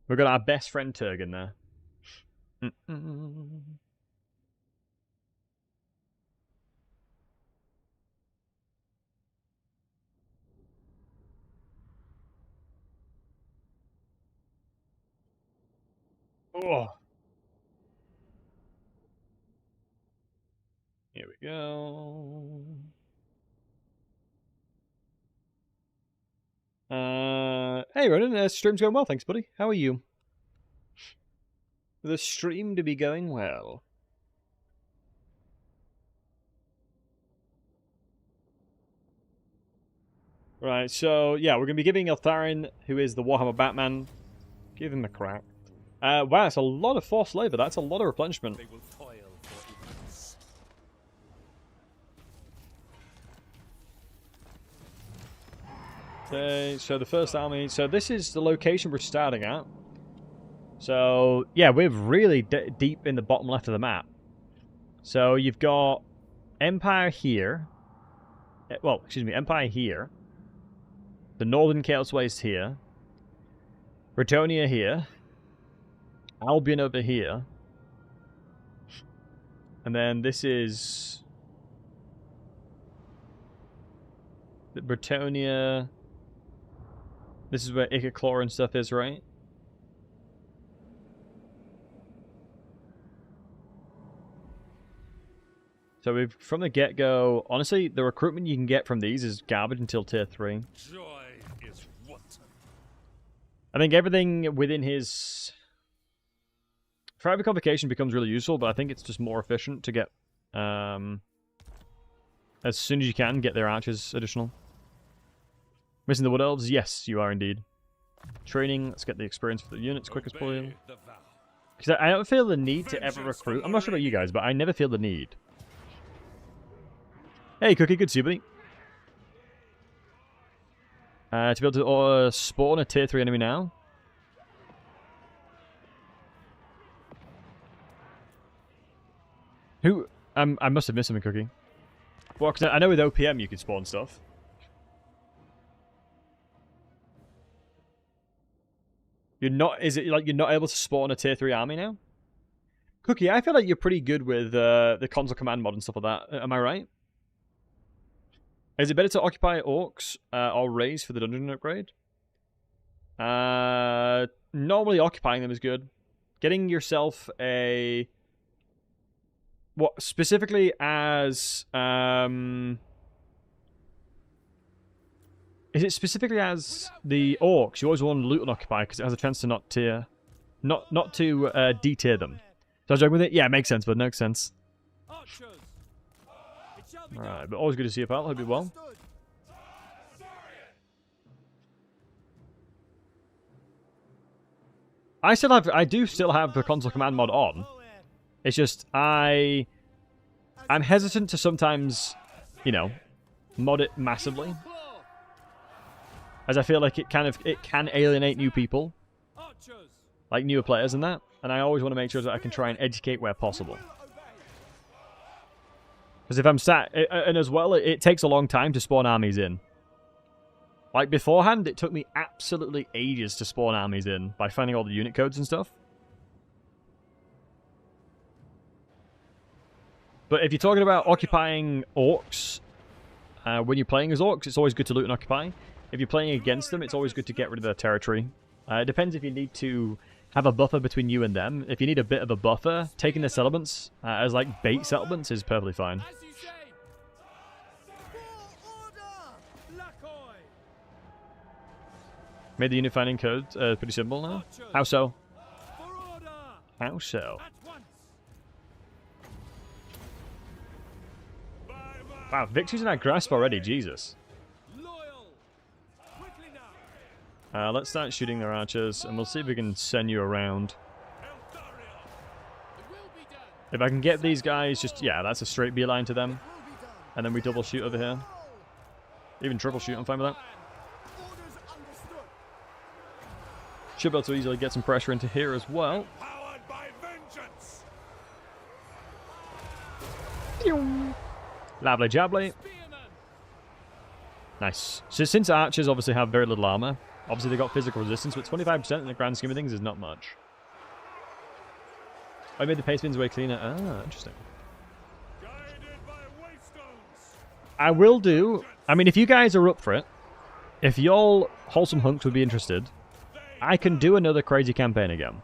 We've got our best friend Turgan there. Mm-mm. Oh. Here we go. Hey Ronan, stream's going well, thanks buddy. How are you? The stream to be going well. Right, so yeah, we're going to be giving Eltharion, who is the Warhammer Batman, give him a crack. Wow, that's a lot of forced labor. That's a lot of replenishment. They will toil for ignorance. Okay, so the first army. So this is the location we're starting at. So yeah, we're really deep in the bottom left of the map. So you've got Empire here. Well, excuse me, Empire here. The Northern Chaos Waste here. Bretonnia here. Albion over here. And then this is the Bretonnia. This is where Icaclor and stuff is, right? So we've, from the get-go, honestly, the recruitment you can get from these is garbage until tier 3. Joy is rotten. I think everything within his private convocation becomes really useful, but I think it's just more efficient to get, as soon as you can, get their archers additional. Missing the Wood Elves? Yes, you are indeed. Training, let's get the experience for the units quick as possible. Because I don't feel the need to ever recruit. I'm not sure about you guys, but I never feel the need. Hey, Cookie, good to see you, buddy. To be able to spawn a tier 3 enemy now. Who? I must have missed something, Cookie. Well, because I know with OPM you can spawn stuff. You're not. Is it like you're not able to spawn a tier 3 army now? Cookie, I feel like you're pretty good with the console command mod and stuff like that. Am I right? Is it better to occupy orcs or raise for the dungeon upgrade? Normally occupying them is good. Getting yourself a... What, specifically as... Is it specifically as the orcs? You always want to loot and occupy because it has a chance to not tier... Not to D-tier them. So I was joking with it? Yeah, it makes sense, but no sense. Alright, but always good to see you, pal. Hope you're well. I do still have the console command mod on. It's just, I'm hesitant to sometimes, you know, mod it massively. As I feel like it can alienate new people. Like newer players and that. And I always want to make sure that I can try and educate where possible. Because if I'm sat... And as well, it takes a long time to spawn armies in. Like, beforehand, it took me absolutely ages to spawn armies in by finding all the unit codes and stuff. But if you're talking about occupying orcs, when you're playing as orcs, it's always good to loot and occupy. If you're playing against them, it's always good to get rid of their territory. It depends if you need to have a buffer between you and them. If you need a bit of a buffer, taking the settlements as like bait settlements is perfectly fine. Made the unit finding code pretty simple now. How so? How so? Wow, victory's in our grasp already, Jesus. Let's start shooting their archers, and we'll see if we can send you around. If I can get these guys, just, yeah, that's a straight beeline to them. And then we double shoot over here. Even triple shoot, I'm fine with that. Should be able to easily get some pressure into here as well. Lovely jubbly. Nice. So since archers obviously have very little armor, Obviously, they got physical resistance, but 25% in the grand scheme of things is not much. I made the paste bins way cleaner. Ah, interesting. I will do. I mean, if you guys are up for it, if y'all wholesome hunks would be interested, I can do another crazy campaign again.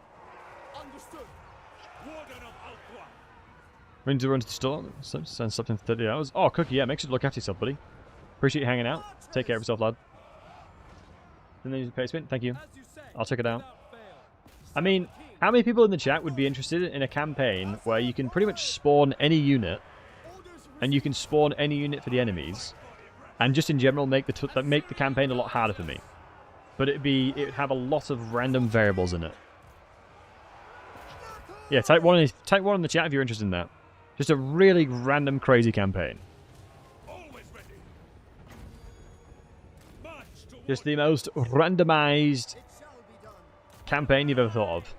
We need to run to the store. Send something for 30 hours. Oh, Cookie, yeah, make sure to look after yourself, buddy. Appreciate you hanging out. Take care of yourself, lad. And then use the paste bin. Thank you. I'll check it out. I mean, how many people in the chat would be interested in a campaign where you can pretty much spawn any unit, and you can spawn any unit for the enemies, and just in general make the campaign a lot harder for me? But it would have a lot of random variables in it. Yeah, type one in the chat if you're interested in that. Just a really random, crazy campaign. Just the most randomized campaign you've ever thought of.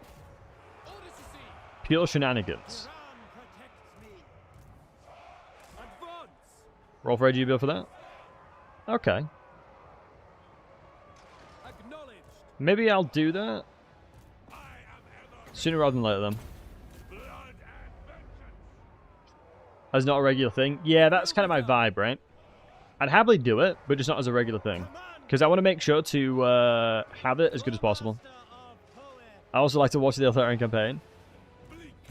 Pure shenanigans. Roll for AG bill for that? Okay. Maybe I'll do that sooner rather than later then. As not a regular thing. Yeah, that's kind of my vibe, right? I'd happily do it, but just not as a regular thing. Because I want to make sure to have it as good as possible. I also like to watch the Eltharion campaign.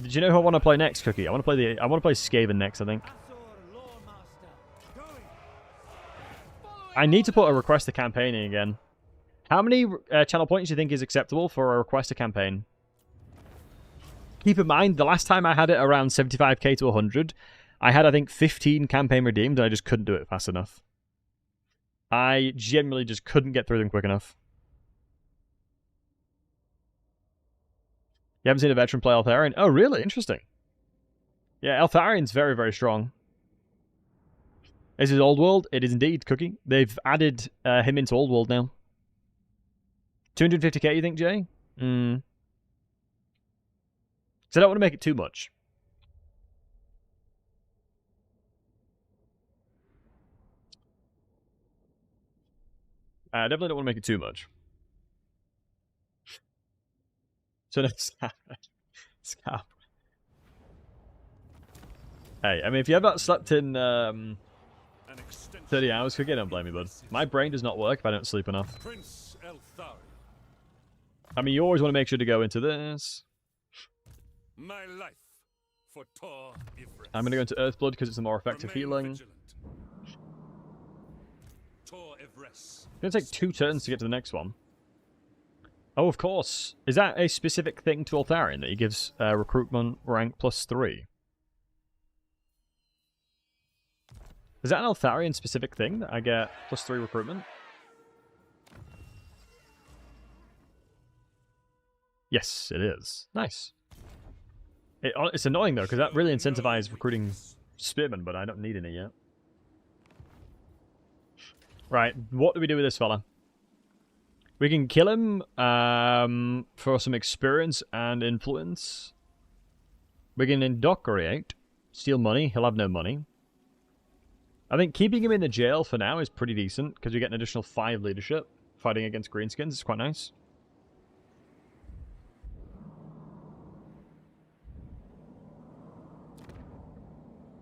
Did you know who I want to play next, Cookie? I want to play Skaven next, I think. I need to put a request to campaign in again. How many channel points do you think is acceptable for a request to campaign? Keep in mind, the last time I had it around 75k to 100, I had, I think, 15 campaign redeemed, and I just couldn't do it fast enough. I generally just couldn't get through them quick enough. You haven't seen a veteran play Eltharion? Oh, really? Interesting. Yeah, Eltharion's very, very strong. This is Old World. It is indeed, Cookie. They've added him into Old World now. 250k, you think, Jay? So I don't want to make it too much. I definitely don't want to make it too much. So no, scab. Hey, I mean, if you have not slept in 30 hours, Cookie, don't blame me, bud. My brain does not work if I don't sleep enough. I mean, you always want to make sure to go into this. My life for Tor Ivres. I'm going to go into Earthblood because it's a more effective healing. Tor Ivres. It's going to take 2 turns to get to the next one. Oh, of course. Is that a specific thing to Eltharion that he gives recruitment rank +3? Is that an Eltharion specific thing that I get +3 recruitment? Yes, it is. Nice. It's annoying, though, because that really incentivizes recruiting spearmen, but I don't need any yet. Right, what do we do with this fella? We can kill him for some experience and influence. We can indoctrinate, steal money. He'll have no money. I think keeping him in the jail for now is pretty decent, because we get an additional 5 leadership. Fighting against greenskins is quite nice.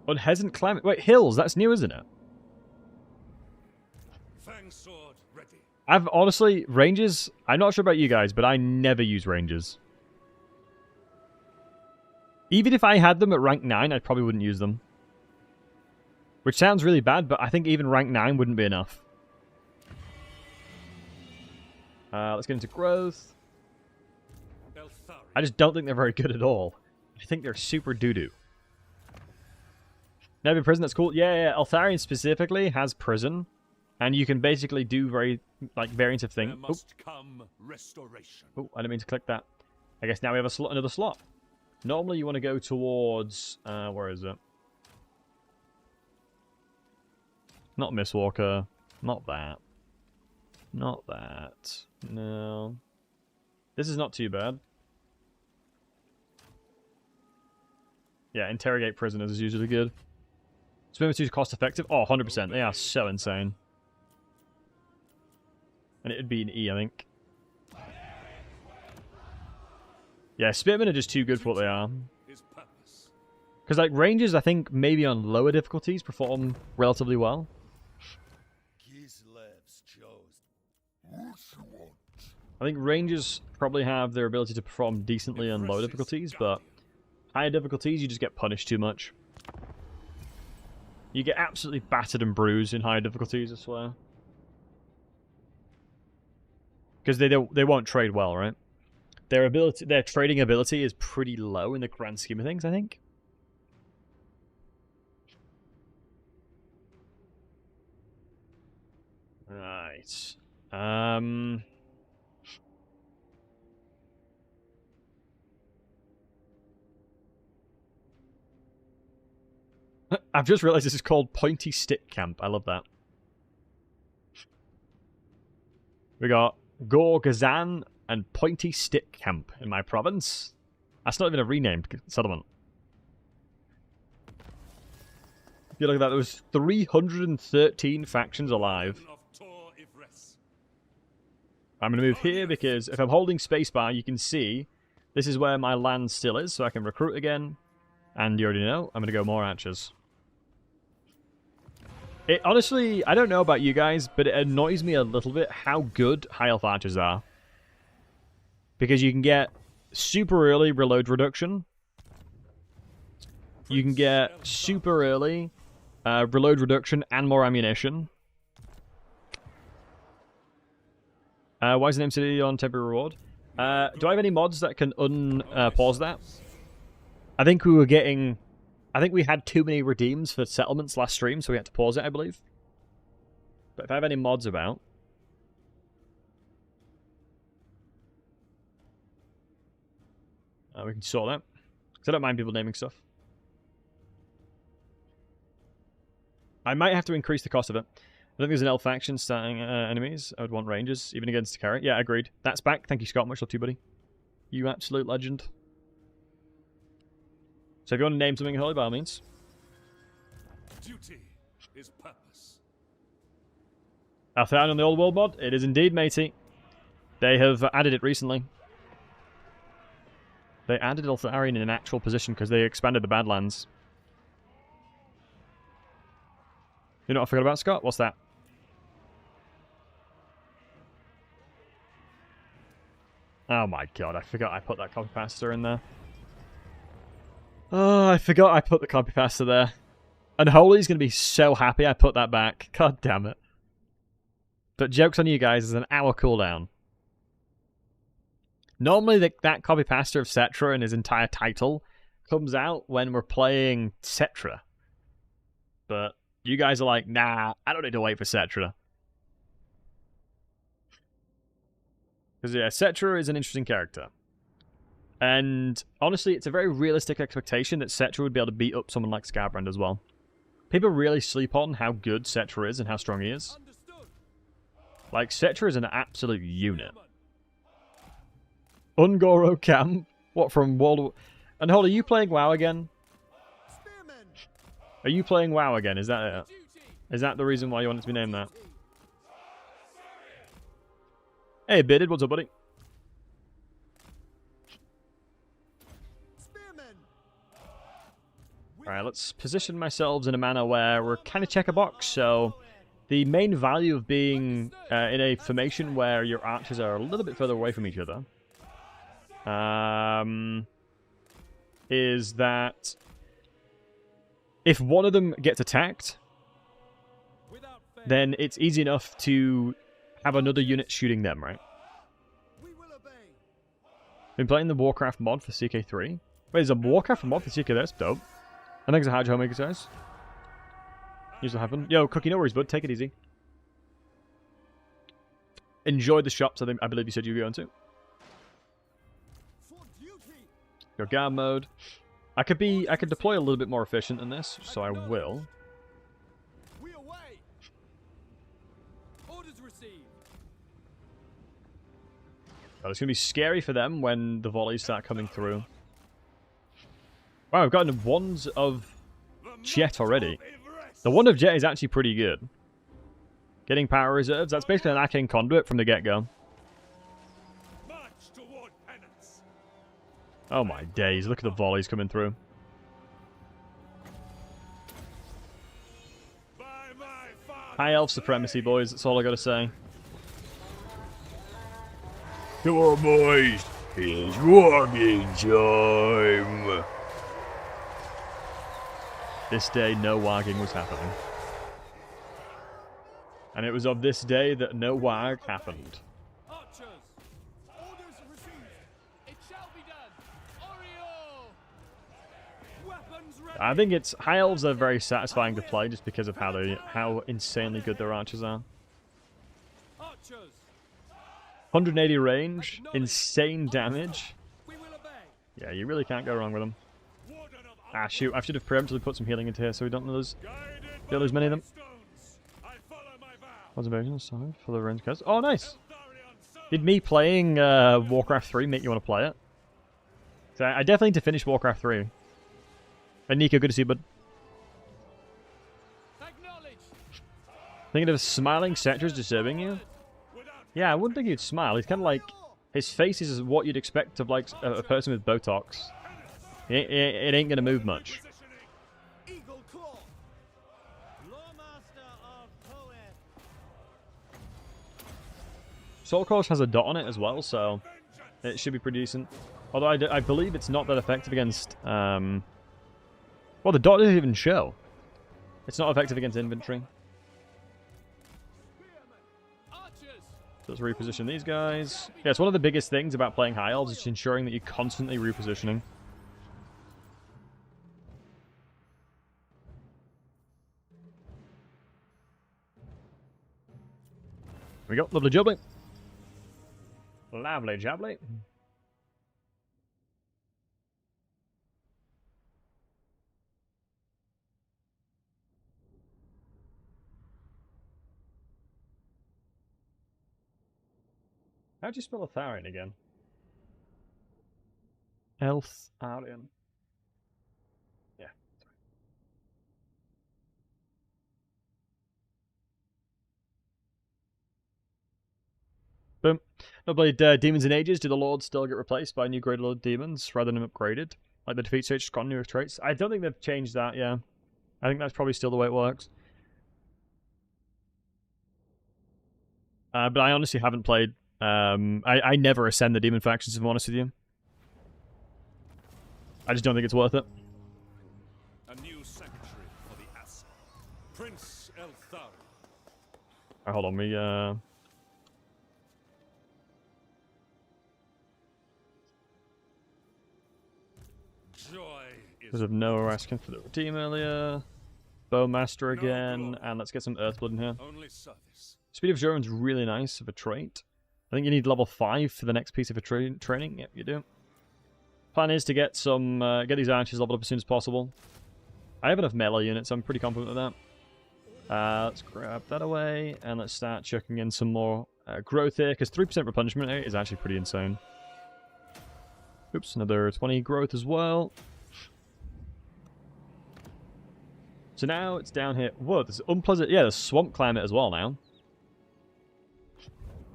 Unheasant climate. Wait, hills. That's new, isn't it? Fang sword ready. I've honestly ranges. I'm not sure about you guys, but I never use ranges. Even if I had them at rank 9, I probably wouldn't use them. Which sounds really bad, but I think even rank 9 wouldn't be enough. Let's get into growth. I just don't think they're very good at all. I think they're super doo-doo. Never prison, that's cool. Yeah, Eltharion specifically has prison. And you can basically do variants of things. Oh, I didn't mean to click that. I guess now we have another slot. Normally you want to go towards... where is it? Not Mistwalker. Not that. Not that. No. This is not too bad. Yeah, interrogate prisoners is usually good. Swimmer 2 is cost effective. Oh, 100%. They are so insane. And it'd be an E, I think. Yeah, Spearmen are just too good for what they are. Because, like, Rangers, I think, maybe on lower difficulties, perform relatively well. I think Rangers probably have their ability to perform decently on low difficulties, but higher difficulties, you just get punished too much. You get absolutely battered and bruised in higher difficulties, I swear. Because they won't trade well, right? Their trading ability is pretty low in the grand scheme of things, I think. Right. I've just realized this is called Pointy Stick Camp. I love that. We got Gorgazan and Pointy Stick Camp in my province. That's not even a renamed settlement. If you look at that, there was 313 factions alive. I'm going to move here because if I'm holding spacebar, you can see this is where my land still is, so I can recruit again. And you already know, I'm going to go more archers. Honestly, I don't know about you guys, but it annoys me a little bit how good High Elf archers are. Because you can get super early reload reduction. You can get super early reload reduction and more ammunition. Why is the name city on temporary reward? Do I have any mods that can pause that? I think we were getting... I think we had too many redeems for settlements last stream, so we had to pause it, I believe. But if I have any mods about... we can sort that. Because I don't mind people naming stuff. I might have to increase the cost of it. I don't think there's an elf faction starting enemies. I would want rangers, even against Carrot. Yeah, agreed. That's back. Thank you, Scott. Much love to you, buddy. You absolute legend. So if you want to name something holy, by all means. Duty is purpose. Eltharion on the old world mod? It is indeed, matey. They have added it recently. They added Eltharion in an actual position because they expanded the Badlands. You know what I forgot about, Scott? What's that? Oh my god, I forgot I put that copy paster in there. Oh, I forgot I put the copy pasta there. And Holy's going to be so happy I put that back. God damn it. But joke's on you guys, there's an hour cooldown. Normally that copy pasta of Cetra and his entire title comes out when we're playing Cetra. But you guys are like, nah, I don't need to wait for Cetra. Because yeah, Cetra is an interesting character. And honestly, it's a very realistic expectation that Cetra would be able to beat up someone like Scarbrand as well. People really sleep on how good Cetra is and how strong he is. Like, Cetra is an absolute unit. Ungoro Camp? What, from World War... And hold, are you playing WoW again? Are you playing WoW again? Is that it? Is that the reason why you want it to be named that? Hey, Bearded, what's up, buddy? Alright, let's position ourselves in a manner where we're kind of check a box. So, the main value of being in a formation where your archers are a little bit further away from each other is that if one of them gets attacked, then it's easy enough to have another unit shooting them, right? Been playing the Warcraft mod for CK3. Wait, there's a Warcraft mod for CK? That's dope. I think it's a hard homemaker size. Usually happen. Yo, Cookie, no worries, bud. Take it easy. Enjoy the shops. I believe you said you were going to. Your guard mode. I could deploy a little bit more efficient than this, so I will. But it's going to be scary for them when the volleys start coming through. Wow, we've gotten wands of Jet already. The wand of Jet is actually pretty good. Getting power reserves, that's basically an arcane conduit from the get-go. March toward penance. Oh my days, look at the volleys coming through. By my father. High elf supremacy, boys, that's all I gotta say. Come on, boys. It's walking time. This day, no wagging was happening. And it was of this day that no wag happened. Archers, orders received. It shall be done. Oriole. Weapons ready. I think it's high elves are very satisfying to play just because of how insanely good their archers are. Archers, 180 range, insane damage. we will obey. Yeah, you really can't go wrong with them. Warden of Ah, shoot, I should have preemptively put some healing into here so we don't lose. guided Don't lose many of them. stones. I follow my vow. Conservation, sorry, for the range cards. Oh, nice! Eltharion, sir. Did me playing Warcraft 3 make you want to play it? So I definitely need to finish Warcraft 3. And Nico, good to see you, bud. Acknowledge. Thinking of smiling Cetra's disturbing you? Yeah, I wouldn't think he'd smile. He's kind of like... His face is what you'd expect of like a person with Botox. It ain't gonna move much. Eagle claw. Lawmaster of Poet. Soul Course has a dot on it as well, so it should be pretty decent. Although I believe it's not that effective against... Well, the dot doesn't even show. It's not effective against infantry. Archers. So let's reposition these guys. Yeah, it's one of the biggest things about playing High Elves, is ensuring that you're constantly repositioning. Here we go, lovely jubbly. Lovely jubbly. How'd you spell Eltharion again? Eltharion. Yeah. Boom. Not played Demons in Ages. Do the Lords still get replaced by new Great Lord Demons rather than upgraded? Like the defeat stage just got newer traits? I don't think they've changed that, yeah. I think that's probably still the way it works. But I honestly haven't played... I never ascend the demon factions, if I'm honest with you. I just don't think it's worth it. A new sanctuary for the Ass. Prince Eltharion. Alright, hold on, we Joy is because of Noah asking for the redeem earlier. Bowmaster again, and let's get some Earthblood in here. only service. Speed of Endurance is really nice of a trait. I think you need level 5 for the next piece of a training. Yep, you do. Plan is to get some get these archers leveled up as soon as possible. I have enough melee units, so I'm pretty confident with that. Let's grab that away, and let's start chucking in some more growth here, because 3% replenishment rate is actually pretty insane. Oops, another 20 growth as well. So now it's down here. Whoa, there's unpleasant... Yeah, there's swamp climate as well now.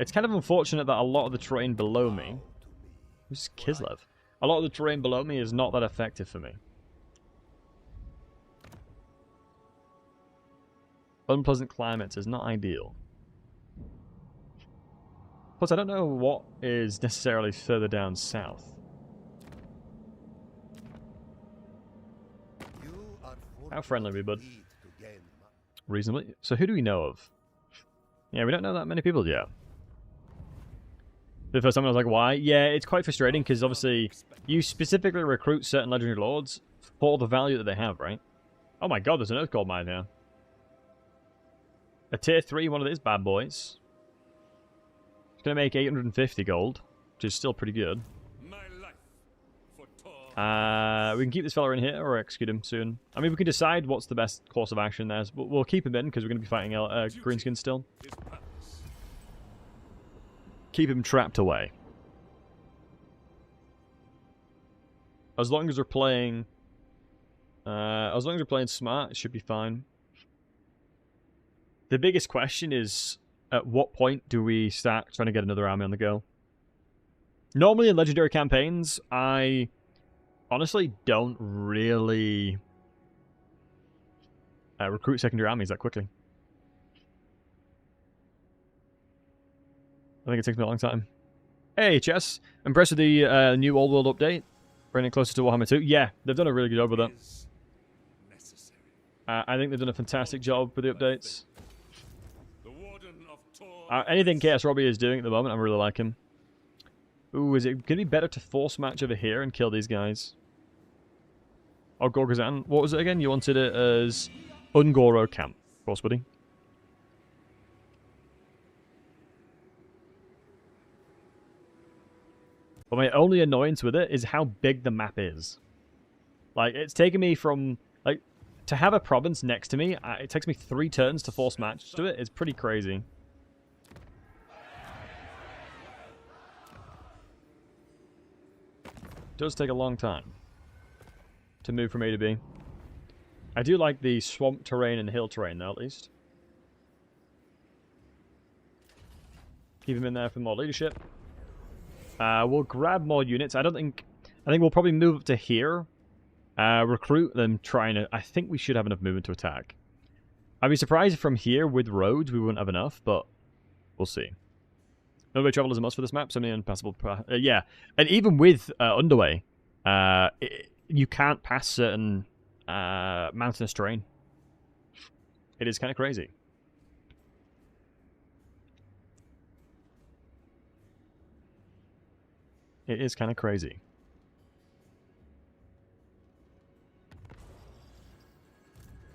It's kind of unfortunate that a lot of the terrain below me... Who's Kislev? A lot of the terrain below me is not that effective for me. Unpleasant climates is not ideal. Plus, I don't know what is necessarily further down south. How friendly are we, bud? Reasonably. So who do we know of? Yeah, we don't know that many people yet. The first time I was like, why? Yeah, it's quite frustrating because obviously you specifically recruit certain legendary lords for the value that they have, right? Oh my god, there's an Earth Gold mine here. A tier 3, one of these bad boys. It's going to make 850 gold, which is still pretty good. My life for Tor. We can keep this fella in here or execute him soon. I mean, we can decide what's the best course of action there. But we'll keep him in because we're going to be fighting Greenskin still. His purpose. Keep him trapped away. As long as we're playing... smart, it should be fine. The biggest question is, at what point do we start trying to get another army on the go? Normally in Legendary campaigns, I honestly don't really recruit secondary armies that quickly. I think it takes me a long time. Hey, Chess. Impressed with the new Old World update? Bringing it closer to Warhammer 2? Yeah, they've done a really good job with that. I think they've done a fantastic job with the updates. Anything Chaos Robbie is doing at the moment, I really like him. Ooh, is it going to be better to force match over here and kill these guys? Oh, Gorgazan. What was it again? You wanted it as Ungoro Camp. Of course, buddy. But my only annoyance with it is how big the map is. Like, it's taken me from... Like, to have a province next to me, it takes me 3 turns to force match to it. It's pretty crazy. It does take a long time to move from A to B. I do like the swamp terrain and hill terrain, though, at least. Keep him in there for more leadership. We'll grab more units. I think we'll probably move up to here. Recruit them, trying to... I think we should have enough movement to attack. I'd be surprised if from here, with roads, we wouldn't have enough, but we'll see. Underway travel is a must for this map. So many unpassable... yeah, and even with Underway, you can't pass certain mountainous terrain. It is kind of crazy. It is kind of crazy.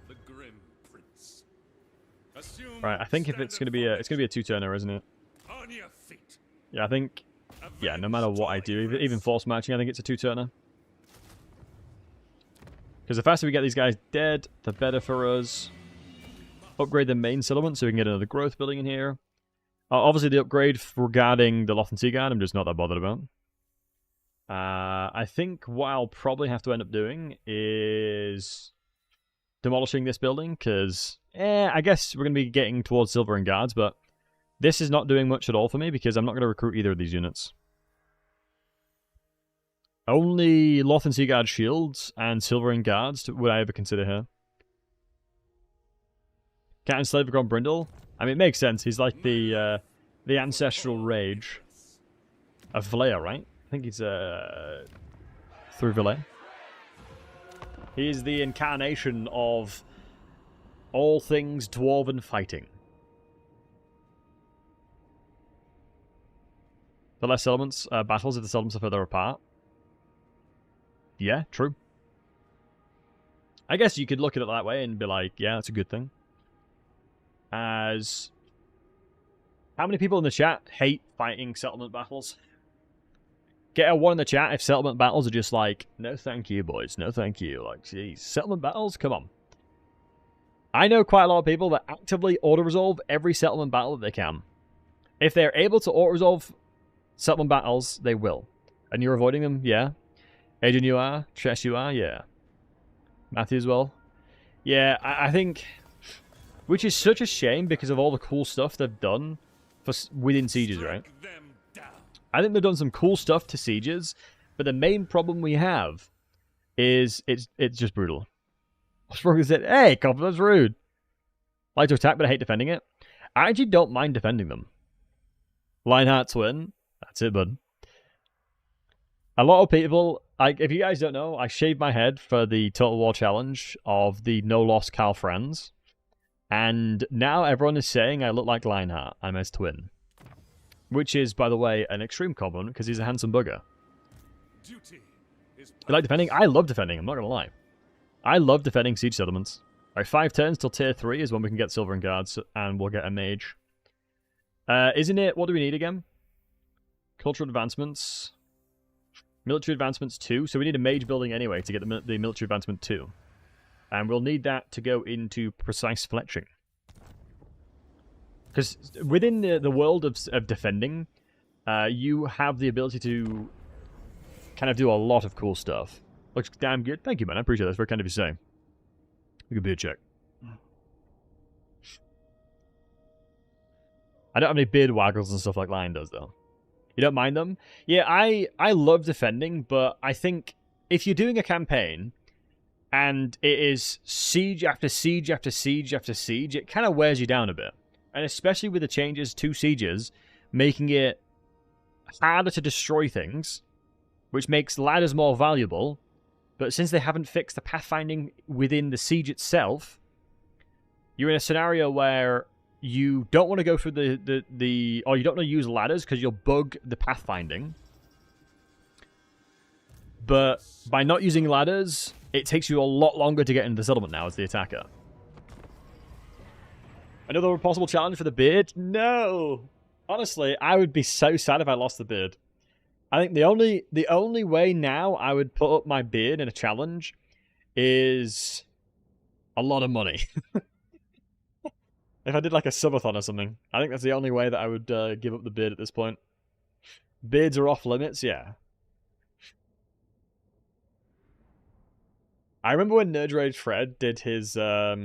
The Grim Prince. Right, I think if it's gonna be a 2-turner, isn't it? On your feet. Yeah, I think. Yeah, no matter what I do, even force matching, I think it's a 2-turner. Because the faster we get these guys dead, the better for us. Upgrade the main settlement so we can get another growth building in here. Obviously, the upgrade regarding the Loth and Sea Guard, I'm just not that bothered about. I think what I'll probably have to end up doing is demolishing this building, because I guess we're going to be getting towards Silver and Guards, but this is not doing much at all for me because I'm not going to recruit either of these units. Only Loth and Sea Guard shields and Silver and Guards would I ever consider here. Captain Slavergon Brindle. I mean, it makes sense. He's like the ancestral rage of Vallejo, right? I think he's through Vallejo. He is the incarnation of all things dwarven fighting. The less settlements, battles if the settlements are further apart. Yeah, true. I guess you could look at it that way and be like, yeah, that's a good thing. As... How many people in the chat hate fighting settlement battles? Get a 1 in the chat if settlement battles are just like, no thank you, boys, no thank you. Like, geez, settlement battles? Come on. I know quite a lot of people that actively auto-resolve every settlement battle that they can. If they're able to auto-resolve settlement battles, they will. And you're avoiding them? Yeah. Adrian, you are. Chess, you are? Yeah. Matthew as well? Yeah, I think... Which is such a shame because of all the cool stuff they've done for within sieges, right? I think they've done some cool stuff to sieges, but the main problem we have is it's just brutal. What's wrong with it? Hey, Copper, that's rude. I like to attack, but I hate defending it. I actually don't mind defending them. Lionheart Twin. That's it, bud. A lot of people, like, if you guys don't know, I shaved my head for the Total War Challenge of the No Loss Carl Franz. And now everyone is saying I look like Lionheart. I'm his twin. Which is, by the way, an extreme compliment because he's a handsome bugger. You like defending? I love defending, I'm not going to lie. I love defending siege settlements. Alright, 5 turns till tier 3 is when we can get Silver and Guards, and we'll get a mage. Isn't it... What do we need again? Cultural advancements. Military advancements 2. So we need a mage building anyway to get the military advancement 2. And we'll need that to go into precise fletching. Because within the world of defending, you have the ability to kind of do a lot of cool stuff. Looks damn good. Thank you, man. I appreciate that. That's very kind of you to say. You can be a check. I don't have any beard waggles and stuff like Lion does, though. You don't mind them? Yeah, I love defending, but I think if you're doing a campaign and it is siege after siege after siege after siege, it kind of wears you down a bit. And especially with the changes to sieges, making it harder to destroy things, which makes ladders more valuable. But since they haven't fixed the pathfinding within the siege itself, you're in a scenario where you don't want to go through or you don't want to use ladders because you'll bug the pathfinding. But by not using ladders, it takes you a lot longer to get into the settlement now as the attacker. Another possible challenge for the beard? No! Honestly, I would be so sad if I lost the beard. I think the only way now I would put up my beard in a challenge is a lot of money. If I did like a subathon or something, I think that's the only way that I would give up the beard at this point. Beards are off limits, yeah. I remember when Nerd Rage Fred did his, I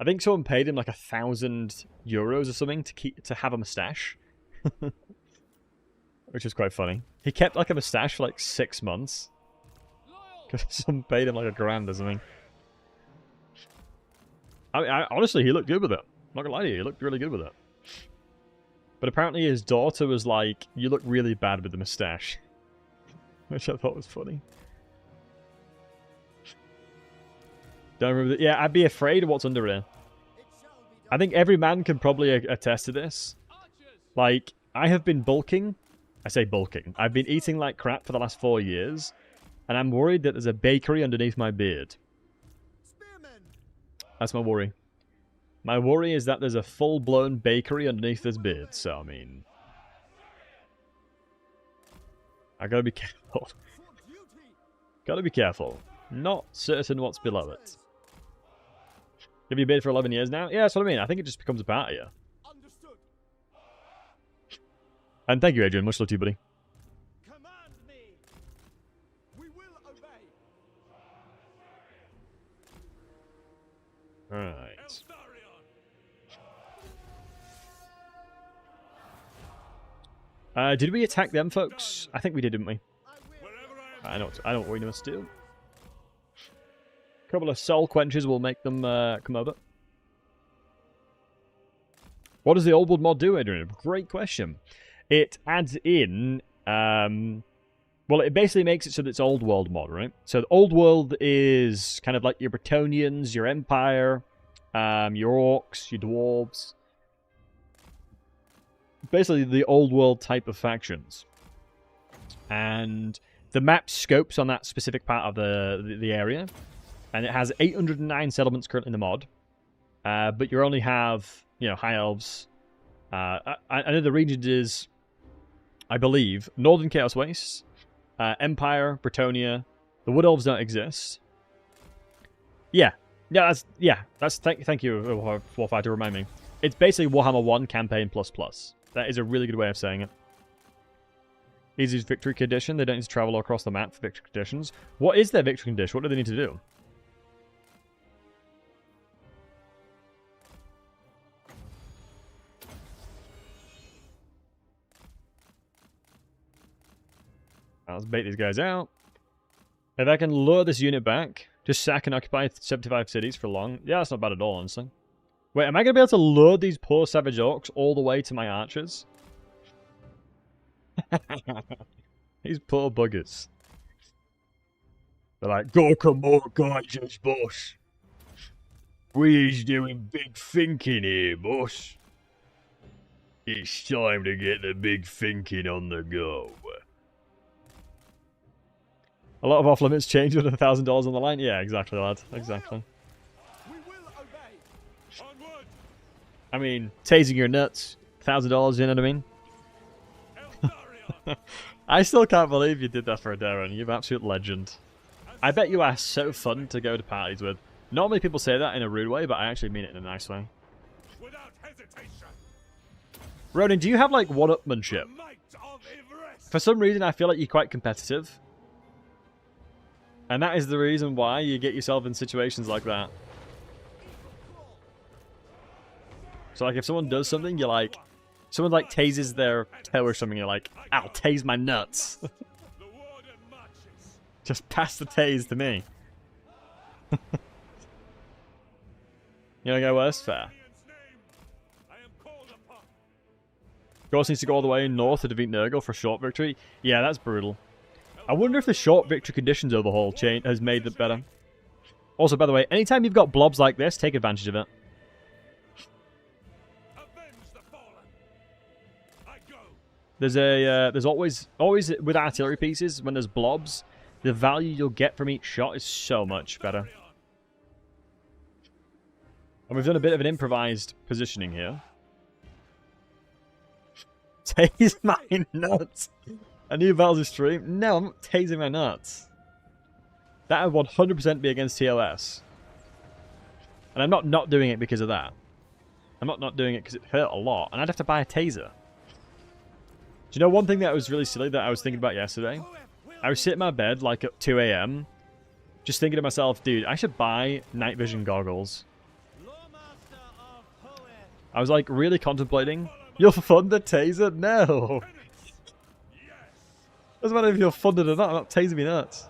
think someone paid him like €1,000 or something to have a mustache. Which was quite funny. He kept like a mustache for like 6 months. Because someone paid him like $1,000 or something. I mean, honestly, he looked good with it. I'm not gonna lie to you, he looked really good with it. But apparently his daughter was like, "You look really bad with the mustache." Which I thought was funny. Don't remember that. Yeah, I'd be afraid of what's under here. I think every man can probably attest to this. Like, I have been bulking. I say bulking. I've been eating like crap for the last 4 years. And I'm worried that there's a bakery underneath my beard. That's my worry. My worry is that there's a full-blown bakery underneath this beard. So, I mean... I gotta be careful. Gotta be careful. Not certain what's below it. Have you beard for 11 years now? Yeah, that's what I mean. I think it just becomes a part of you. Understood. And thank you, Adrian. Much love to you, buddy. Command me. We will obey. Alright. Eltharion. Did we attack them, folks? I think we did, didn't we? I know what we must do. A couple of soul quenches will make them come over. What does the Old World mod do, Adrian? Great question. It adds in... well, it basically makes it so that it's Old World mod, right? So the Old World is kind of like your Bretonnians, your Empire, your Orcs, your Dwarves. Basically the Old World type of factions. And the map scopes on that specific part of the area. And it has 809 settlements currently in the mod. But you only have, you know, High Elves. I know the region is, I believe, Northern Chaos Wastes, Empire, Bretonnia. The Wood Elves don't exist. Yeah. Thank you, Warfighter, to remind me. It's basically Warhammer 1 Campaign++. That is a really good way of saying it. Easy victory condition. They don't need to travel across the map for victory conditions. What is their victory condition? What do they need to do? Let's bait these guys out. If I can lure this unit back, just sack and occupy 75 cities for long. Yeah, that's not bad at all, honestly. Wait, am I going to be able to lure these poor savage orcs all the way to my archers? These poor buggers. They're like, go come on, guys, boss. We's doing big thinking here, boss. It's time to get the big thinking on the go. A lot of off limits change with $1,000 on the line. Yeah, exactly, lad. Exactly. We will obey. Onward. I mean, tasing your nuts. $1,000, you know what I mean? Eltharion. I still can't believe you did that for a Darren. You're an absolute legend. I bet you are so fun to go to parties with. Normally people say that in a rude way, but I actually mean it in a nice way. Without hesitation. Ronan, do you have, like, one-upmanship? The might of Everest. For some reason, I feel like you're quite competitive. And that is the reason why you get yourself in situations like that. So, like, if someone does something, you're like, Someone like tases their toe or something, you're like, "Ow, tase my nuts." The warden marches. Just pass the tase to me. You know, go worse, fair. Orion's name, I am called upon. Ghost needs to go all the way north to defeat Nurgle for a short victory. Yeah, that's brutal. I wonder if the short victory conditions overhaul chain has made it better. Also, by the way, anytime you've got blobs like this, take advantage of it. Avenge the fallen. I go. There's always with artillery pieces when there's blobs, the value you'll get from each shot is so much better. And we've done a bit of an improvised positioning here. Tase my nuts. A new Battlesey stream? No, I'm not tasing my nuts. That would 100% be against TOS. And I'm not doing it because of that. I'm not doing it because it hurt a lot. And I'd have to buy a taser. Do you know one thing that was really silly that I was thinking about yesterday? I was sitting in my bed like at 2 AM. Just thinking to myself, dude, I should buy night vision goggles. I was like really contemplating. You'll fund the taser? No. Doesn't matter if you're funded or not. I'm not tasing me nuts.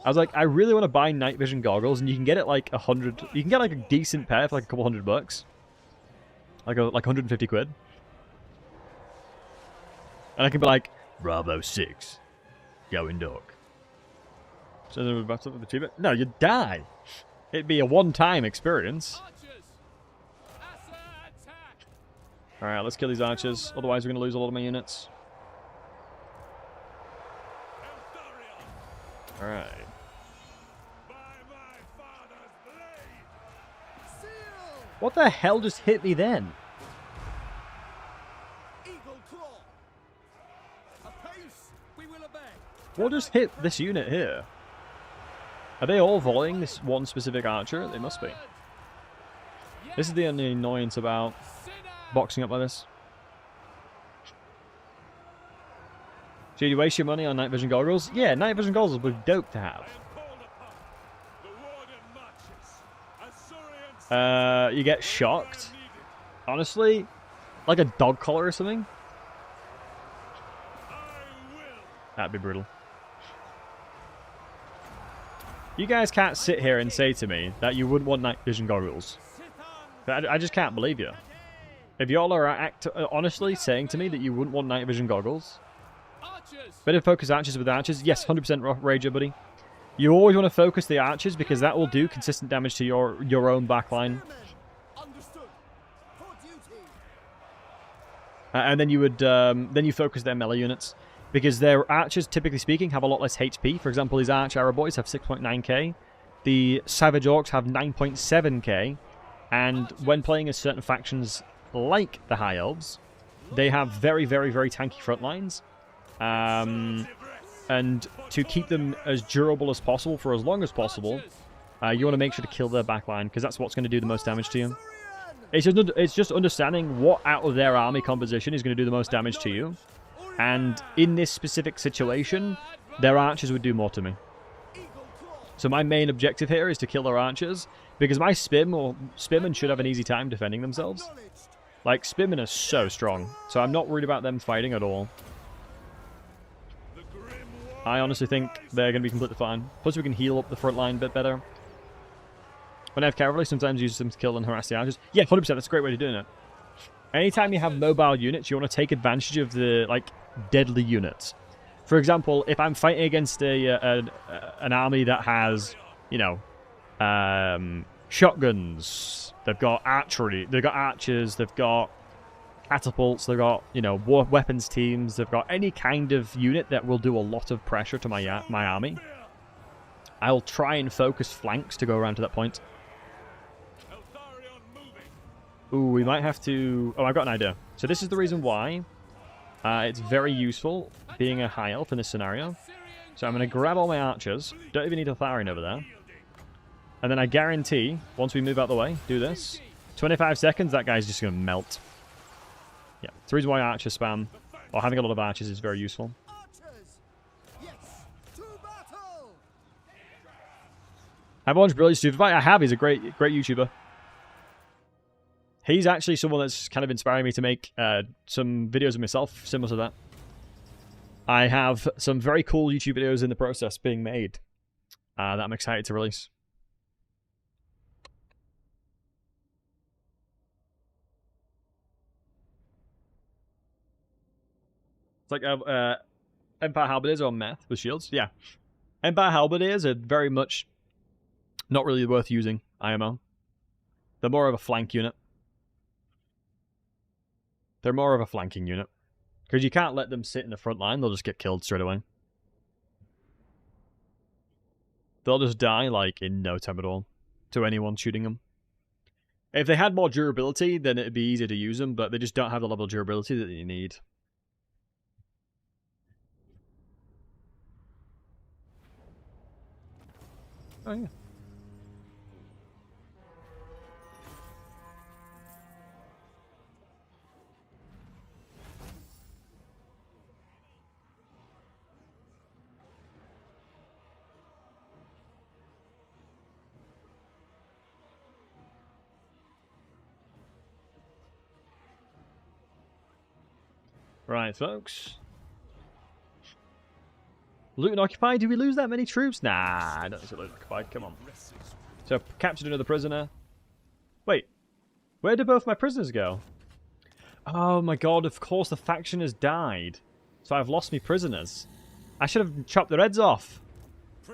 I was like, I really want to buy night vision goggles, and you can get it like 100. You can get like a decent pair for like a couple $100, like 150 quid. And I can be like, Bravo 6, going dark. So then we're about to the tube. No, you'd die. It'd be a one-time experience. Alright, let's kill these archers. Otherwise, we're going to lose a lot of my units. Eltharion, Alright. by my father's blade. Seal! What the hell just hit me then? Eagle claw! Apace, we will obey. What just hit this unit here? Are they all volleying this one specific archer? They must be. This is the only annoyance about boxing up like this. So you waste your money on night vision goggles? Yeah, night vision goggles would be dope to have. I am called upon. The warden marches. Azurian You get shocked. Honestly, like a dog collar or something. I will. That'd be brutal. You guys can't sit here and say to me that you wouldn't want night vision goggles. I just can't believe you. If y'all are honestly saying to me that you wouldn't want night vision goggles, better focus archers with archers. Yes, 100% Rager, buddy. You always want to focus the archers because that will do consistent damage to your own backline. Understood. For duty. And then you focus their melee units because their archers, typically speaking, have a lot less HP. For example, these Arch Arrow Boys have 6.9k. The Savage Orcs have 9.7k. And when playing as certain factions like the High Elves, they have very, very, very tanky front lines. And to keep them as durable as possible for as long as possible, you want to make sure to kill their backline, because that's what's going to do the most damage to you. It's just understanding what out of their army composition is going to do the most damage to you. And in this specific situation, their archers would do more to me. So my main objective here is to kill their archers, because my spearmen should have an easy time defending themselves. Like, spearmen are so strong, so I'm not worried about them fighting at all. I honestly think they're going to be completely fine. Plus we can heal up the front line a bit better. When I have cavalry, sometimes use them to kill and harass the archers. Yeah, 100%, that's a great way of doing it. Anytime you have mobile units, you want to take advantage of the, like, deadly units. For example, if I'm fighting against an army that has, you know, shotguns, they've got archery, they've got archers, they've got catapults, they've got, you know, weapons teams, they've got any kind of unit that will do a lot of pressure to my army, I'll try and focus flanks to go around to that point. Ooh, we might have to... Oh, I've got an idea. So this is the reason why it's very useful being a high elf in this scenario. So I'm going to grab all my archers. Don't even need Eltharion over there. And then I guarantee, once we move out the way, do this. 25 seconds, that guy's just going to melt. Yeah, it's the reason why archer spam, or having a lot of archers, is very useful. Archers! Yes! To battle! I've watched Brilliant Stupid Fight. I have. He's a great YouTuber. He's actually someone that's kind of inspiring me to make some videos of myself similar to that. I have some very cool YouTube videos in the process being made that I'm excited to release. It's like Empire Halberdiers or Meth with shields. Yeah. Empire Halberdiers are very much not really worth using IMO. They're more of a flank unit. They're more of a flanking unit. Because you can't let them sit in the front line, they'll just get killed straight away. They'll just die, like, in no time at all to anyone shooting them. If they had more durability, then it'd be easier to use them, but they just don't have the level of durability that you need. Oh, yeah. Right, folks. Loot and occupied? Did we lose that many troops? Nah, I don't think so. Loot and occupied. Come on. So, captured another prisoner. Wait. Where did both my prisoners go? Oh my god, of course the faction has died. So I've lost me prisoners. I should have chopped their heads off.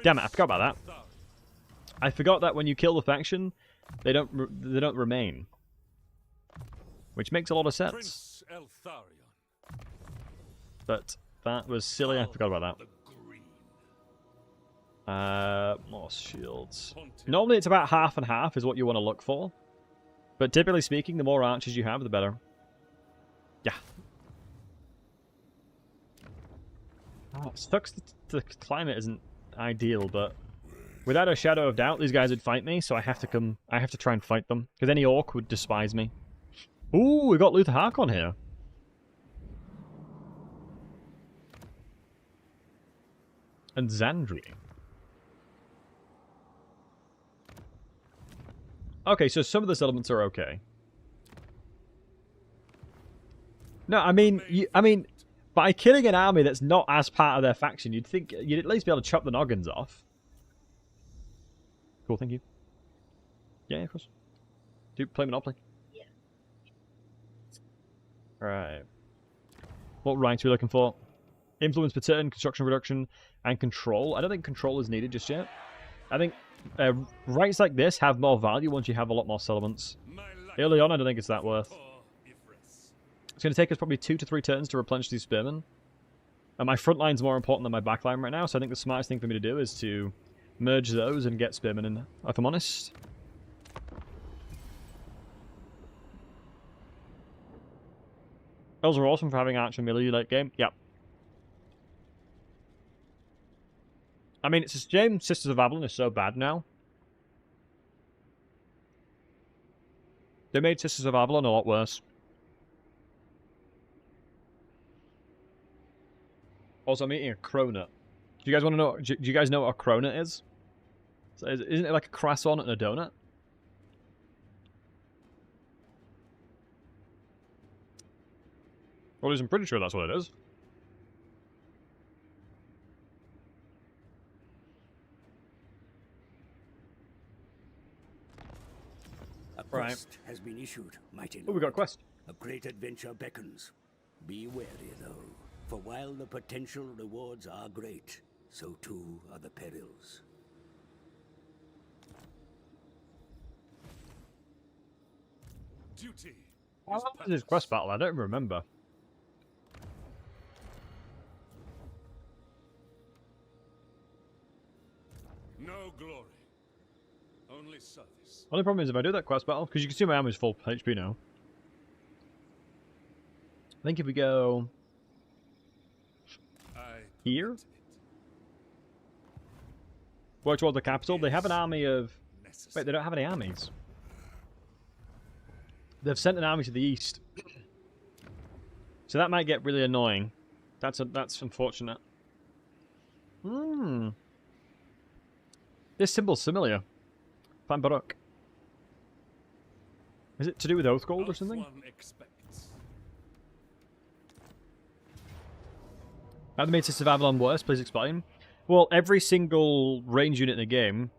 Damn it, I forgot about that. I forgot that when you kill the faction, they don't remain. Which makes a lot of sense. Prince Eltharion. But that was silly, I forgot about that. More shields. Normally it's about half and half is what you want to look for. But typically speaking, the more archers you have, the better. Yeah. Oh, it sucks the climate isn't ideal, but without a shadow of doubt, these guys would fight me, so I have to try and fight them. Because any orc would despise me. Ooh, we got Luther Harkon here. And Zandri. Okay, so some of the settlements are okay. No, I mean, by killing an army that's not as part of their faction, you'd think you'd at least be able to chop the noggins off. Cool, thank you. Yeah, of course. Do play Monopoly. Yeah. Right. What ranks are we looking for? Influence per turn, construction reduction, and control. I don't think control is needed just yet. I think ranks like this have more value once you have a lot more settlements. Early on, I don't think it's that worth. It's going to take us probably 2 to 3 turns to replenish these spearmen. And my front line's more important than my back line right now, so I think the smartest thing for me to do is to merge those and get spearmen in, if I'm honest. Those are awesome for having archer melee late game. Yep. I mean, it's a shame Sisters of Avalon is so bad now. They made Sisters of Avalon a lot worse. Also, I'm eating a cronut. Do you guys want to know? Do you guys know what a cronut is? So isn't it like a croissant and a donut? Well, I'm pretty sure that's what it is. A quest has been issued, mighty lord. Oh, we got a quest. A great adventure beckons. Be wary, though, for while the potential rewards are great, so too are the perils. Duty. How long was this quest battle? I don't remember. No glory. Only service. Only problem is if I do that quest battle, because you can see my armor's full HP now. I think if we go here, work towards the capital, they have an army of... Wait, they don't have any armies. They've sent an army to the east. So that might get really annoying. That's unfortunate. Hmm. This symbol's familiar. Fan Baroque. Is it to do with Oath Gold or as something? one expects. How they made Sisters of Avalon worse? Please explain. Well, every single range unit in the game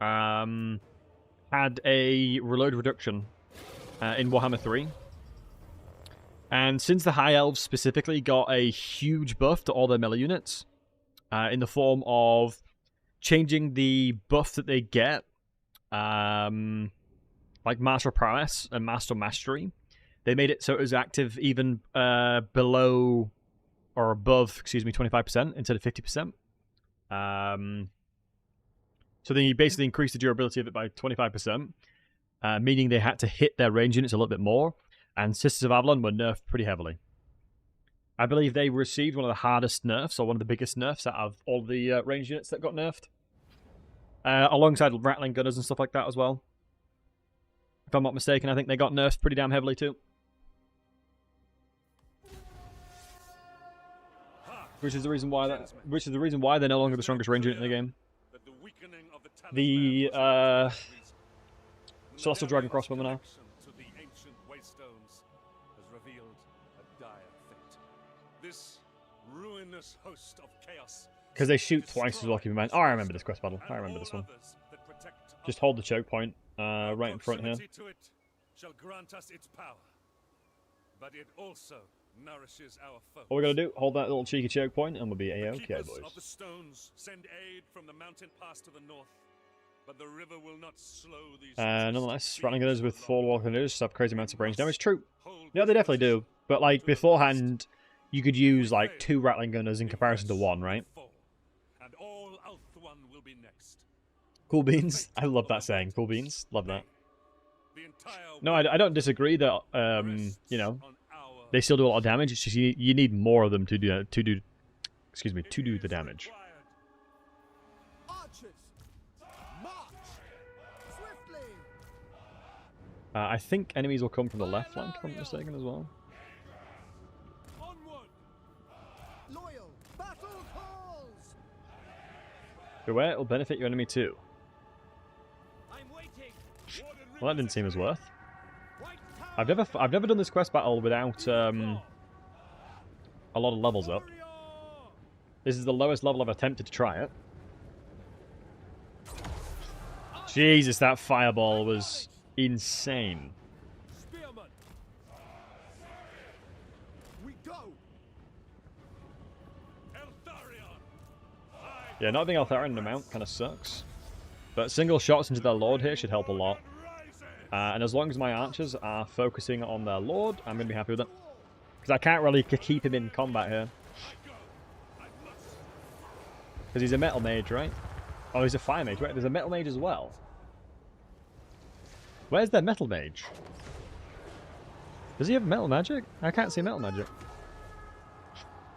had a reload reduction in Warhammer 3. And since the High Elves specifically got a huge buff to all their melee units, in the form of changing the buff that they get, like Master Prowess and Master Mastery, they made it so it was active even below or above, 25% instead of 50%. So then you basically increased the durability of it by 25%, meaning they had to hit their range units a little bit more, and Sisters of Avalon were nerfed pretty heavily. I believe they received one of the hardest nerfs, or one of the biggest nerfs out of all the range units that got nerfed. Alongside Rattling Gunners and stuff like that as well. If I'm not mistaken, I think they got nerfed pretty damn heavily too. Which is the reason why they're no longer the strongest range unit in the game. The Celestial Dragon Crossbowmen now. Because they shoot twice as well, keep in mind. Oh, I remember this quest battle. I remember this one. Just hold the choke point right in front here. Shall grant us its power, but it also nourishes our foes. All we gotta do, hold that little cheeky choke point, and we'll be A-okay, boys. Of the stones send aid from the mountain pass to the north, but the river will not slow these. Nonetheless, Rattling Gunners with 4 Walking Canoes have crazy amounts of range damage. True. Yeah, they definitely do. But like beforehand, you could use like 2 Rattling Gunners in comparison to 1, right? And all Eltharion will be next. Cool beans. I love that saying. Cool beans. Love that. No, I don't disagree that you know, they still do a lot of damage. It's just you need more of them to do the damage. Archers, march swiftly. I think enemies will come from the left flank, if I'm not mistaken, as well. Onward. Loyal battle calls. Beware, it'll benefit your enemy too. I'm waiting. Well, that didn't seem as worth. I've never done this quest battle without a lot of levels up. This is the lowest level I've attempted to try it. Jesus, that fireball was insane. Spearman. We go. Eltharion. Yeah, not being Eltharion in the mount kind of sucks. But single shots into their lord here should help a lot. And as long as my archers are focusing on their lord, I'm going to be happy with it. Because I can't really keep him in combat here. Because he's a metal mage, right? Oh, he's a fire mage. Wait, there's a metal mage as well. Where's their metal mage? Does he have metal magic? I can't see metal magic.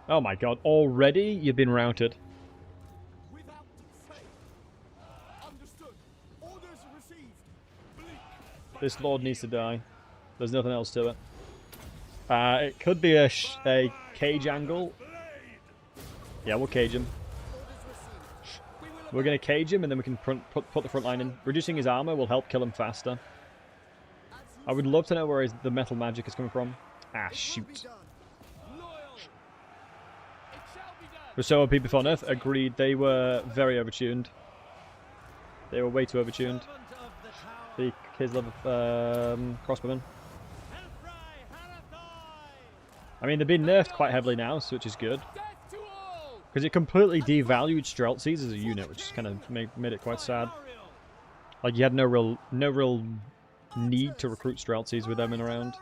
Oh my god, already you've been routed. Without faith. Understood. Orders received. This lord needs to die. There's nothing else to it. It could be a cage angle. Yeah, we'll cage him. We're going to cage him and then we can put the front line in. Reducing his armor will help kill him faster. I would love to know where the metal magic is coming from. Ah, shoot. We're so OP before nerf. Agreed. They were very overtuned. They were way too overtuned. The kids love crossbowmen. I mean, they've been nerfed quite heavily now, which is good. Because it completely devalued Streltsies as a unit, which kind of made it quite sad. Like, you had no real need to recruit Streltsies with them in around.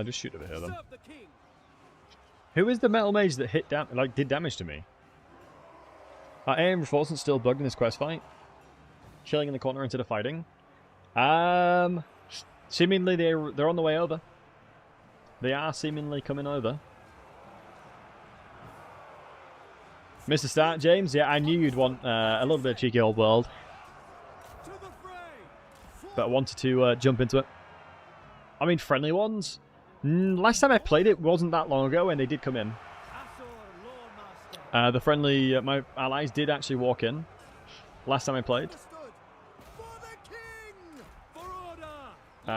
Just shoot over here, then. Who is the metal mage that did damage to me? AM Reinforcement still bugged in this quest fight. Chilling in the corner instead of fighting. Seemingly they're on the way over. They are seemingly coming over. Mr. Start, James? Yeah, I knew you'd want a little bit of cheeky old world. But I wanted to jump into it. I mean, friendly ones? Last time I played it wasn't that long ago, and they did come in. The friendly, my allies did actually walk in. Last time I played.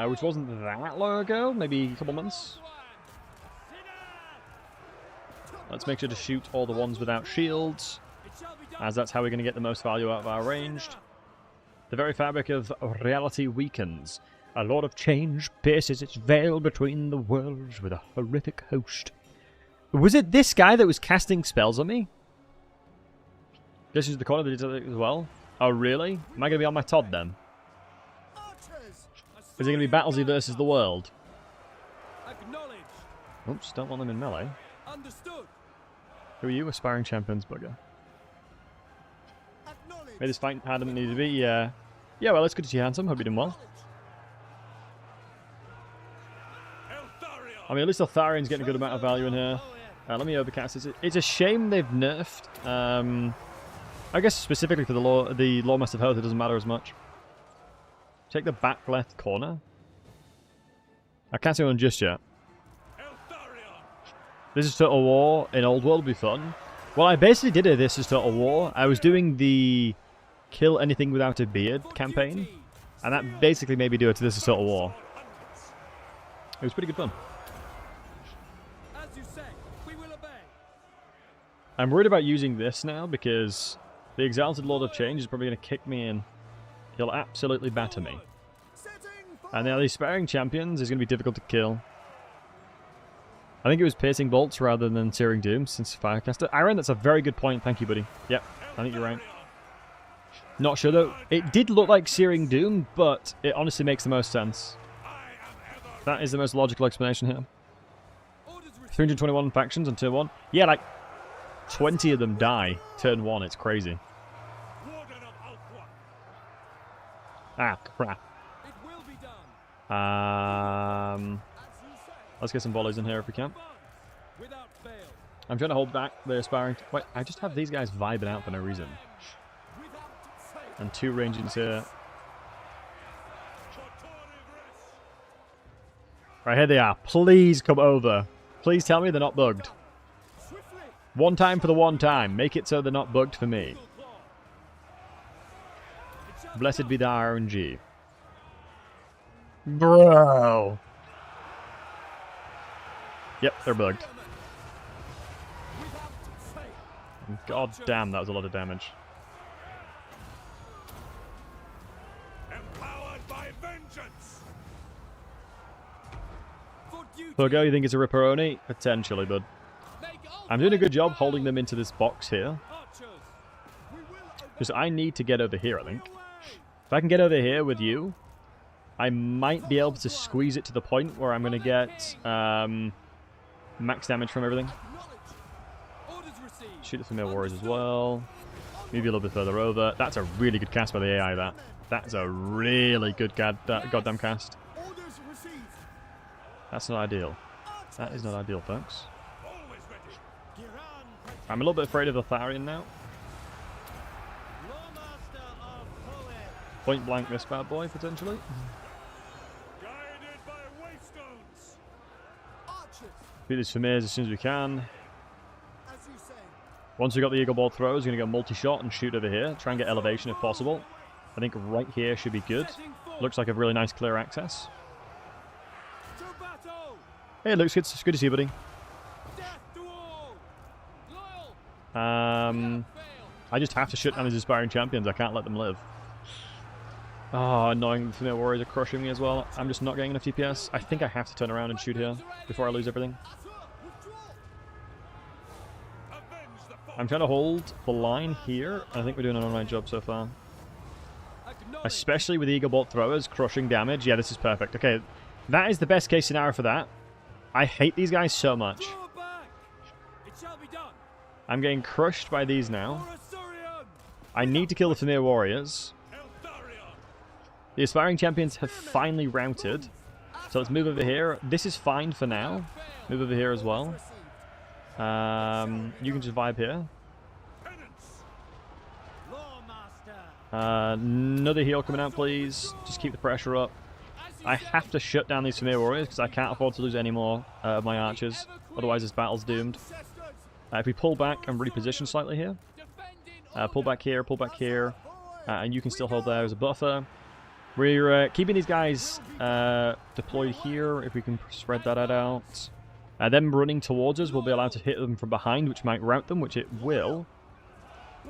which wasn't that long ago, maybe a couple months. Let's make sure to shoot all the ones without shields, as that's how we're going to get the most value out of our ranged. The very fabric of reality weakens. A lot of change pierces its veil between the worlds with a horrific host. Was it this guy that was casting spells on me? This is the corner that did it as well. Oh, really? Am I going to be on my Todd then? Is it going to be Battlesey versus the world? Oops, don't want them in melee. Understood. Who are you? Aspiring champions, bugger. Made this fight harder than it needed to be. Yeah, well, it's good to see you, handsome. Hope you're doing well. I mean, at least Eltharion's getting a good amount of value in here. Let me overcast this. It's a shame they've nerfed. I guess specifically for the Lawmaster of Health, it doesn't matter as much. Take the back left corner. I can't see one just yet. This is Total War in Old World would be fun. Well, I basically did this as Total War. I was doing the kill anything without a beard campaign, and that basically made me do it to this as Total War. It was pretty good fun. As you say, we will obey. I'm worried about using this now because the Exalted Lord of Change is probably going to kick me in. He'll absolutely batter me. And now these Aspiring Champions is going to be difficult to kill. I think it was Piercing Bolts rather than Searing Doom since Firecaster. Aaron, that's a very good point. Thank you, buddy. Yep, I think you're right. Not sure though. It did look like Searing Doom, but it honestly makes the most sense. That is the most logical explanation here. 321 factions on turn 1. Yeah, like 20 of them die turn 1. It's crazy. Ah, crap. Let's get some volleys in here if we can. I'm trying to hold back the Aspiring... Wait, I just have these guys vibing out for no reason. And 2 rangers here. Right, here they are. Please come over. Please tell me they're not bugged. One time for the one time. Make it so they're not bugged for me. Blessed be the RNG. Bro. Yep, they're bugged. God damn, that was a lot of damage. Empowered by vengeance. Buggo, you think it's a Ripperoni? Potentially, bud. I'm doing a good job holding them into this box here. Because I need to get over here, I think. If I can get over here with you, I might be able to squeeze it to the point where I'm going to get max damage from everything. Shoot the Familiar Warriors as well. Maybe a little bit further over. That's a really good cast by the AI, that. That's a really good goddamn cast. That's not ideal. That is not ideal, folks. I'm a little bit afraid of Eltharion now. Point blank this bad boy, potentially. Beat these Familiars as soon as we can. Once we got the Eagle Ball throws, we're going to go multi-shot and shoot over here. Try and get elevation if possible. I think right here should be good. Looks like a really nice clear access. Hey, looks good. It's good to see you, buddy. I just have to shut down these Aspiring Champions. I can't let them live. Oh, annoying. The Familiar Warriors are crushing me as well. I'm just not getting enough DPS. I think I have to turn around and shoot here before I lose everything. I'm trying to hold the line here. I think we're doing an alright job so far. Especially with Eagle Bolt throwers, crushing damage. Yeah, this is perfect. Okay, that is the best case scenario for that. I hate these guys so much. I'm getting crushed by these now. I need to kill the Familiar Warriors. The Aspiring Champions have finally routed. So let's move over here. This is fine for now. Move over here as well. You can just vibe here. Another heal coming out, please. Just keep the pressure up. I have to shut down these Familiar Warriors because I can't afford to lose any more of my archers. Otherwise, this battle's doomed. If we pull back and reposition slightly here. Pull back here, and you can still hold there as a buffer. We're keeping these guys deployed here, if we can spread that out. Them running towards us, we'll be allowed to hit them from behind, which might rout them, which it will.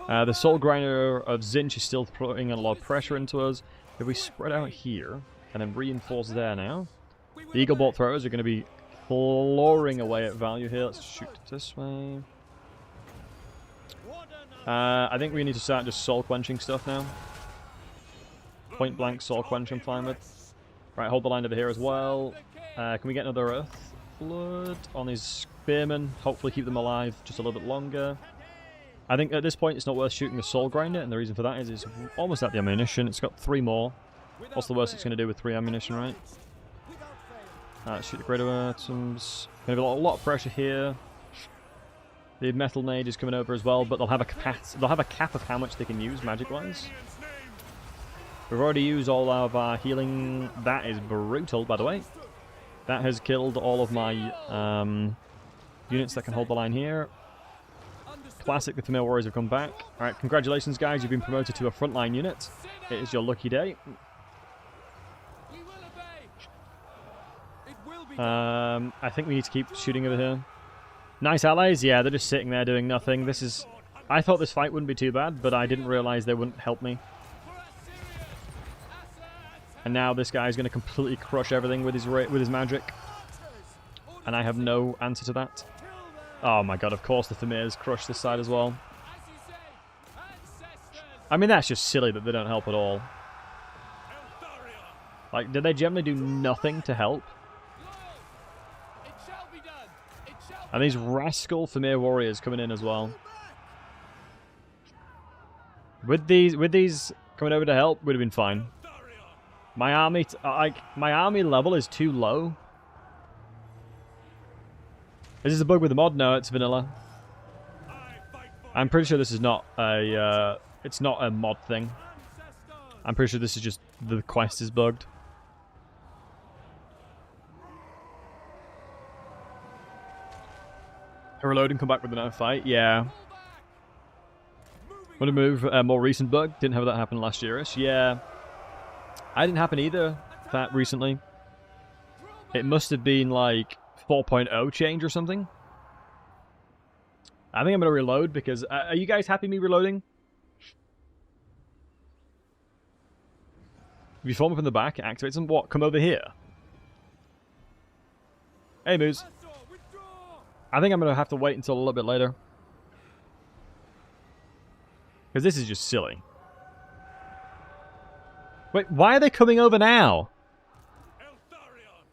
The Soul Grinder of Zinch is still putting a lot of pressure into us. If we spread out here, and then reinforce there now, the Eagle Bolt throwers are going to be clawing away at value here. Let's shoot this way. I think we need to start just soul quenching stuff now. Point blank soul quench I'm fine with. Right, hold the line over here as well. Can we get another Earth Blood on his Spearmen? Hopefully keep them alive just a little bit longer. I think at this point it's not worth shooting the Soul Grinder, and the reason for that is it's almost at the ammunition. It's got 3 more. What's the worst it's going to do with 3 ammunition, right? Shoot the greater items. Going to be a lot of pressure here. The Metal Nade is coming over as well, but they'll have a cap of how much they can use magic-wise. We've already used all of our healing. That is brutal, by the way. That has killed all of my units that can hold the line here. Classic, the Female Warriors have come back. Alright, congratulations guys, you've been promoted to a frontline unit. It is your lucky day. I think we need to keep shooting over here. Nice allies, yeah, they're just sitting there doing nothing. This is... I thought this fight wouldn't be too bad, but I didn't realize they wouldn't help me. And now this guy's going to completely crush everything with his magic. And I have no answer to that. Oh my god, of course the Thamirs crush this side as well. I mean, that's just silly that they don't help at all. Like, did they generally do nothing to help? And these rascal Thamir warriors coming in as well. With these coming over to help, would have been fine. My army, my army level is too low. Is this a bug with the mod? No, it's vanilla. I'm pretty sure this is not a, it's not a mod thing. I'm pretty sure this is just the quest is bugged. Reload and come back with another fight? Yeah. Want to move a more recent bug? Didn't have that happen last year-ish. Yeah. I didn't happen either that recently. It must have been like 4.0 change or something. I think I'm going to reload because... are you guys happy me reloading? If you form up in the back, it activates them. What? Come over here. Hey, Moose. I think I'm going to have to wait until a little bit later. Because this is just silly. Wait, why are they coming over now? Eltharion.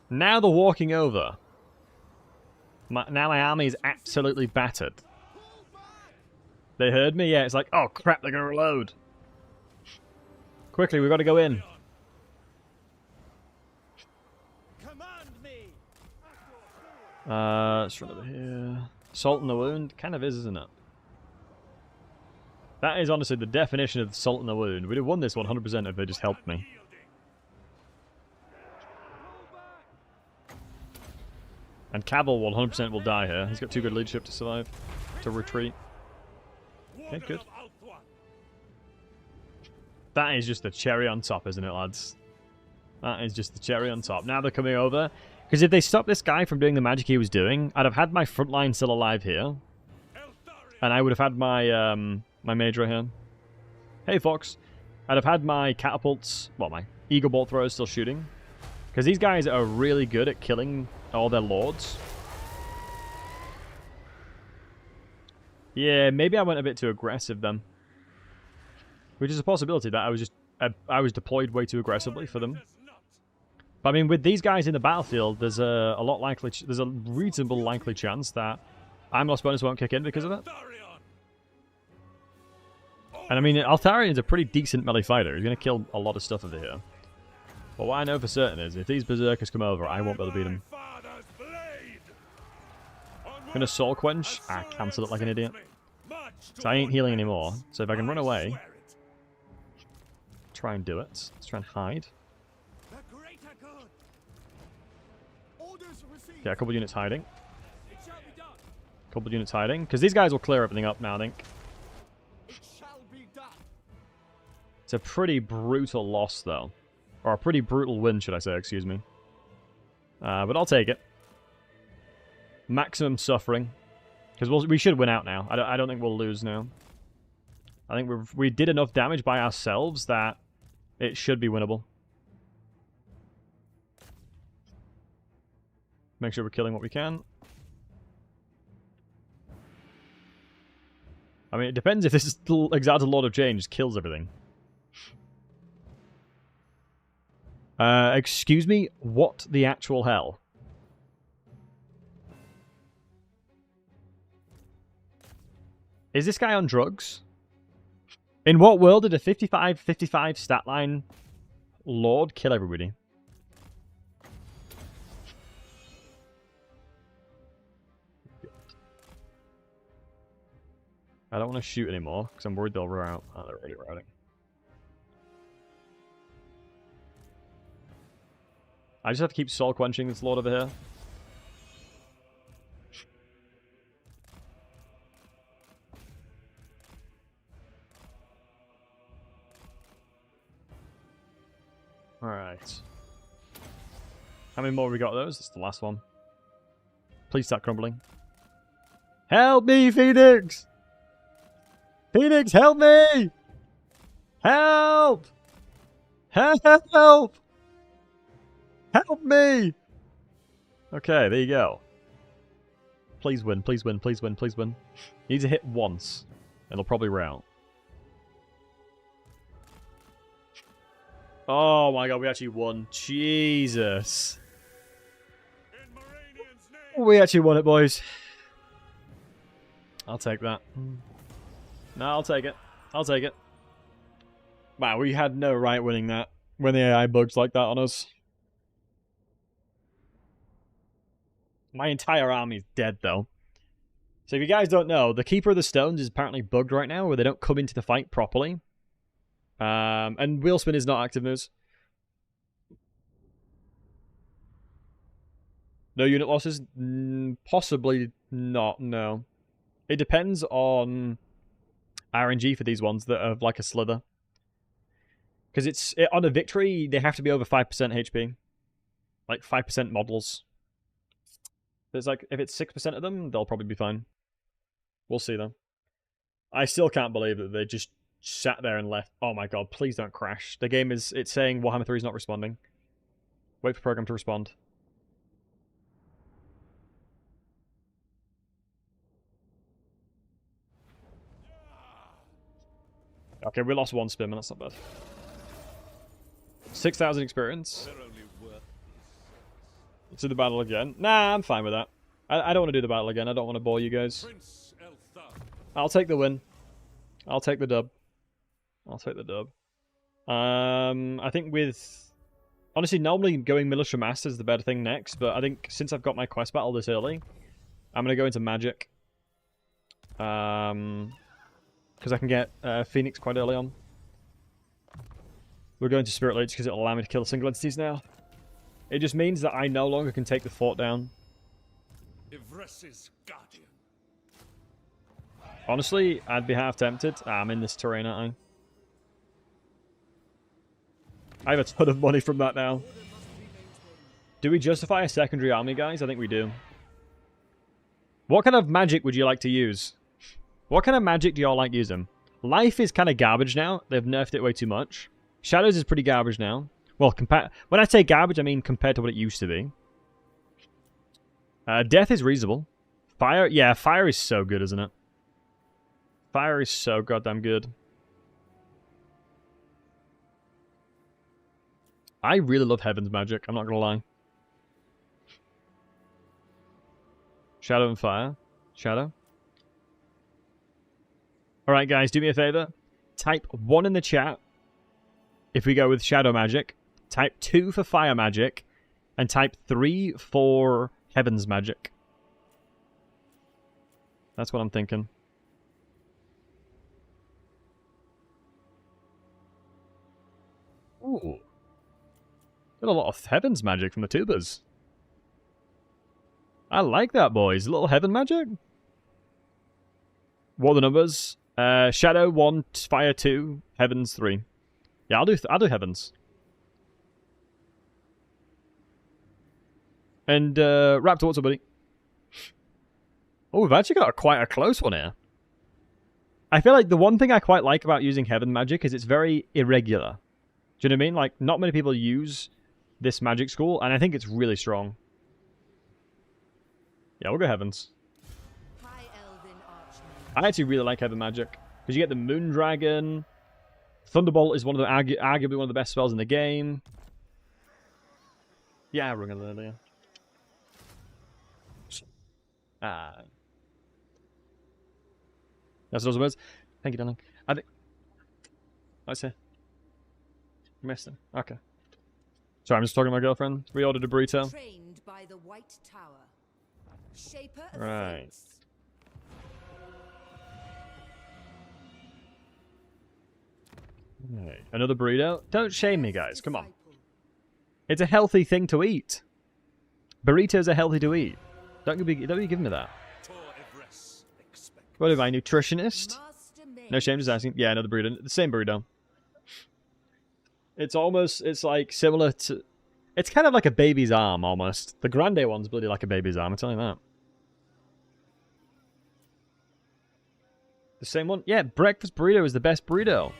Now they're walking over. Now my army is absolutely battered. They heard me? Yeah, it's like, oh crap, they're going to reload. Quickly, we've got to go in. Let's run over here. Salt in the wound? Kind of is, isn't it? That is honestly the definition of salt in the wound. We'd have won this 100% if they just helped me. And Cavill 100% will die here. He's got too good leadership to survive. To retreat. Okay, good. That is just the cherry on top, isn't it, lads? That is just the cherry on top. Now they're coming over. Because if they stopped this guy from doing the magic he was doing, I'd have had my front line still alive here. And I would have had my my mage right here. Hey, Fox. I'd have had my catapults, well, my eagle bolt throwers still shooting. Because these guys are really good at killing all their lords. Yeah, maybe I went a bit too aggressive then. Which is a possibility that I was just I was deployed way too aggressively for them. But I mean, with these guys in the battlefield, there's a reasonable likely chance that I'm lost bonus won't kick in because of it. And I mean, Eltharion's a pretty decent melee fighter. He's going to kill a lot of stuff over here. But what I know for certain is, if these berserkers come over, I won't be able to beat them. I'm going to soul quench. Cancel it like an idiot. So I ain't healing anymore. So if I can run away, try and do it. Let's try and hide. Yeah, a couple units hiding. A couple units hiding. Because these guys will clear everything up now, I think. It's a pretty brutal loss, though. Or a pretty brutal win, should I say, excuse me. But I'll take it. Maximum suffering. Because we should win out now. I don't think we'll lose now. I think we did enough damage by ourselves that it should be winnable. Make sure we're killing what we can. I mean, it depends if this Exalted Lord of Change kills everything. Excuse me? What the actual hell? Is this guy on drugs? In what world did a 55 stat line Lord kill everybody? I don't want to shoot anymore, because I'm worried they'll rout. Oh, they're already routing. I just have to keep soul quenching this Lord over here. Alright. How many more have we got of those? That's the last one. Please start crumbling. Help me, Phoenix! Phoenix, help me! Help! Help! Help me! Okay, there you go. Please win, please win, please win, please win. He needs to hit once. It'll probably rout. Oh my god, we actually won. Jesus. We actually won it, boys. I'll take that. No, I'll take it. I'll take it. Wow, we had no right winning that when the AI bugs like that on us. My entire army's dead, though. So if you guys don't know, the Keeper of the Stones is apparently bugged right now, where they don't come into the fight properly. And Wheel Spin is not active news. No unit losses? Possibly not, no. It depends on RNG for these ones that are like a slither. Because on a victory, they have to be over 5% HP. Like 5% models. There's like, if it's 6% of them, they'll probably be fine. We'll see though. I still can't believe that they just sat there and left. Oh my god, please don't crash. The game it's saying Warhammer 3 is not responding. Wait for program to respond. Okay, we lost one spin, that's not bad. 6,000 experience. Let's do the battle again. Nah, I'm fine with that. I don't want to do the battle again. I don't want to bore you guys. I'll take the win. I'll take the dub. I'll take the dub. I think with... Honestly, normally going Military Master is the better thing next, but I think since I've got my quest battle this early, I'm going to go into Magic. Because I can get Phoenix quite early on. We're going to Spirit Leech because it'll allow me to kill single entities now. It just means that I no longer can take the fort down. Honestly, I'd be half tempted. I'm in this terrain, aren't I? I have a ton of money from that now. Do we justify a secondary army, guys? I think we do. What kind of magic would you like to use? What kind of magic do y'all like using? Life is kind of garbage now. They've nerfed it way too much. Shadows is pretty garbage now. Well, when I say garbage, I mean compared to what it used to be. Death is reasonable. Fire? Yeah, fire is so good, isn't it? Fire is so goddamn good. I really love Heaven's Magic, I'm not gonna lie. Shadow and Fire. Shadow. Alright guys, do me a favor. Type 1 in the chat if we go with Shadow Magic. Type 2 for Fire Magic. And type 3 for Heaven's Magic. That's what I'm thinking. Ooh. Got a lot of Heaven's Magic from the tubers. I like that, boys. A little Heaven Magic. What are the numbers? Shadow 1, Fire 2, Heavens 3. Yeah, I'll do heavens. And Raptor, what's up, buddy? Oh, we've actually got quite a close one here. I feel like the one thing I quite like about using heaven magic is it's very irregular. Do you know what I mean? Like, not many people use this magic school, and I think it's really strong. Yeah, we'll go heavens. I actually really like heaven magic because you get the Moon Dragon. Thunderbolt is one of the arguably one of the best spells in the game. Yeah, I rung it earlier. That's those words. Thank you, darling. I think. What's it? Missed him. Okay. Sorry, I'm just talking to my girlfriend. We ordered a burrito. Trained by the White Tower. Shaper of Right. fates. Right. Another burrito? Don't shame me, guys. Come on. It's a healthy thing to eat. Burritos are healthy to eat. Don't you give me that. What am I, nutritionist? No shame, just asking. Yeah, another burrito. The same burrito. It's like similar to... It's kind of like a baby's arm, almost. The grande one's bloody like a baby's arm, I'm telling you that. The same one? Yeah, breakfast burrito is the best burrito.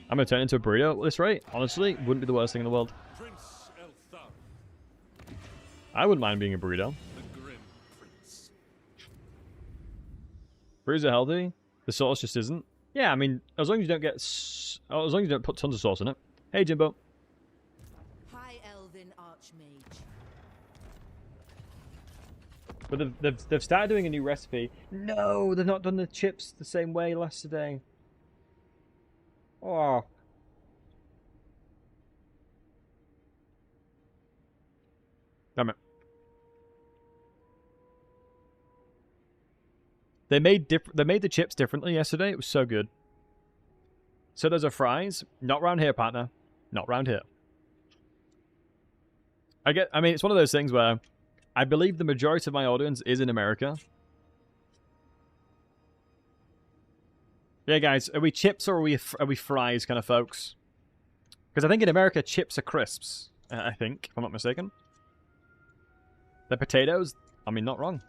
I'm going to turn it into a burrito at this rate. Honestly, wouldn't be the worst thing in the world. Prince Eltharion, I wouldn't mind being a burrito. the Grim Prince. Burritos are healthy. The sauce just isn't. Yeah, I mean, as long as you don't get... as long as you don't put tons of sauce in it. Hey, Jimbo. High Elven Archmage. But they've started doing a new recipe. No, they've not done the chips the same way yesterday. Oh. Damn it. They made the chips differently yesterday. It was so good. So those are fries. Not round here, partner. Not round here. I mean, it's one of those things where I believe the majority of my audience is in America. Yeah, guys, are we chips or are we fries kind of folks? Because I think in America, chips are crisps. I think, if I'm not mistaken. The potatoes, I mean, not wrong.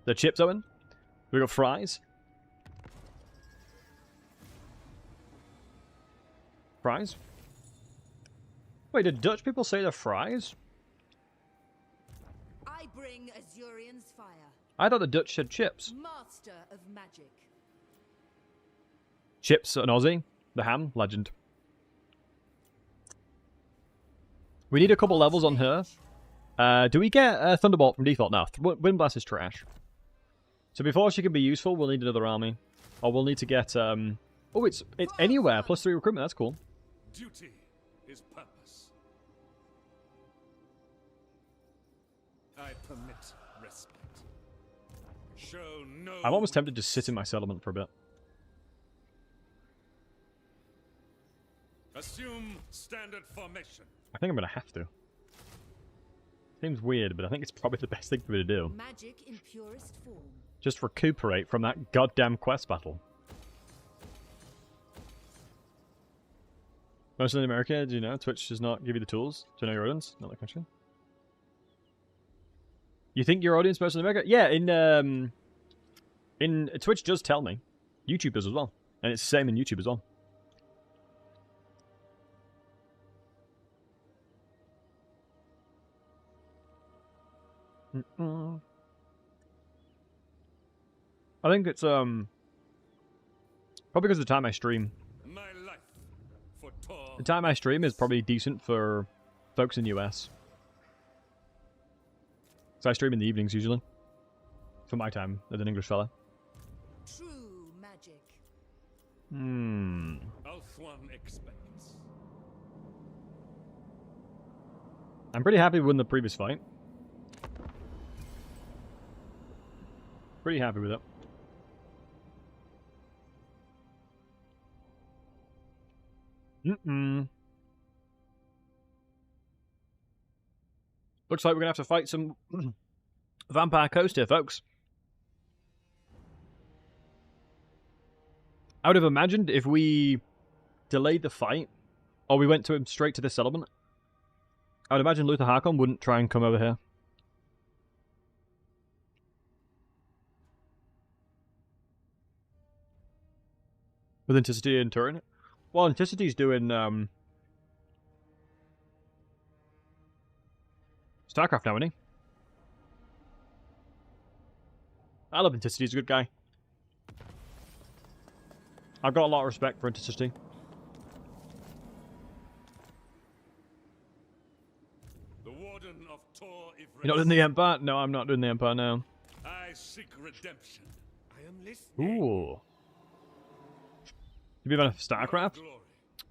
The chips, Owen. We got fries. Fries? Wait, did Dutch people say they're fries? I bring Azurion's fire. I thought the Dutch said chips. Master of magic. Chips, an Aussie. The ham, legend. We need a couple levels on her. Do we get Thunderbolt from default? No, Wind Blast is trash. So before she can be useful, we'll need another army. Or we'll need to get... Oh, it's anywhere. +3 recruitment, that's cool. Duty is purpose. I permit respite. Show no... I'm almost tempted to sit in my settlement for a bit. Assume standard formation. I think I'm going to have to. Seems weird, but I think it's probably the best thing for me to do. Magic in purest form. Just recuperate from that goddamn quest battle. Mostly in America, do you know, Twitch does not give you the tools to know your audience? Not that country. You think your audience mostly in America? Yeah, in Twitch does tell me. YouTube does as well. And it's the same in YouTube as well. I think it's probably because of the time I stream. My life for tall. The time I stream is probably decent for folks in the US. So I stream in the evenings usually. For my time as an English fella. True magic. Althwan expects. I'm pretty happy with the previous fight. Pretty happy with it. Looks like we're gonna have to fight some Vampire Coast here, folks. I would have imagined if we delayed the fight, or we went to him straight to this settlement, I would imagine Luther Harkon wouldn't try and come over here. With Anticity and Turin? Well, Anticity's doing StarCraft now, isn't he? I love Anticity, he's a good guy. I've got a lot of respect for Anticity. The Warden of Tor Ivres. You're not doing the Empire? No, I'm not doing the Empire now. I seek redemption. I am listening. Ooh. You be about StarCraft? Glory.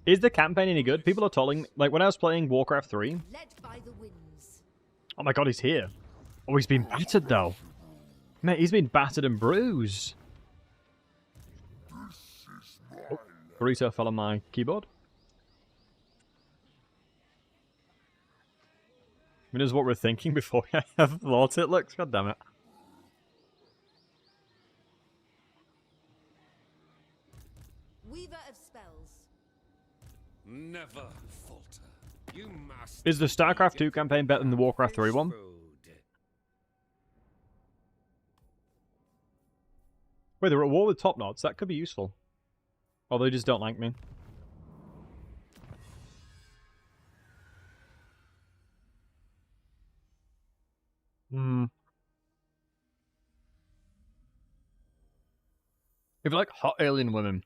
Is the campaign any good? People are telling me, like when I was playing Warcraft 3. Led by the winds. Oh my god, he's here. Oh, he's been battered though. Mate, he's been battered and bruised. Oh, burrito fell on my keyboard. I mean, this is what we're thinking before I have thought it looks. God damn it. Weaver of spells. Never falter. You must. Is the StarCraft 2 campaign better than the Warcraft 3 one? Wait, they're at war with Top Knots. That could be useful. Or they just don't like me. If you like hot alien women,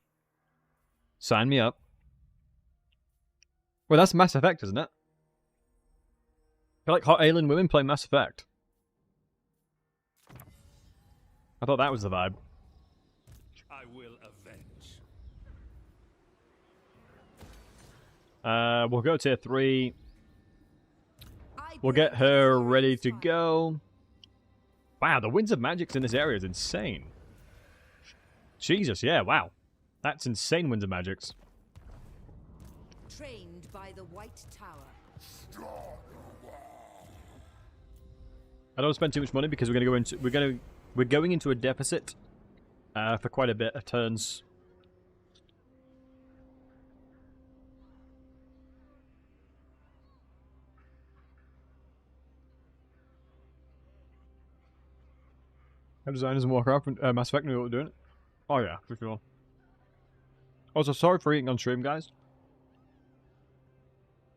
sign me up. Well, that's Mass Effect, isn't it? If you like hot alien women, play Mass Effect. I thought that was the vibe. I will avenge. We'll go tier 3. We'll get her ready to go. Wow, the Winds of Magic's in this area is insane. Jesus, yeah, wow. That's insane, Winds of Magic's. Trained by the White Tower. I don't spend too much money because we're going into a deficit for quite a bit of turns. Our designers in Warcraft and Mass Effect knew what we're doing. Oh yeah, for sure. Also, sorry for eating on stream, guys.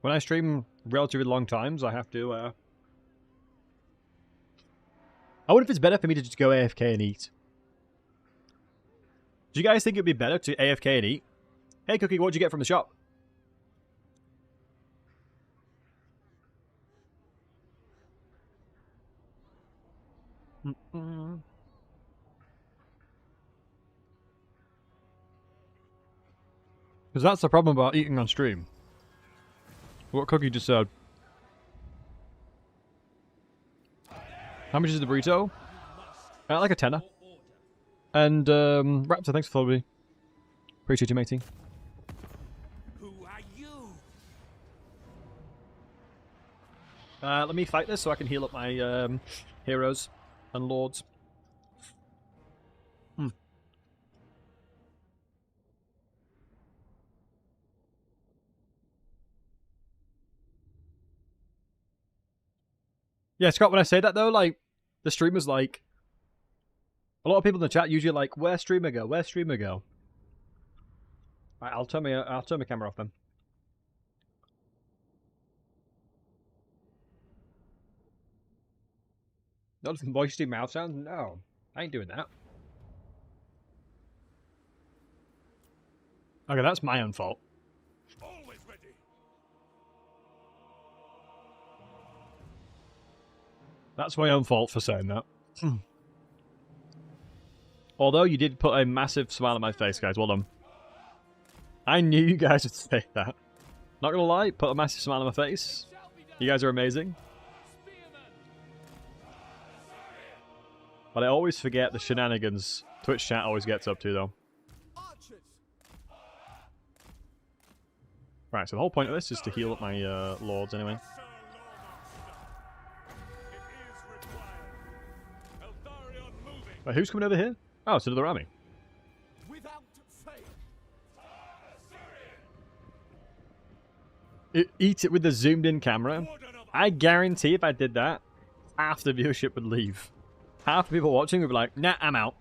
When I stream relatively long times, I have to, I wonder if it's better for me to just go AFK and eat. Do you guys think it'd be better to AFK and eat? Hey, Cookie, what'd you get from the shop? Because that's the problem about eating on stream. What Cookie just said. How much is the burrito? Like a tenner. And, Raptor, thanks for following me. Appreciate you, matey. Who are you? Let me fight this so I can heal up my, heroes and lords. Yeah, Scott, when I say that though, like, the streamer's like, a lot of people in the chat usually like, where's streamer go? Where's streamer go? Alright, I'll turn my camera off then. Not some moisty mouth sounds? No, I ain't doing that. Okay, that's my own fault. Always ready. That's my own fault for saying that. Although you did put a massive smile on my face, guys. Well done. I knew you guys would say that. Not gonna lie, put a massive smile on my face. You guys are amazing. But I always forget the shenanigans Twitch chat always gets up to, though. Right, so the whole point of this is to heal up my lords anyway. Wait, who's coming over here? Oh, it's another army. Without fail. eat it with the zoomed in camera. I guarantee if I did that, half the viewership would leave. Half the people watching would be like, nah, I'm out.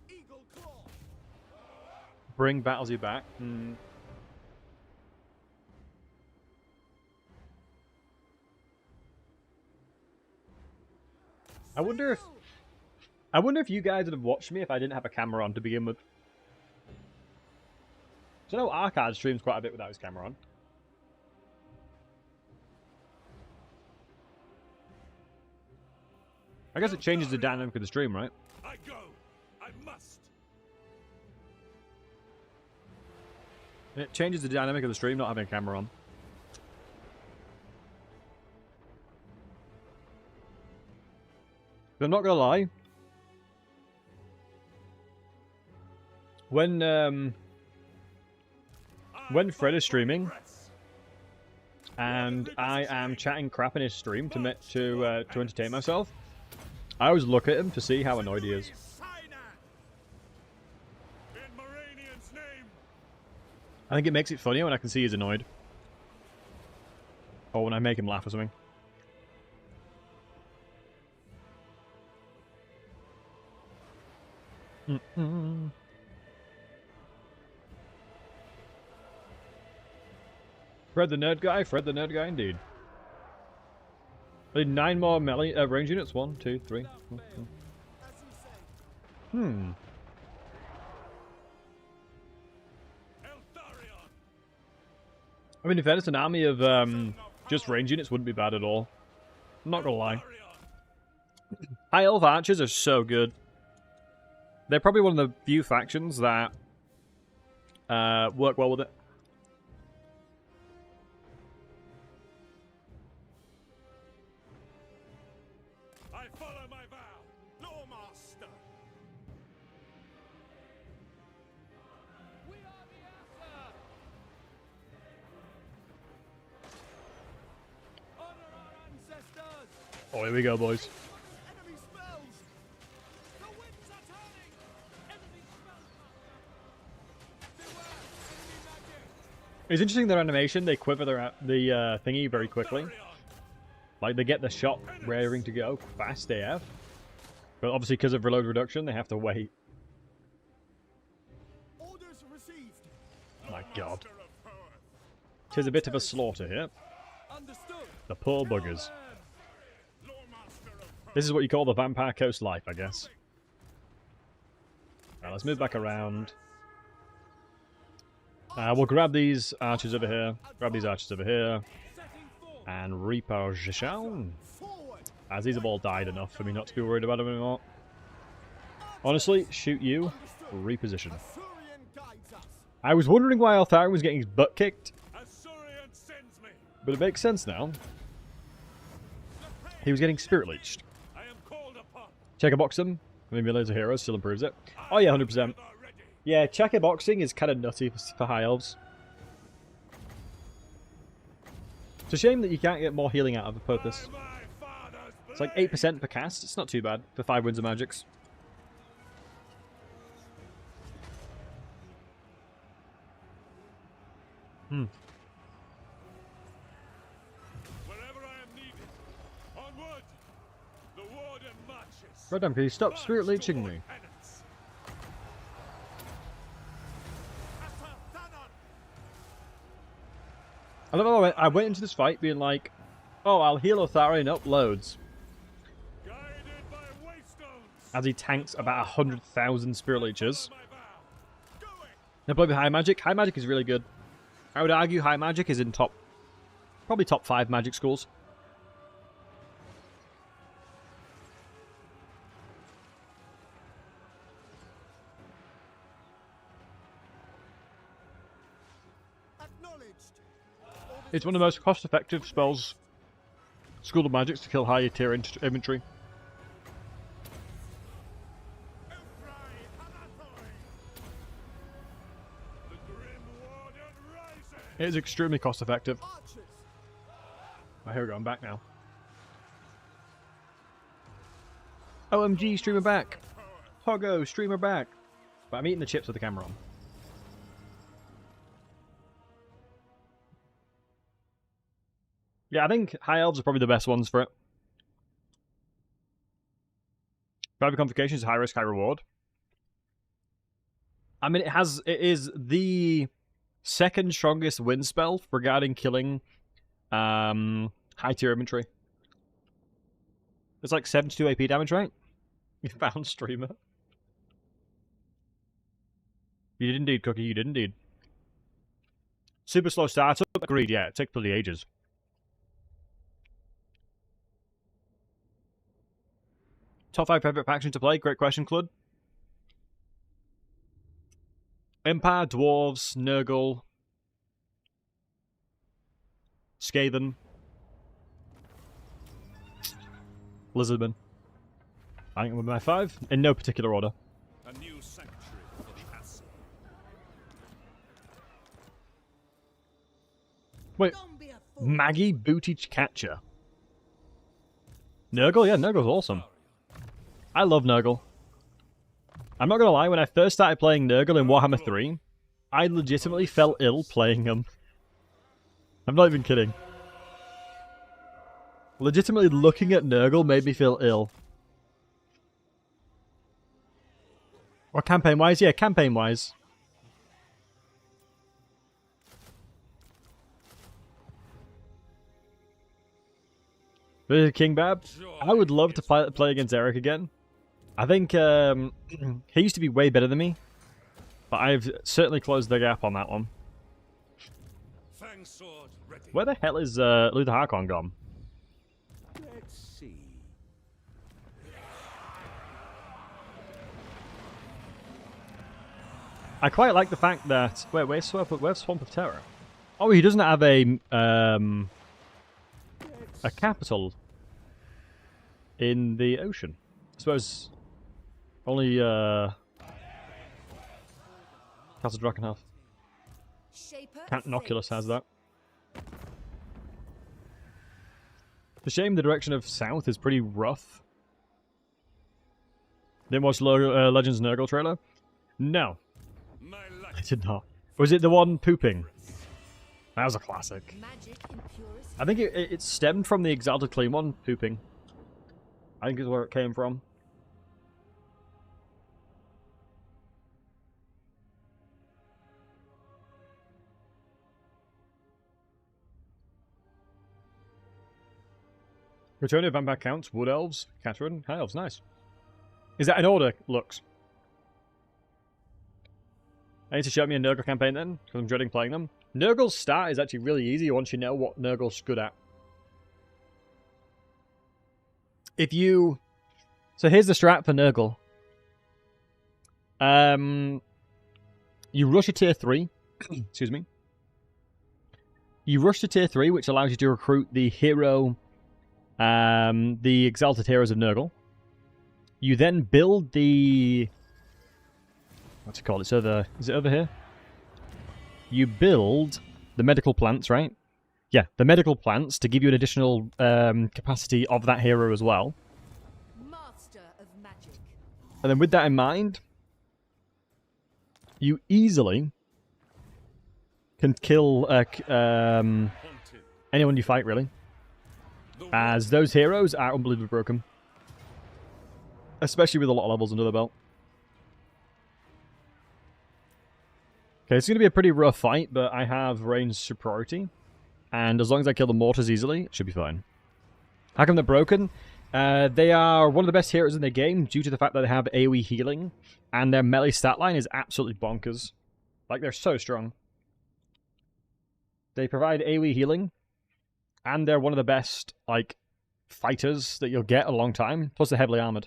Eagle claw. Bring Battlesey back. Hmm. I wonder if you guys would have watched me if I didn't have a camera on to begin with. So I know Arcade streams quite a bit without his camera on. I guess it changes the dynamic of the stream, right? I go. I must. It changes the dynamic of the stream not having a camera on. But I'm not gonna lie. When Fred is streaming and I am chatting crap in his stream to entertain myself, I always look at him to see how annoyed he is. In Moranian's name. I think it makes it funnier when I can see he's annoyed. Or when I make him laugh or something. Fred the nerd guy indeed. I need 9 more melee range units. 1, 2, 3. Hmm. Eltharion. I mean, if it's an army of just range units, wouldn't be bad at all. I'm not gonna lie. High elf archers are so good. They're probably one of the few factions that work well with it. I follow my vow. Lawmaster. We are the answer. Honor our ancestors. Oh, here we go, boys. Enemy spells. The winds are turning. Enemy spells. Beware. Enemy magic. It's interesting their animation. They quiver the thingy very quickly. Like, they get the shot raring to go fast AF. But obviously, because of reload reduction, they have to wait. Orders received. My god. Tis a bit of a slaughter here. Understood. The poor buggers. This is what you call the Vampire Coast life, I guess. Alright, let's move back around. We'll grab these archers over here. Grab these archers over here. Setting forth. And reposition. Forward. As these have all died enough for me not to be worried about them anymore. Honestly, shoot you. Reposition. Eltharion guides us. I was wondering why Eltharion was getting his butt kicked, Eltharion sends me. but it makes sense now. He was getting spirit leeched. I am called upon. Checker box them. I mean, Millions of Heroes still improves it. Oh yeah, 100%. Ever ready. Yeah, checker boxing is kind of nutty for high elves. It's a shame that you can't get more healing out of a purpose. By my father's It's like blade. 8% per cast. It's not too bad for 5 Winds of Magics. Wherever I am needed. Onward. The warden marches. Goddamn, can you stop spirit leeching me? Penance. I don't know, I went into this fight being like, oh, I'll heal Eltharion up loads. Guided by waystones. As he tanks about 100,000 spirit leeches. My vow. Going. Now play with high magic. High magic is really good. I would argue high magic is in probably top 5 magic schools. Acknowledged. It's one of the most cost-effective spells, School of Magics, to kill higher tier infantry. The grim warden rises. It is extremely cost-effective. Archers. Oh, here we go, I'm back now. OMG, streamer back. Hoggo, streamer back. But I'm eating the chips with the camera on. Yeah, I think High Elves are probably the best ones for it. Private Convocation is high risk, high reward. I mean, it is the second strongest win spell regarding killing high tier infantry. It's like 72 AP damage, right? You found streamer. You did indeed, Cookie, you did indeed. Super slow startup, agreed, yeah, it takes bloody ages. Top 5 favorite factions to play? Great question, Clud. Empire, Dwarves, Nurgle, Skaven, Lizardmen. I think with my 5, in no particular order. A new sanctuary for the Asset. Wait, Maggie Booty Catcher. Nurgle? Yeah, Nurgle's awesome. I love Nurgle. I'm not gonna lie, when I first started playing Nurgle in Warhammer 3, I legitimately felt ill playing him. I'm not even kidding. Legitimately looking at Nurgle made me feel ill. Or campaign-wise? Yeah, campaign-wise. King Bab? I would love to play against Eric again. I think he used to be way better than me, but I've certainly closed the gap on that one. Fang sword ready. Where the hell is Luther Harkon gone? Let's see. I quite like the fact that... Wait, where's Swamp of Terror? Oh, he doesn't have a capital in the ocean. I suppose only Castle Drakenhof. Count Noculus has that. It's a shame the direction of south is pretty rough. Didn't watch Legends Nurgle trailer? No. I did not. Was it the one pooping? That was a classic. I think it stemmed from the Exalted Clean one pooping. I think is where it came from. Return of Vampire Counts, Wood Elves, Catherine, High Elves, nice. Is that in order, Lux? I need to show me a Nurgle campaign then, because I'm dreading playing them. Nurgle's start is actually really easy once you know what Nurgle's good at. If you... So here's the strat for Nurgle. You rush a tier 3. Excuse me. You rush to tier 3, which allows you to recruit the hero... the Exalted Heroes of Nurgle. You then build the... What's it called? Is it over here? You build the medical plants, right? Yeah, the medical plants to give you an additional capacity of that hero as well. Master of magic. And then with that in mind, you easily can kill anyone you fight, really. As those heroes are unbelievably broken. Especially with a lot of levels under the belt. Okay, it's going to be a pretty rough fight, but I have range superiority. And as long as I kill the mortars easily, it should be fine. How come they're broken? They are one of the best heroes in the game due to the fact that they have AoE healing. And their melee stat line is absolutely bonkers. Like, they're so strong. They provide AoE healing. And they're one of the best, like, fighters that you'll get a long time. Plus they're heavily armored.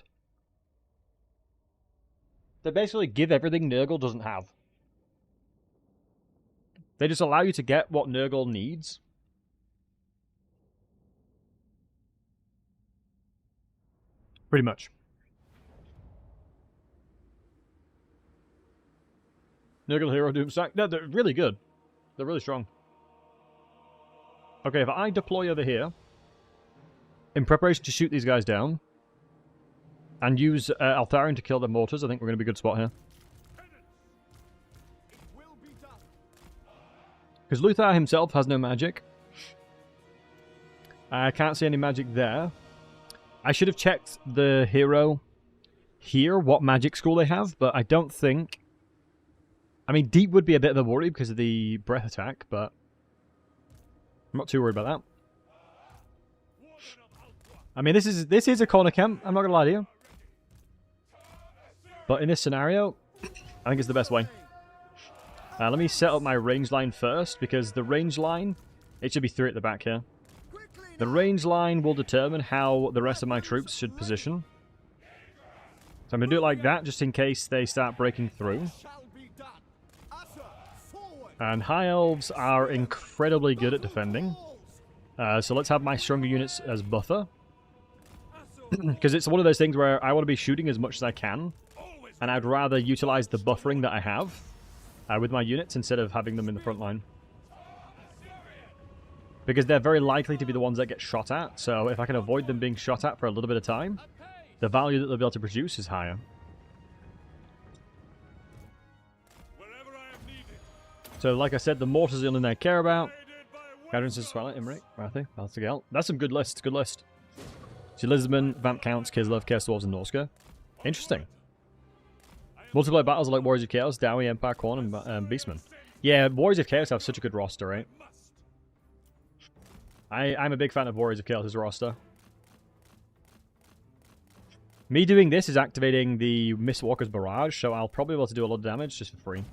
They basically give everything Nurgle doesn't have. They just allow you to get what Nurgle needs. Pretty much. Nurgle Hero Doomstack. No, they're really good. They're really strong. Okay, if I deploy over here, in preparation to shoot these guys down, and use Eltharion to kill the mortars, I think we're going to be a good spot here. Because Luthar himself has no magic. I can't see any magic there. I should have checked the hero here, what magic school they have, but I don't think... I mean, Deep would be a bit of a worry because of the breath attack, but I'm not too worried about that. I mean, this is a corner camp, I'm not going to lie to you. But in this scenario, I think it's the best way. Let me set up my range line first, because the range line, it should be 3 at the back here. The range line will determine how the rest of my troops should position. So I'm going to do it like that, just in case they start breaking through. And High Elves are incredibly good at defending. So let's have my stronger units as buffer. Because it's one of those things where I want to be shooting as much as I can. And I'd rather utilize the buffering that I have with my units instead of having them in the front line. Because they're very likely to be the ones that get shot at. So if I can avoid them being shot at for a little bit of time, the value that they'll be able to produce is higher. So like I said, the mortars are the only thing I care about. Guardians of Twilight, Imric, Rathi, Balthagel. That's some good list, good list. So Lisbon, Vamp Counts, Kislev, Chaos Dwarves, and Norska. Interesting. Multiplayer battles are like Warriors of Chaos, Dowie, Empire, Khorne, and Beastmen. Yeah, Warriors of Chaos have such a good roster, right? I'm a big fan of Warriors of Chaos' roster. Me doing this is activating the Mistwalker's Barrage, so I'll probably be able to do a lot of damage just for free.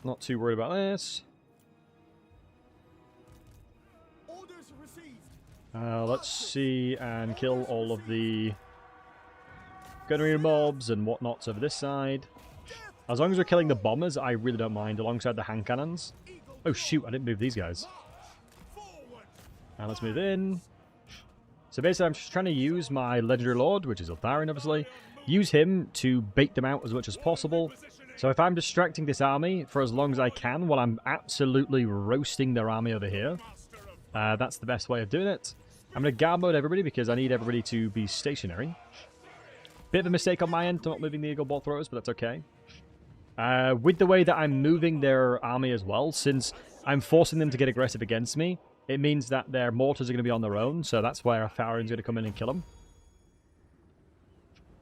Not too worried about this. Let's see and kill all of the gunnery mobs and whatnots over this side. As long as we're killing the bombers, I really don't mind, alongside the hand cannons. Oh shoot, I didn't move these guys. And let's move in. So basically I'm just trying to use my Legendary Lord, which is Eltharion obviously, use him to bait them out as much as possible. So if I'm distracting this army for as long as I can while I'm absolutely roasting their army over here, that's the best way of doing it. I'm going to guard mode everybody because I need everybody to be stationary. Bit of a mistake on my end, not moving the Eagle Bolt Throwers, but that's okay. With the way that I'm moving their army as well, since I'm forcing them to get aggressive against me, it means that their mortars are going to be on their own, so that's where Eltharion's going to come in and kill them.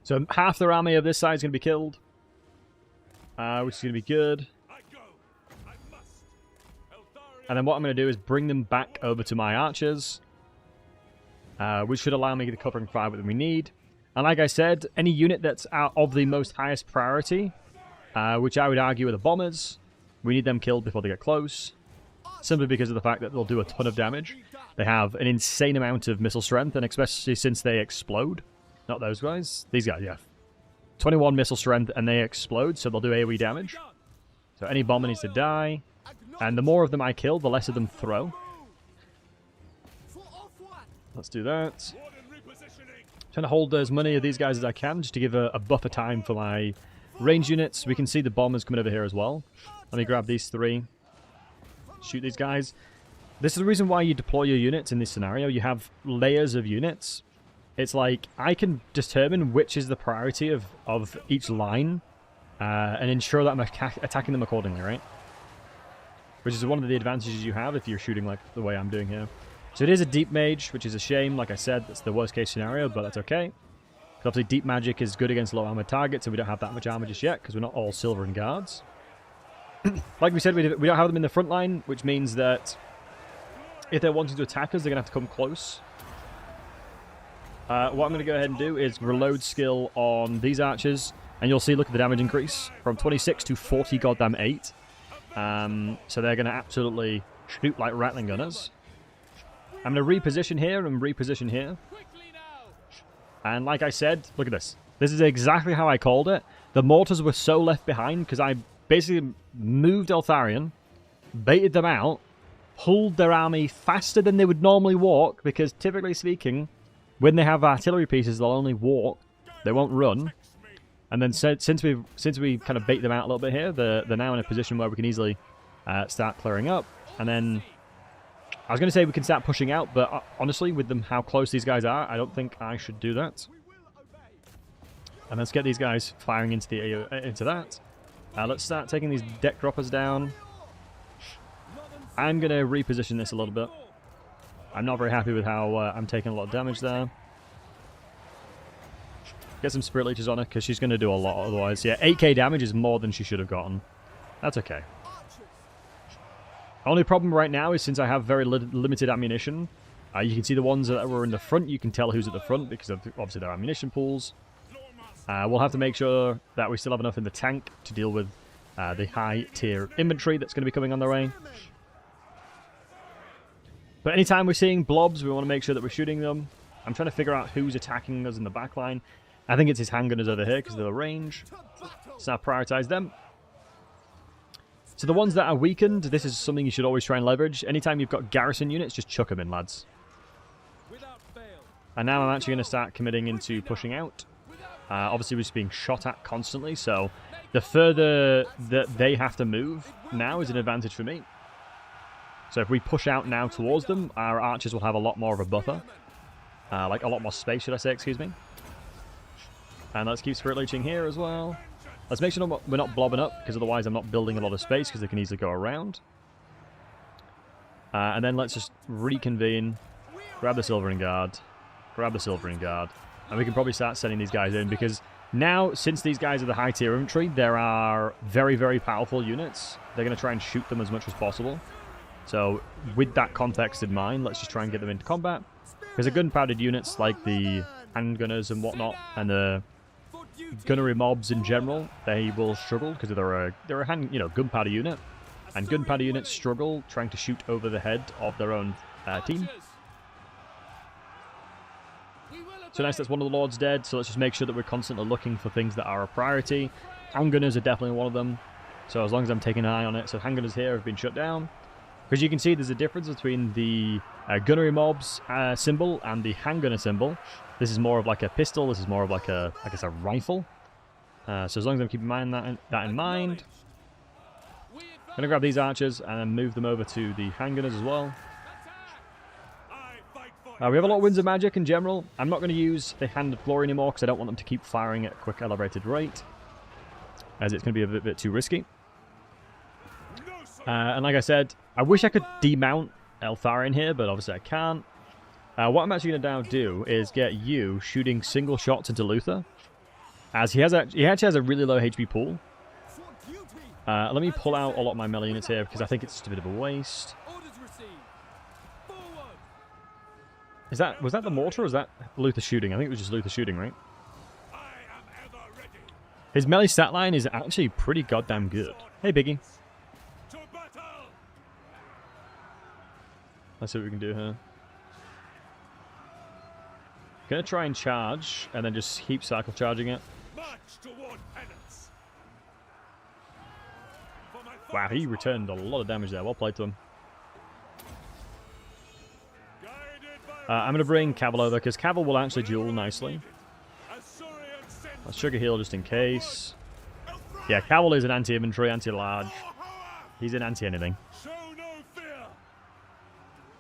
So half their army of this side is going to be killed, which is going to be good. And then what I'm going to do is bring them back over to my archers, which should allow me the covering fire that we need. And like I said, any unit that's out of the most highest priority, which I would argue are the bombers, we need them killed before they get close. Simply because of the fact that they'll do a ton of damage. They have an insane amount of missile strength, and especially since they explode. Not those guys. These guys, yeah. 21 missile strength, and they explode, so they'll do AoE damage. So any bomber needs to die. And the more of them I kill, the less of them throw. Let's do that. Trying to hold as many of these guys as I can, just to give a buffer time for my range units. We can see the bombers coming over here as well. Let me grab these 3. Shoot these guys. This is the reason why you deploy your units in this scenario. You have layers of units. It's like, I can determine which is the priority of each line, and ensure that I'm attacking them accordingly, right? Which is one of the advantages you have if you're shooting like the way I'm doing here. So it is a deep mage, which is a shame. Like I said, that's the worst case scenario, but that's okay. Obviously, deep magic is good against low armor targets, and we don't have that much armor just yet, because we're not all silver and guards. Like we said, we don't have them in the front line, which means that if they're wanting to attack us, they're going to have to come close. What I'm going to go ahead and do is reload skill on these archers, and you'll see, look at the damage increase, from 26 to 40 goddamn 8. So they're going to absolutely shoot like rattling gunners. I'm going to reposition here and reposition here. And like I said, look at this. This is exactly how I called it. The mortars were so left behind because I basically moved Eltharion, baited them out, pulled their army faster than they would normally walk, because typically speaking, when they have artillery pieces, they'll only walk. They won't run. And then since we kind of bait them out a little bit here, they're now in a position where we can easily start clearing up. And then I was going to say we can start pushing out, but honestly, with them how close these guys are, I don't think I should do that. And let's get these guys firing into the into that. Let's start taking these deck droppers down. I'm going to reposition this a little bit. I'm not very happy with how I'm taking a lot of damage there. Get some Spirit Leeches on her, because she's going to do a lot otherwise. Yeah, 8k damage is more than she should have gotten. That's okay. Only problem right now is since I have very limited ammunition, you can see the ones that were in the front, you can tell who's at the front, because of obviously their ammunition pools. We'll have to make sure that we still have enough in the tank to deal with the high-tier infantry that's going to be coming on their way. But anytime we're seeing blobs, we want to make sure that we're shooting them. I'm trying to figure out who's attacking us in the back line. I think it's his handgunners over here because of the range. So now prioritize them. So the ones that are weakened, this is something you should always try and leverage. Anytime you've got garrison units, just chuck them in, lads. And now I'm actually going to start committing into pushing out. Obviously, we're just being shot at constantly, so the further that they have to move now is an advantage for me. So if we push out now towards them, our archers will have a lot more of a buffer. Like a lot more space, should I say, excuse me. And let's keep Spirit Leeching here as well. Let's make sure we're not blobbing up, because otherwise I'm not building a lot of space, because they can easily go around. And then let's just reconvene. Grab the Silvering Guard. Grab the Silvering Guard. And we can probably start sending these guys in, because now, since these guys are the high tier infantry, there are very, very powerful units. They're going to try and shoot them as much as possible. So, with that context in mind, let's just try and get them into combat. Because the gunpowdered units, like the handgunners and whatnot, and the gunnery mobs in general, they will struggle, because they're a gunpowder unit. And gunpowder units struggle trying to shoot over the head of their own team. So nice, that's one of the lords dead, so let's just make sure that we're constantly looking for things that are a priority. Handgunners are definitely one of them, so as long as I'm taking an eye on it. So handgunners here have been shut down. Because you can see there's a difference between the gunnery mobs symbol and the handgunner symbol. This is more of like a pistol, this is more of like a, I guess, a rifle. So as long as I'm keeping that in mind. I'm going to grab these archers and then move them over to the handgunners as well. We have a lot of Winds of Magic in general. I'm not going to use the Hand of Glory anymore because I don't want them to keep firing at a quick elevated rate, as it's going to be a bit too risky. And like I said, I wish I could demount Eltharion here, but obviously I can't. What I'm actually going to now do is get you shooting single shots into Luther, as he actually has a really low HP pool. Let me pull out a lot of my melee units here because I think it's just a bit of a waste. Was that the mortar or was that Luther shooting? I think it was just Luther shooting, right? His melee stat line is actually pretty goddamn good. Hey, Biggie. Let's see what we can do here. Gonna try and charge, and then just keep cycle charging it. Wow, he returned a lot of damage there. Well played to him. I'm going to bring Caval over, because Caval will actually duel nicely. Let's trigger heal just in case. Yeah, Caval is an anti-infantry, anti-large. He's an anti-anything.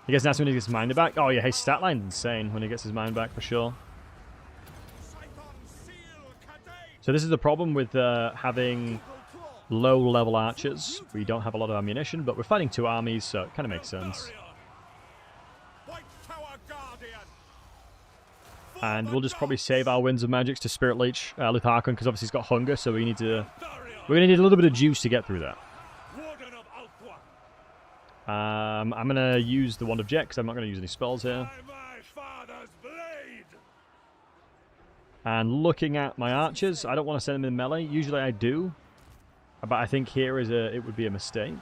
He gets nasty when he gets his mind back. Oh yeah, his stat line's insane when he gets his mind back, for sure. So this is the problem with having low-level archers. We don't have a lot of ammunition, but we're fighting two armies, so it kind of makes sense. And we'll just probably save our Winds of Magic to Spirit Leech Eltharion, because obviously he's got hunger, so we're gonna need a little bit of juice to get through that. I'm gonna use the Wand of Jet because I'm not gonna use any spells here. And looking at my archers, I don't want to send them in melee. Usually I do, but I think here it would be a mistake.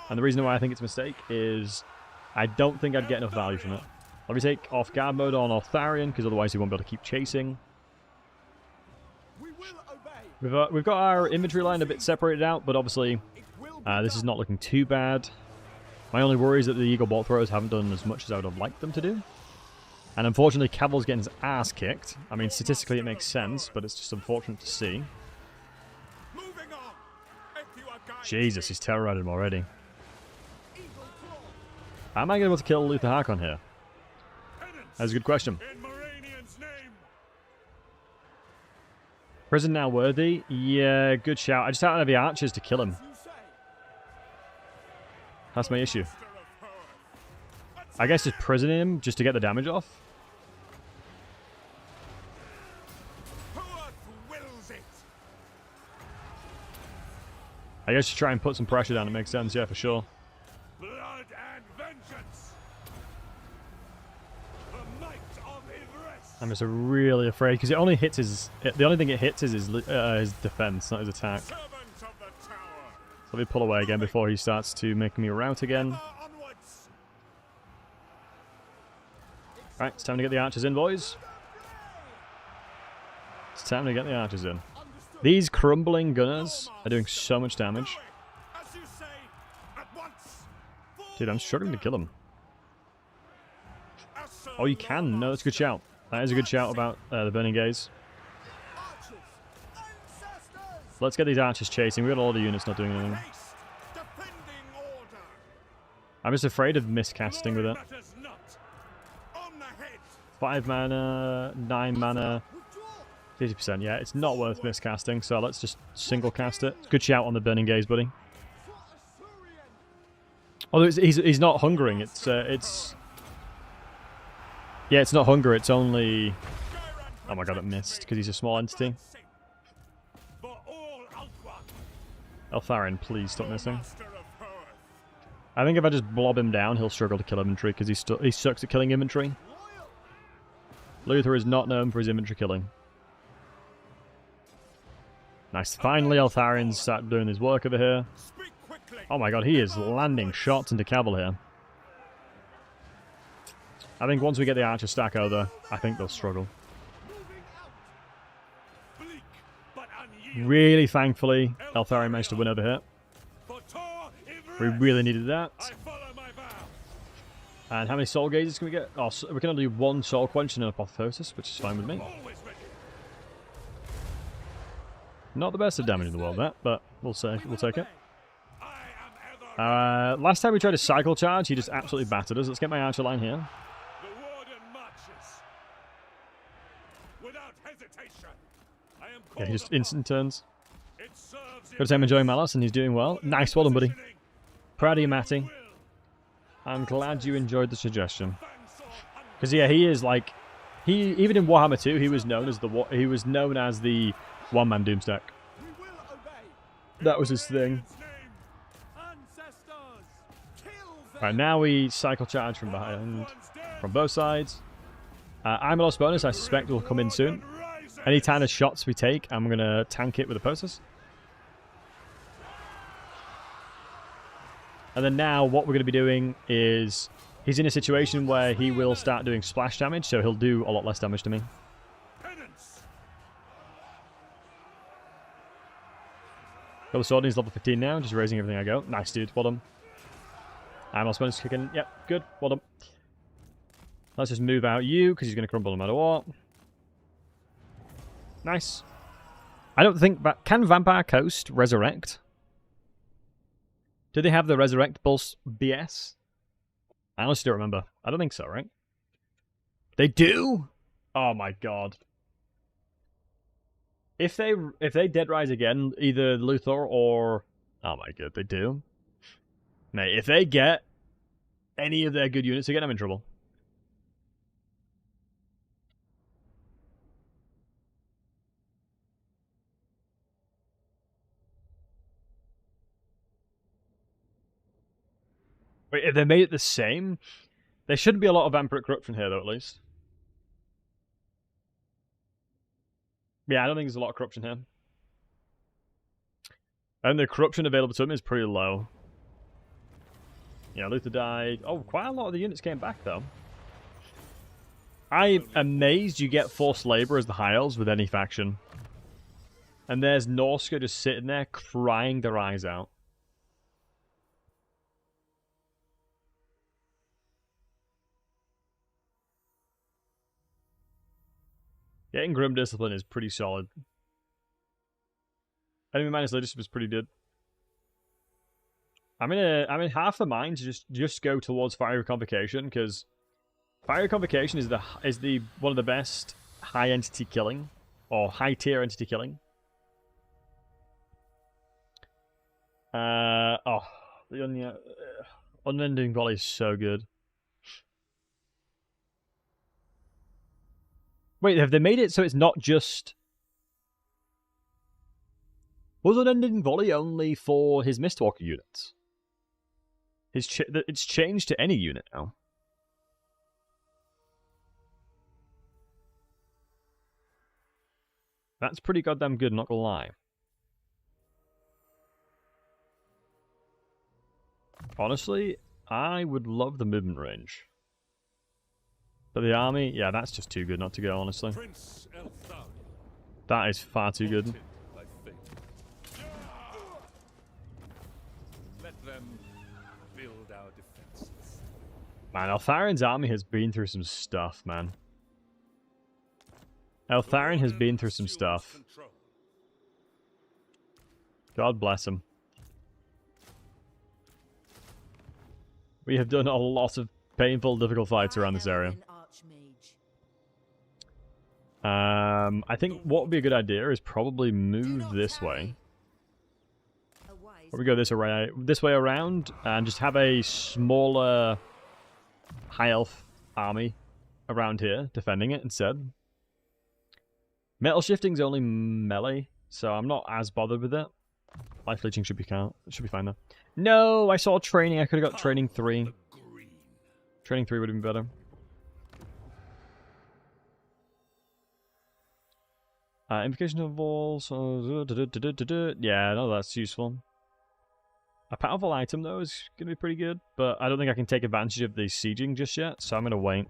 And the reason why I think it's a mistake is I don't think I'd get enough value from it. Let me take off guard mode on Eltharion, because otherwise he won't be able to keep chasing. We've got our inventory line a bit separated out, but obviously this is not looking too bad. My only worry is that the Eagle Bolt Throwers haven't done as much as I would have liked them to do. And unfortunately, Caval's getting his ass kicked. I mean, statistically it makes sense, but it's just unfortunate to see. Am I going to be able to kill Luther Harkon here? That's a good question. In Moranian's name. Prison now worthy? Yeah, good shout. I just don't have the archers to kill him. That's my issue. I guess just prison him just to get the damage off. I guess just try and put some pressure down. It makes sense, yeah, for sure. Blood and vengeance. The might of Ivres. I'm just really afraid because it only hits his. The only thing it hits is his defense, not his attack. So Servants of the tower. let me pull away again before he starts to make me rout again. Onwards. Right, it's time to get the archers in, boys. It's time to get the archers in. These crumbling gunners are doing so much damage. As you say, at once. Dude, I'm struggling to kill them. Oh, you can. No, that's a good shout. That is a good shout about the Burning Gaze. Let's get these archers chasing. We've got all the units not doing anything. Defending order. I'm just afraid of miscasting with it. Matters not. On the head. 5 mana, 9 mana, 50%. Yeah, it's not worth miscasting, so let's just single cast it. Good shout on the Burning Gaze, buddy. Although he's not hungering. It's yeah, it's not hunger. It's only. Oh my god, it missed because he's a small entity. For all outward. Eltharion, please stop missing. Master of Earth. I think if I just blob him down, he'll struggle to kill infantry because he sucks at killing infantry. Luther is not known for his infantry killing. Nice. Finally, Eltharion's started doing his work over here. Speak quickly. Oh my god, he is landing shots into cavalry here. I think once we get the archer stack over, I think they'll struggle. Bleak, but unyielding. Really thankfully, Eltharion managed to win over here. For Tor Ivres. We really needed that. I follow my vow. And how many soul gazes can we get? Oh, so we can only do 1 soul quench and an apotheosis, which is fine with me. Always ready. Not the best of damage in the world, that, but we'll say we'll take it. I am ever. Last time we tried to cycle charge, he just absolutely battered us. Let's get my archer line here. The warden marches. Without hesitation. I am Yeah, called he just upon. instant turns. It serves Good time enjoying Malus, and he's doing well. Nice, well done, buddy. Proud of you, Matty. I'm glad you enjoyed the suggestion. Because yeah, he is like, even in Warhammer 2, he was known as the one-man Doomstack. That was his thing. Right, now we cycle charge from behind, from both sides. Armor loss bonus, I suspect, will come in soon. Any kind of shots we take, I'm going to tank it with a Potus. And then now, what we're going to be doing is, he's in a situation where he will start doing splash damage, so he'll do a lot less damage to me. Got the sword, he's level 15 now, just raising everything I go. Nice, dude, well done. I'm also bonus kicking. Yep, good, well done. Let's just move out you, because he's going to crumble no matter what. Nice. I don't think that... Can Vampire Coast resurrect? Do they have the resurrect pulse BS? I honestly don't remember. I don't think so, right? They do? Oh my god. If they dead rise again, either Luthor or... Oh my god, they do? Mate, if they get any of their good units again, I'm in trouble. Wait, if they made it the same, there shouldn't be a lot of Vampiric Corruption here, though, at least. Yeah, I don't think there's a lot of corruption here. And the corruption available to him is pretty low. Yeah, Luther died. Oh, quite a lot of the units came back, though. I'm amazed you get forced labor as the High Elves with any faction. And there's Norska just sitting there crying their eyes out. Getting Grim Discipline is pretty solid. Enemy minus leadership is pretty good. I'm in half the mind to just go towards Fiery Convocation, because Fiery Convocation is the one of the best high entity killing, or high tier entity killing. The Unending Volley is so good. Wait, have they made it so it's not just... Was Unending Volley only for his Mistwalker units? It's changed to any unit now. That's pretty goddamn good, not gonna lie. Honestly, I would love the movement range. But the army, yeah, that's just too good not to go, honestly. Prince Eltharion, That is far too good. haunted by fate. Let them build our defenses. Man, Eltharion's army has been through some stuff, man. Eltharion has been through some stuff. Control. God bless him. We have done a lot of painful, difficult fights around this area. I think what would be a good idea is probably move this way. Or we go this way around and just have a smaller high elf army around here defending it instead. Metal shifting's only melee, so I'm not as bothered with it. Life leeching should be fine though. No, I saw training. I could have got training 3. Training 3 would have been better. Invocation of walls. Yeah, no, that's useful. A powerful item though is going to be pretty good, but I don't think I can take advantage of the sieging just yet, so I'm going to wait.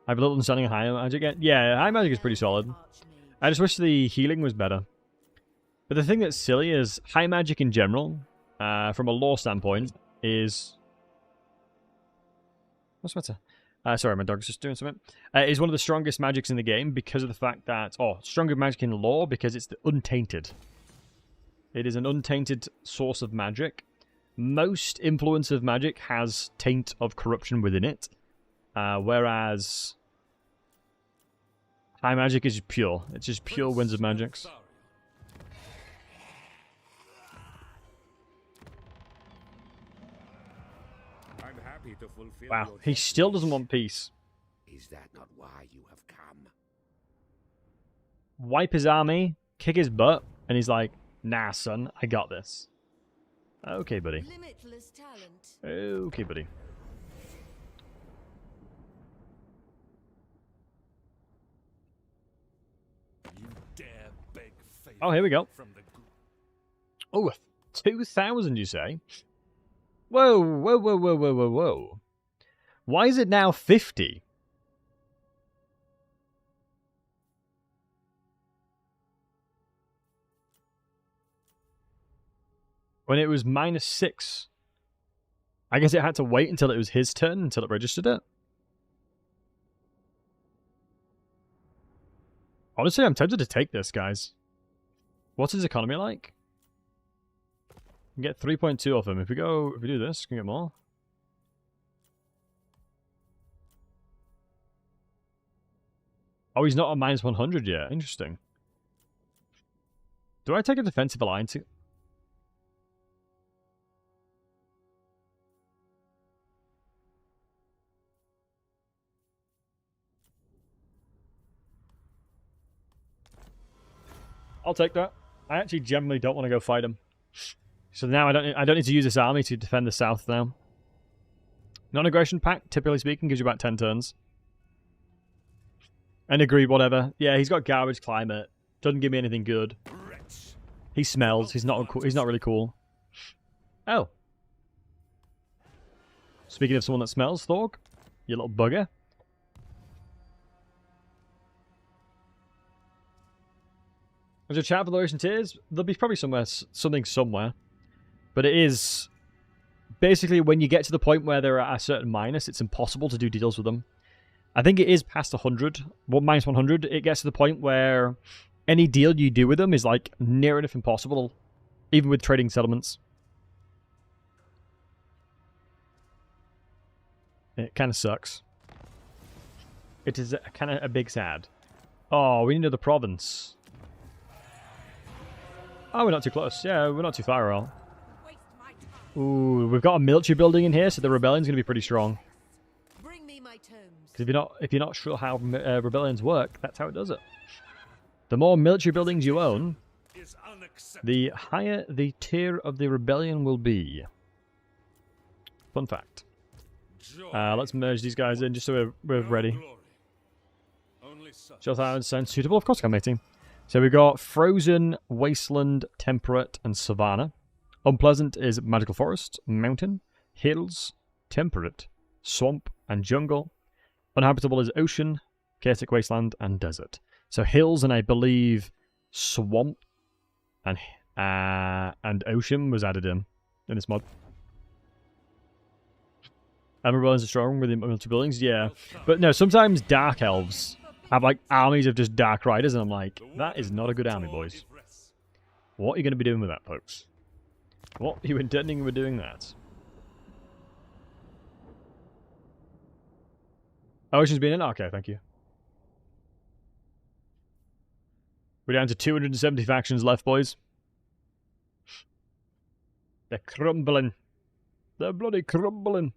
I have a little understanding of high magic. Yeah, high magic is pretty solid. I just wish the healing was better. But the thing that's silly is high magic in general, from a lore standpoint, is... What's the matter? Sorry, my dog's just doing something. Is one of the strongest magics in the game because of the fact that... Oh, stronger magic in lore because it's untainted. It is an untainted source of magic. Most influence of magic has taint of corruption within it. Whereas high magic is pure. It's just pure winds of magics. I'm happy to fulfill Wow, your he still doesn't want peace. Is that not why you have come? Wipe his army, kick his butt, and he's like, nah, son, I got this. Okay, buddy. Limitless talent. Okay, buddy. You dare beg favor Oh, here we go. from the group. Oh, 2,000, you say? Whoa, whoa, whoa, whoa, whoa, whoa, whoa. Why is it now 50? When it was -6. I guess it had to wait until it was his turn, until it registered it. Honestly, I'm tempted to take this, guys. What's his economy like? We can get 3.2 off him. If we do this, we can get more. Oh, he's not on -100 yet. Interesting. Do I take a defensive alliance? I'll take that. I actually generally don't want to go fight him. So now I don't need to use this army to defend the south now. Non-aggression pact, typically speaking, gives you about 10 turns. And agreed, whatever. Yeah, he's got garbage climate. Doesn't give me anything good. He smells. He's not really cool. Oh. Speaking of someone that smells, Thorg, you little bugger. There's a chat for the Ocean Tears. There'll be probably something somewhere. But it is... Basically, when you get to the point where they're at a certain minus, it's impossible to do deals with them. I think it is past 100. Well, -100. It gets to the point where any deal you do with them is like near enough impossible, even with trading settlements. It kind of sucks. It is kind of a big sad. Oh, we need another province. Oh, we're not too close. Yeah, we're not too far out. Ooh, we've got a military building in here, so the rebellion's going to be pretty strong. Bring me my tomes. Because if you're not sure how rebellions work, that's how it does it. The more military buildings you own, the higher the tier of the rebellion will be. Fun fact. Let's merge these guys in just so we're ready. Eltharion sounds suitable. Of course, I can make team. So we've got Frozen, Wasteland, Temperate, and Savannah. Unpleasant is Magical Forest, Mountain, Hills, Temperate, Swamp, and Jungle. Uninhabitable is Ocean, Chaotic Wasteland, and Desert. So Hills and I believe Swamp and Ocean was added in this mod. And rebellions are strong with the multi buildings, yeah. But no, sometimes Dark Elves have like armies of just Dark Riders, and I'm like, that is not a good army, boys. What are you going to be doing with that, folks? What are you intending with doing that? Ocean's been in? Okay, thank you. We're down to 270 factions left, boys. They're crumbling. They're bloody crumbling.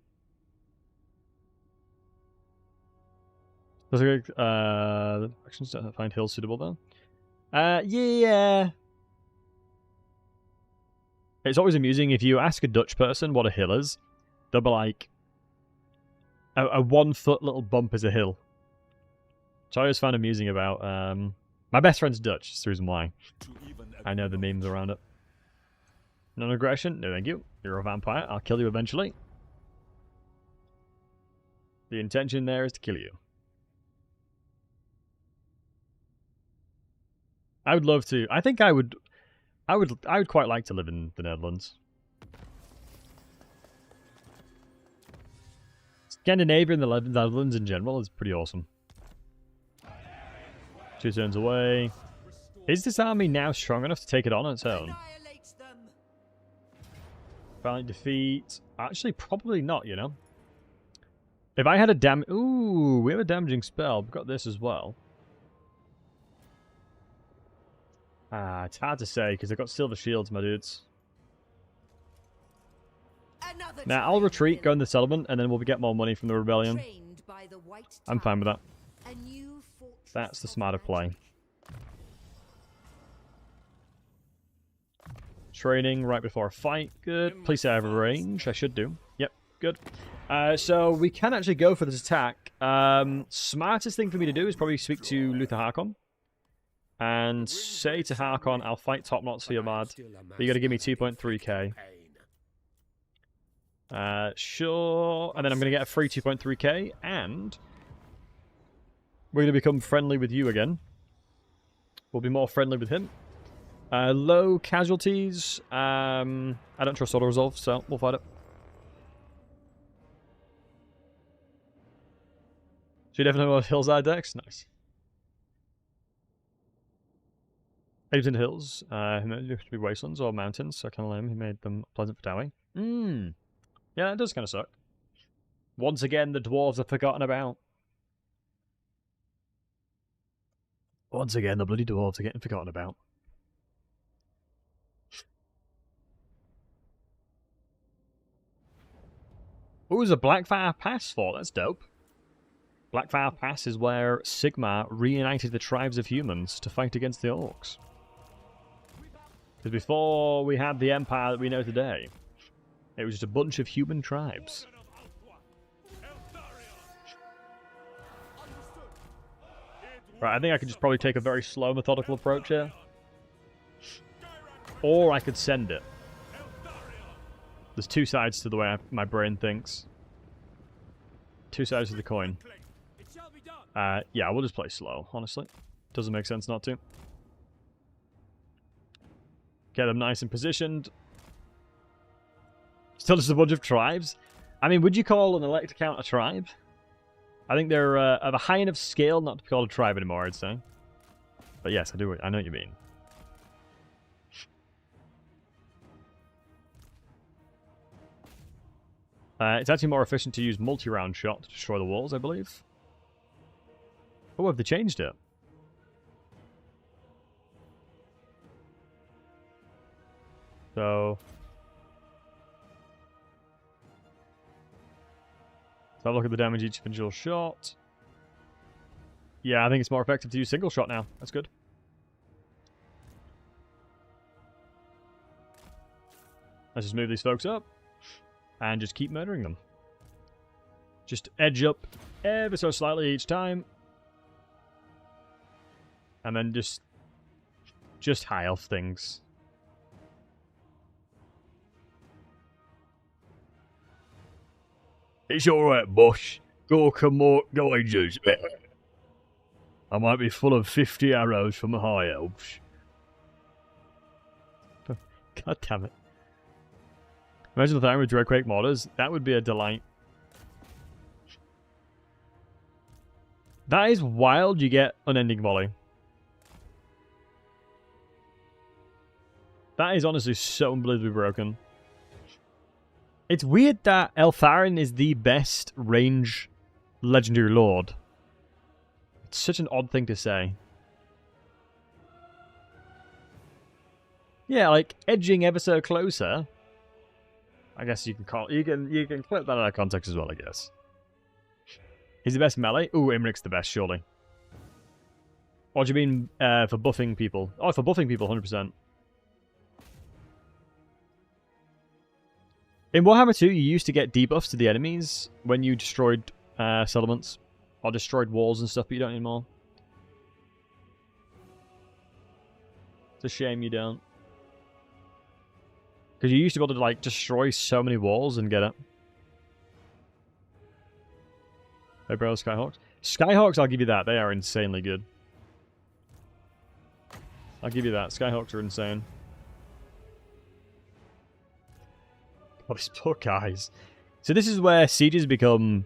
The factions don't find hills suitable, though. Yeah. It's always amusing if you ask a Dutch person what a hill is. They'll be like, a 1 foot little bump is a hill. Which I always find amusing about. My best friend's Dutch. That's the reason why. I know the memes around it. Non-aggression? No, thank you. You're a vampire. I'll kill you eventually. The intention there is to kill you. I would love to. I think I would quite like to live in the Netherlands. Scandinavia and the Netherlands in general is pretty awesome. 2 turns away. Is this army now strong enough to take it on its own? Violent defeat. Actually, probably not, you know. If I had a Ooh, we have a damaging spell. We've got this as well. It's hard to say, because I've got silver shields, my dudes. Now, I'll retreat, go in the settlement, and then we'll get more money from the rebellion. I'm fine with that. That's the smarter play. Training right before a fight. Good. Please say I have a range. I should do. Yep, good. So we can actually go for this attack. Smartest thing for me to do is probably speak to Luther Harkon. And say to Harkon, I'll fight top knots for your mod, but you gotta give me 2.3k. Sure. And then I'm gonna get a free 2.3k, and we're gonna become friendly with you again. We'll be more friendly with him. Low casualties. I don't trust auto resolve, so we'll fight it. So you definitely know what hills are, Dex? Nice. Lives in hills, he made them to be wastelands or mountains, so kind of lame. He made them pleasant for Dowie. Yeah, that does kind of suck. Once again, the dwarves are forgotten about. Once again, the bloody dwarves are getting forgotten about. Ooh, there's a Blackfire Pass fort. That's dope. Blackfire Pass is where Sigmar reunited the tribes of humans to fight against the orcs. Because before we had the empire that we know today, it was just a bunch of human tribes. Right, I think I could just probably take a very slow, methodical approach here. Or I could send it. There's 2 sides to the way my brain thinks. 2 sides of the coin. Yeah, we'll just play slow, honestly. Doesn't make sense not to. Get them nice and positioned. Still just a bunch of tribes. I mean, would you call an elect account a tribe? I think they're of a high enough scale not to be called a tribe anymore, I'd say. But yes, I do. I know what you mean. It's actually more efficient to use multi-round shot to destroy the walls, I believe. Oh, have they changed it? So... let's have a look at the damage each individual shot. Yeah, I think it's more effective to use single shot now. That's good. Let's just move these folks up. And just keep murdering them. Just edge up ever so slightly each time. And then just high elf things. It's alright, boss. Go come more guiders. I might be full of 50 arrows from the high elves. God damn it. Imagine the time with Dreadquake modders. That would be a delight. That is wild you get Unending Volley. That is honestly so unbelievably broken. It's weird that Eltharion is the best range legendary lord. It's such an odd thing to say. Yeah, like edging ever so closer. I guess you can call you can clip that out of context as well, I guess. He's the best melee? Ooh, Imric's the best, surely. What do you mean for buffing people? Oh, for buffing people, 100%. In Warhammer 2, you used to get debuffs to the enemies when you destroyed settlements. Or destroyed walls and stuff, but you don't anymore. It's a shame you don't. Because you used to be able to, like, destroy so many walls and get it. Hey, bro, Skyhawks. Skyhawks, I'll give you that. They are insanely good. I'll give you that. Skyhawks are insane. Oh, these poor guys. So this is where sieges become,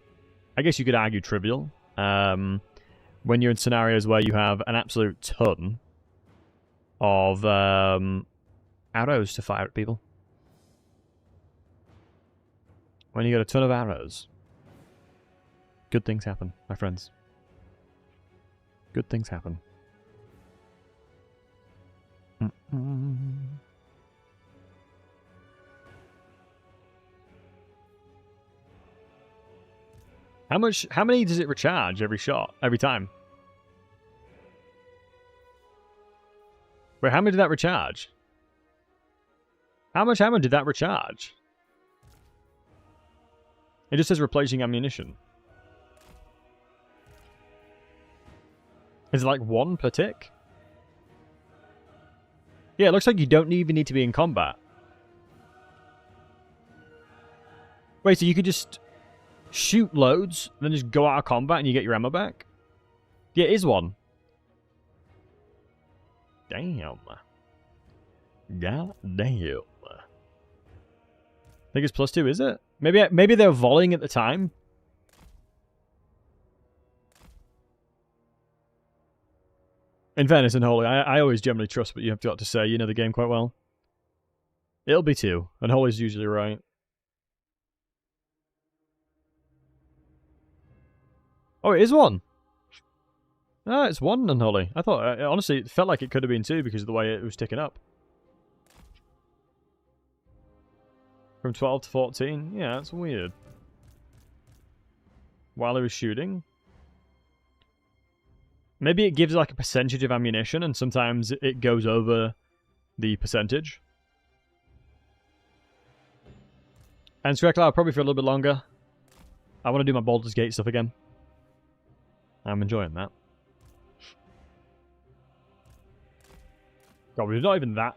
I guess you could argue, trivial. When you're in scenarios where you have an absolute ton of arrows to fire at people. When you get a ton of arrows, good things happen, my friends. Good things happen. How many does it recharge every shot, every time? Wait, how many did that recharge? How much ammo did that recharge? It just says replacing ammunition. Is it like 1 per tick? Yeah, it looks like you don't even need to be in combat. Wait, so you could just shoot loads, then just go out of combat and you get your ammo back? Yeah, it is 1. Damn. God damn. I think it's +2, is it? Maybe they were volleying at the time. In fairness, Unholy, I always generally trust what you have got to say. You know the game quite well. It'll be 2. Unholy's usually right. Oh, it is 1. Ah, it's 1, Unholy. I thought, honestly, it felt like it could have been 2 because of the way it was ticking up. From 12 to 14? Yeah, that's weird. While he was shooting? Maybe it gives like a percentage of ammunition and sometimes it goes over the percentage. And Streklar probably for a little bit longer. I want to do my Baldur's Gate stuff again. I'm enjoying that. God, we're not even that.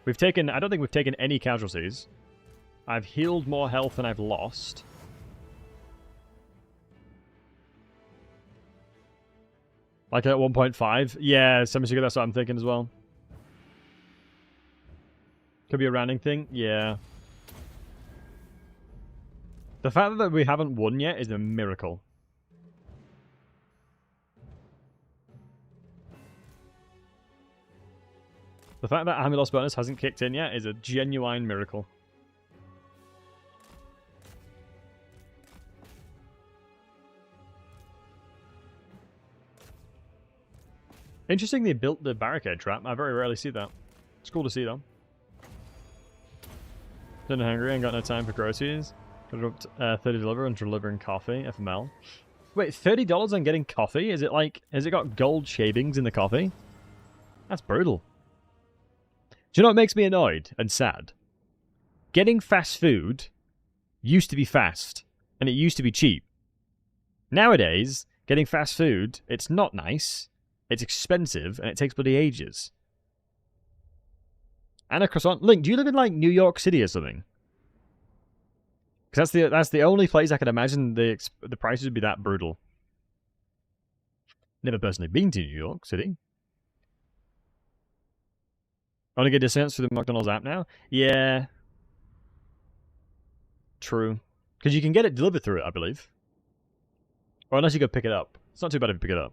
We've taken, I don't think we've taken any casualties. I've healed more health than I've lost. Like at 1.5? Yeah, Semisuga, that's what I'm thinking as well. Could be a rounding thing? Yeah. The fact that we haven't won yet is a miracle. The fact that Army Loss bonus hasn't kicked in yet is a genuine miracle. Interesting they built the barricade trap. I very rarely see that. It's cool to see though. Dinner hungry, ain't got no time for groceries. Got up 30 deliver and delivering coffee, FML. Wait, $30 on getting coffee? Is it like, has it got gold shavings in the coffee? That's brutal. Do you know what makes me annoyed and sad? Getting fast food used to be fast, and it used to be cheap. Nowadays, getting fast food, it's not nice, it's expensive, and it takes bloody ages. And a croissant. Link, do you live in like New York City or something? Because that's the only place I can imagine the prices would be that brutal. Never personally been to New York City. Only get discounts through the McDonald's app now? Yeah. True. Because you can get it delivered through it, I believe. Or unless you go pick it up. It's not too bad if you pick it up.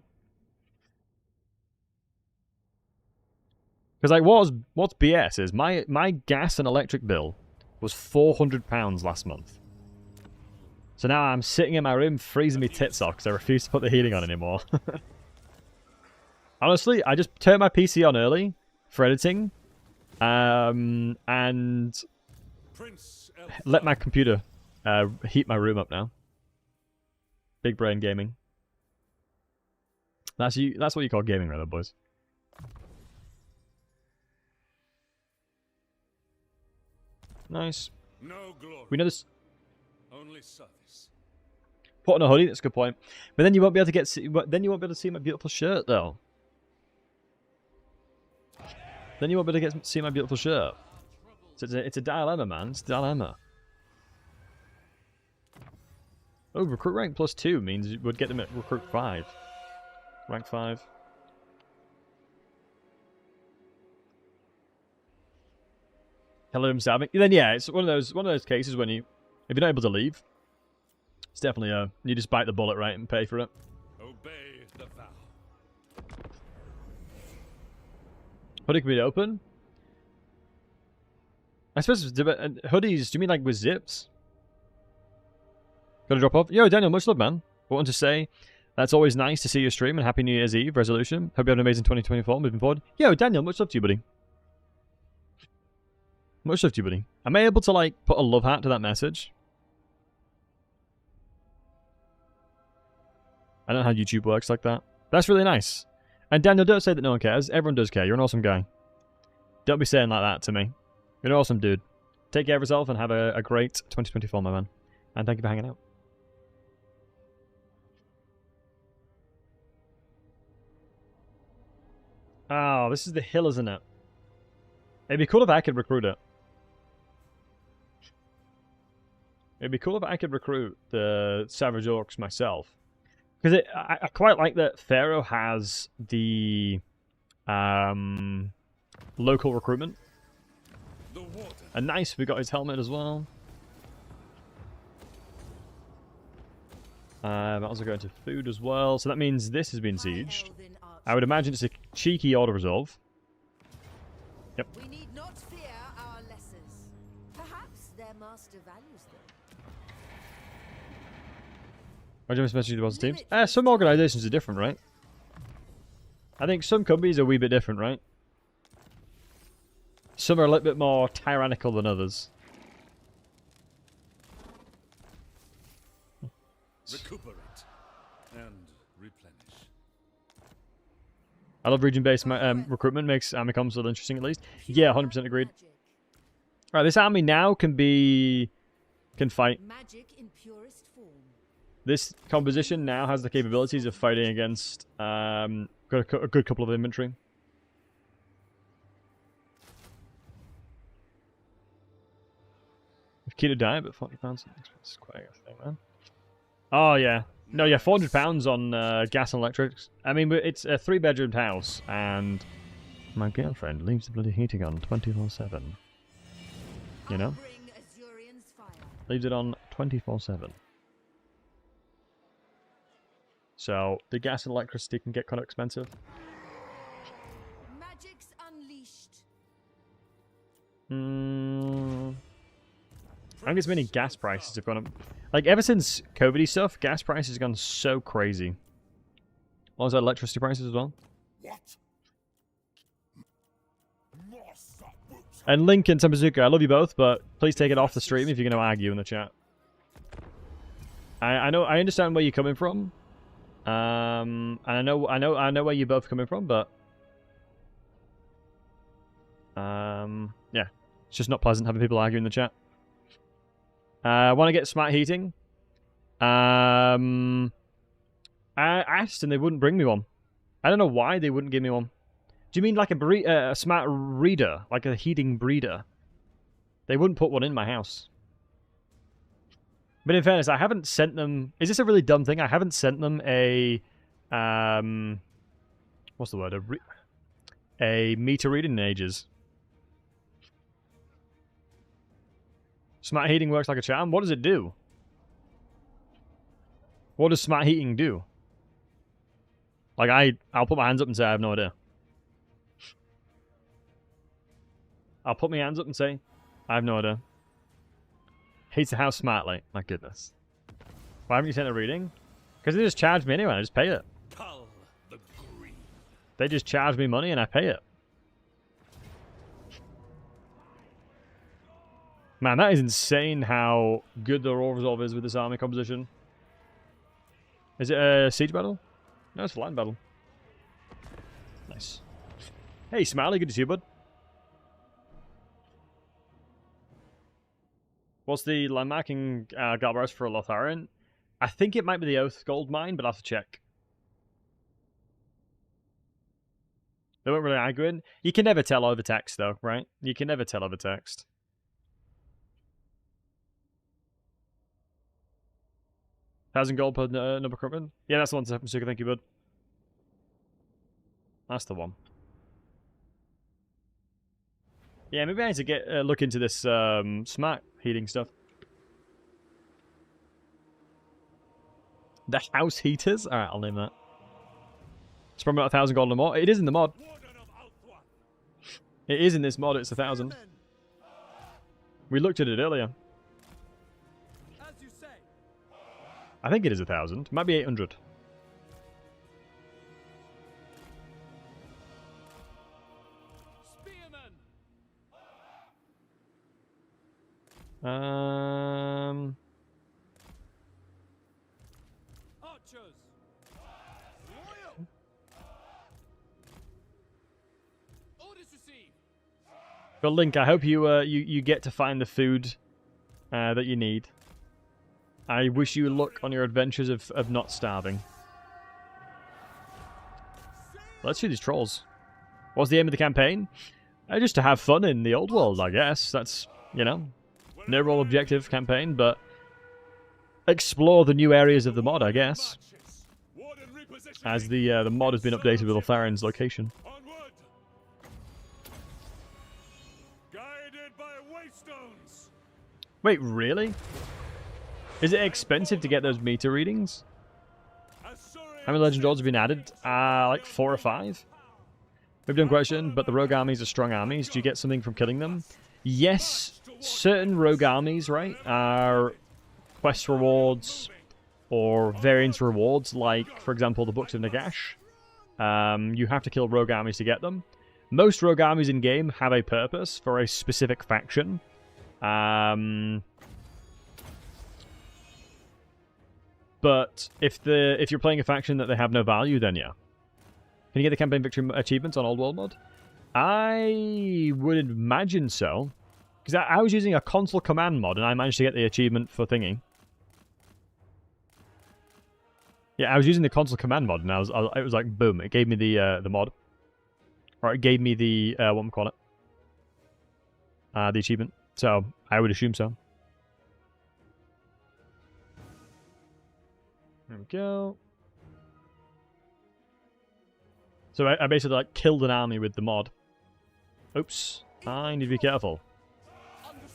Because like, what's BS is my gas and electric bill was £400 last month. So now I'm sitting in my room freezing my tits off because I refuse to put the heating on anymore. Honestly, I just turned my PC on early for editing. And let my computer heat my room up now. Big brain gaming. That's what you call gaming, rather, boys. Nice. No glory, We know this. only service. Put on a hoodie. That's a good point. But then you won't be able to get. Then you won't be able to see my beautiful shirt, though. Then you won't be able to see my beautiful shirt. So it's a dilemma, man. It's a dilemma. Oh, recruit rank +2 means you would get them at recruit 5. Rank 5. Hello, I'm stabbing. Then yeah, it's one of those cases when if you're not able to leave, it's definitely you just bite the bullet, right, and pay for it. Obey the vow. Hoodie can be open. I suppose hoodies. Do you mean like with zips? Gotta drop off. Yo, Daniel, much love, man. I want to say that's always nice to see your stream and Happy New Year's Eve resolution. Hope you have an amazing 2024 moving forward. Yo, Daniel, much love to you, buddy. Much love to you, buddy. Am I able to like put a love heart to that message? I don't know how YouTube works like that. That's really nice. And Daniel, don't say that no one cares. Everyone does care. You're an awesome guy. Don't be saying like that to me. You're an awesome dude. Take care of yourself and have a great 2024, my man. And thank you for hanging out. Oh, this is the hill, isn't it? It'd be cool if I could recruit it. It'd be cool if I could recruit the Savage Orcs myself. Because I quite like that Pharaoh has the local recruitment. And nice, we got his helmet as well. I'm also going to food as well. So that means this has been sieged. I would imagine it's a cheeky auto resolve. Yep. We need not fear our lessers. Perhaps their master values them. Why do you message the teams? Some organizations are different, right? I think some companies are a wee bit different, right? Some are a little bit more tyrannical than others. Recuperate and replenish. I love region-based recruitment. Makes army comms a little interesting, at least. Yeah, 100% agreed. Right, this army now can fight. Magic in purest form. This composition now has the capabilities of fighting against got a good couple of infantry. If keto diet, but £400. It's quite a thing, man. Oh yeah, no, yeah, £400 on gas and electrics. I mean, it's a 3-bedroomed house, and my girlfriend leaves the bloody heating on 24/7. You know, leaves it on 24/7. So the gas and electricity can get kind of expensive. Magic's unleashed. I think it's mainly gas prices have gone up. Like, ever since COVID stuff, gas prices have gone so crazy. What was that, electricity prices as well? And Link and Tempezuka, I love you both, but please take it off the stream if you're going to argue in the chat. I understand where you're coming from. And I know where you're both coming from, but yeah, it's just not pleasant having people argue in the chat. I want to get smart heating. I asked and they wouldn't bring me one. I don't know why they wouldn't give me one. Do you mean like a smart reader, like a heating breeder? They wouldn't put one in my house. But in fairness, I haven't sent them... Is this a really dumb thing? I haven't sent them a... what's the word? A meter reading in ages. Smart heating works like a charm? What does it do? What does smart heating do? Like, I'll put my hands up and say I have no idea. I'll put my hands up and say I have no idea. Heats the house smartly. My goodness. Why haven't you sent a reading? Because they just charge me anyway. I just pay it. They just charge me money and I pay it. Man, that is insane how good the Raw Resolve is with this army composition. Is it a siege battle? No, it's a land battle. Nice. Hey, Smiley, good to see you, bud. What's the landmarking Galbaros for Eltharion? I think it might be the Oath Gold Mine, but I'll have to check. They weren't really arguing. You can never tell over text, though, right? You can never tell over text. $1,000 per number equipment? Yeah, that's the one, Suka. Thank you, bud. That's the one. Yeah, maybe I need to get look into this smart heating stuff. The house heaters? Alright, I'll name that. It's probably not $1,000 or more. It is in the mod. It is in this mod, it's 1,000. We looked at it earlier. As you say. I think it is 1,000. Might be 800. Spearmen. Archers. Loyal. Orders received. But Link, I hope you get to find the food that you need. I wish you luck on your adventures of not starving. Let's shoot these trolls. What's the aim of the campaign? Just to have fun in the old world, I guess. That's, you know, no real objective campaign, but explore the new areas of the mod, I guess. As the mod has been updated with Eltharion's location. Onward. Guided by waystones. Wait, really? Is it expensive to get those meter readings? How many legend odds have been added? Like 4 or 5? We've done question, but the rogue armies are strong armies. Do you get something from killing them? Yes, certain rogue armies, right, are quest rewards or variance rewards, like, for example, the Books of Nagash. You have to kill rogue armies to get them. Most rogue armies in-game have a purpose for a specific faction. But if you're playing a faction that they have no value, then yeah. Can you get the campaign victory achievements on Old World mod? I would imagine so. Because I was using a console command mod and I managed to get the achievement for thingy. Yeah, I was using the console command mod and it was like, boom, it gave me the mod. Or it gave me the, what we call it? The achievement. So, I would assume so. There we go. So I basically like killed an army with the mod. Oops. I need to be careful.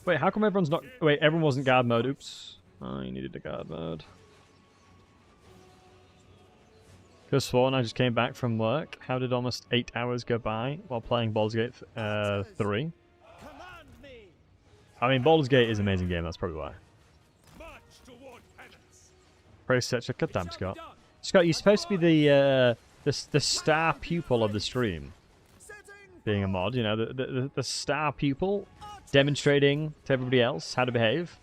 Wait, how come everyone's not... Wait, everyone wasn't guard mode. Oops. I needed a guard mode. Could have sworn I just came back from work. How did almost 8 hours go by while playing Baldur's Gate 3? Command me. I mean, Baldur's Gate is an amazing game. That's probably why. March toward penance. Praise such a goddamn Scott. Scott, you're supposed to be the star pupil of the stream. Being a mod, you know, the star pupil, demonstrating to everybody else how to behave.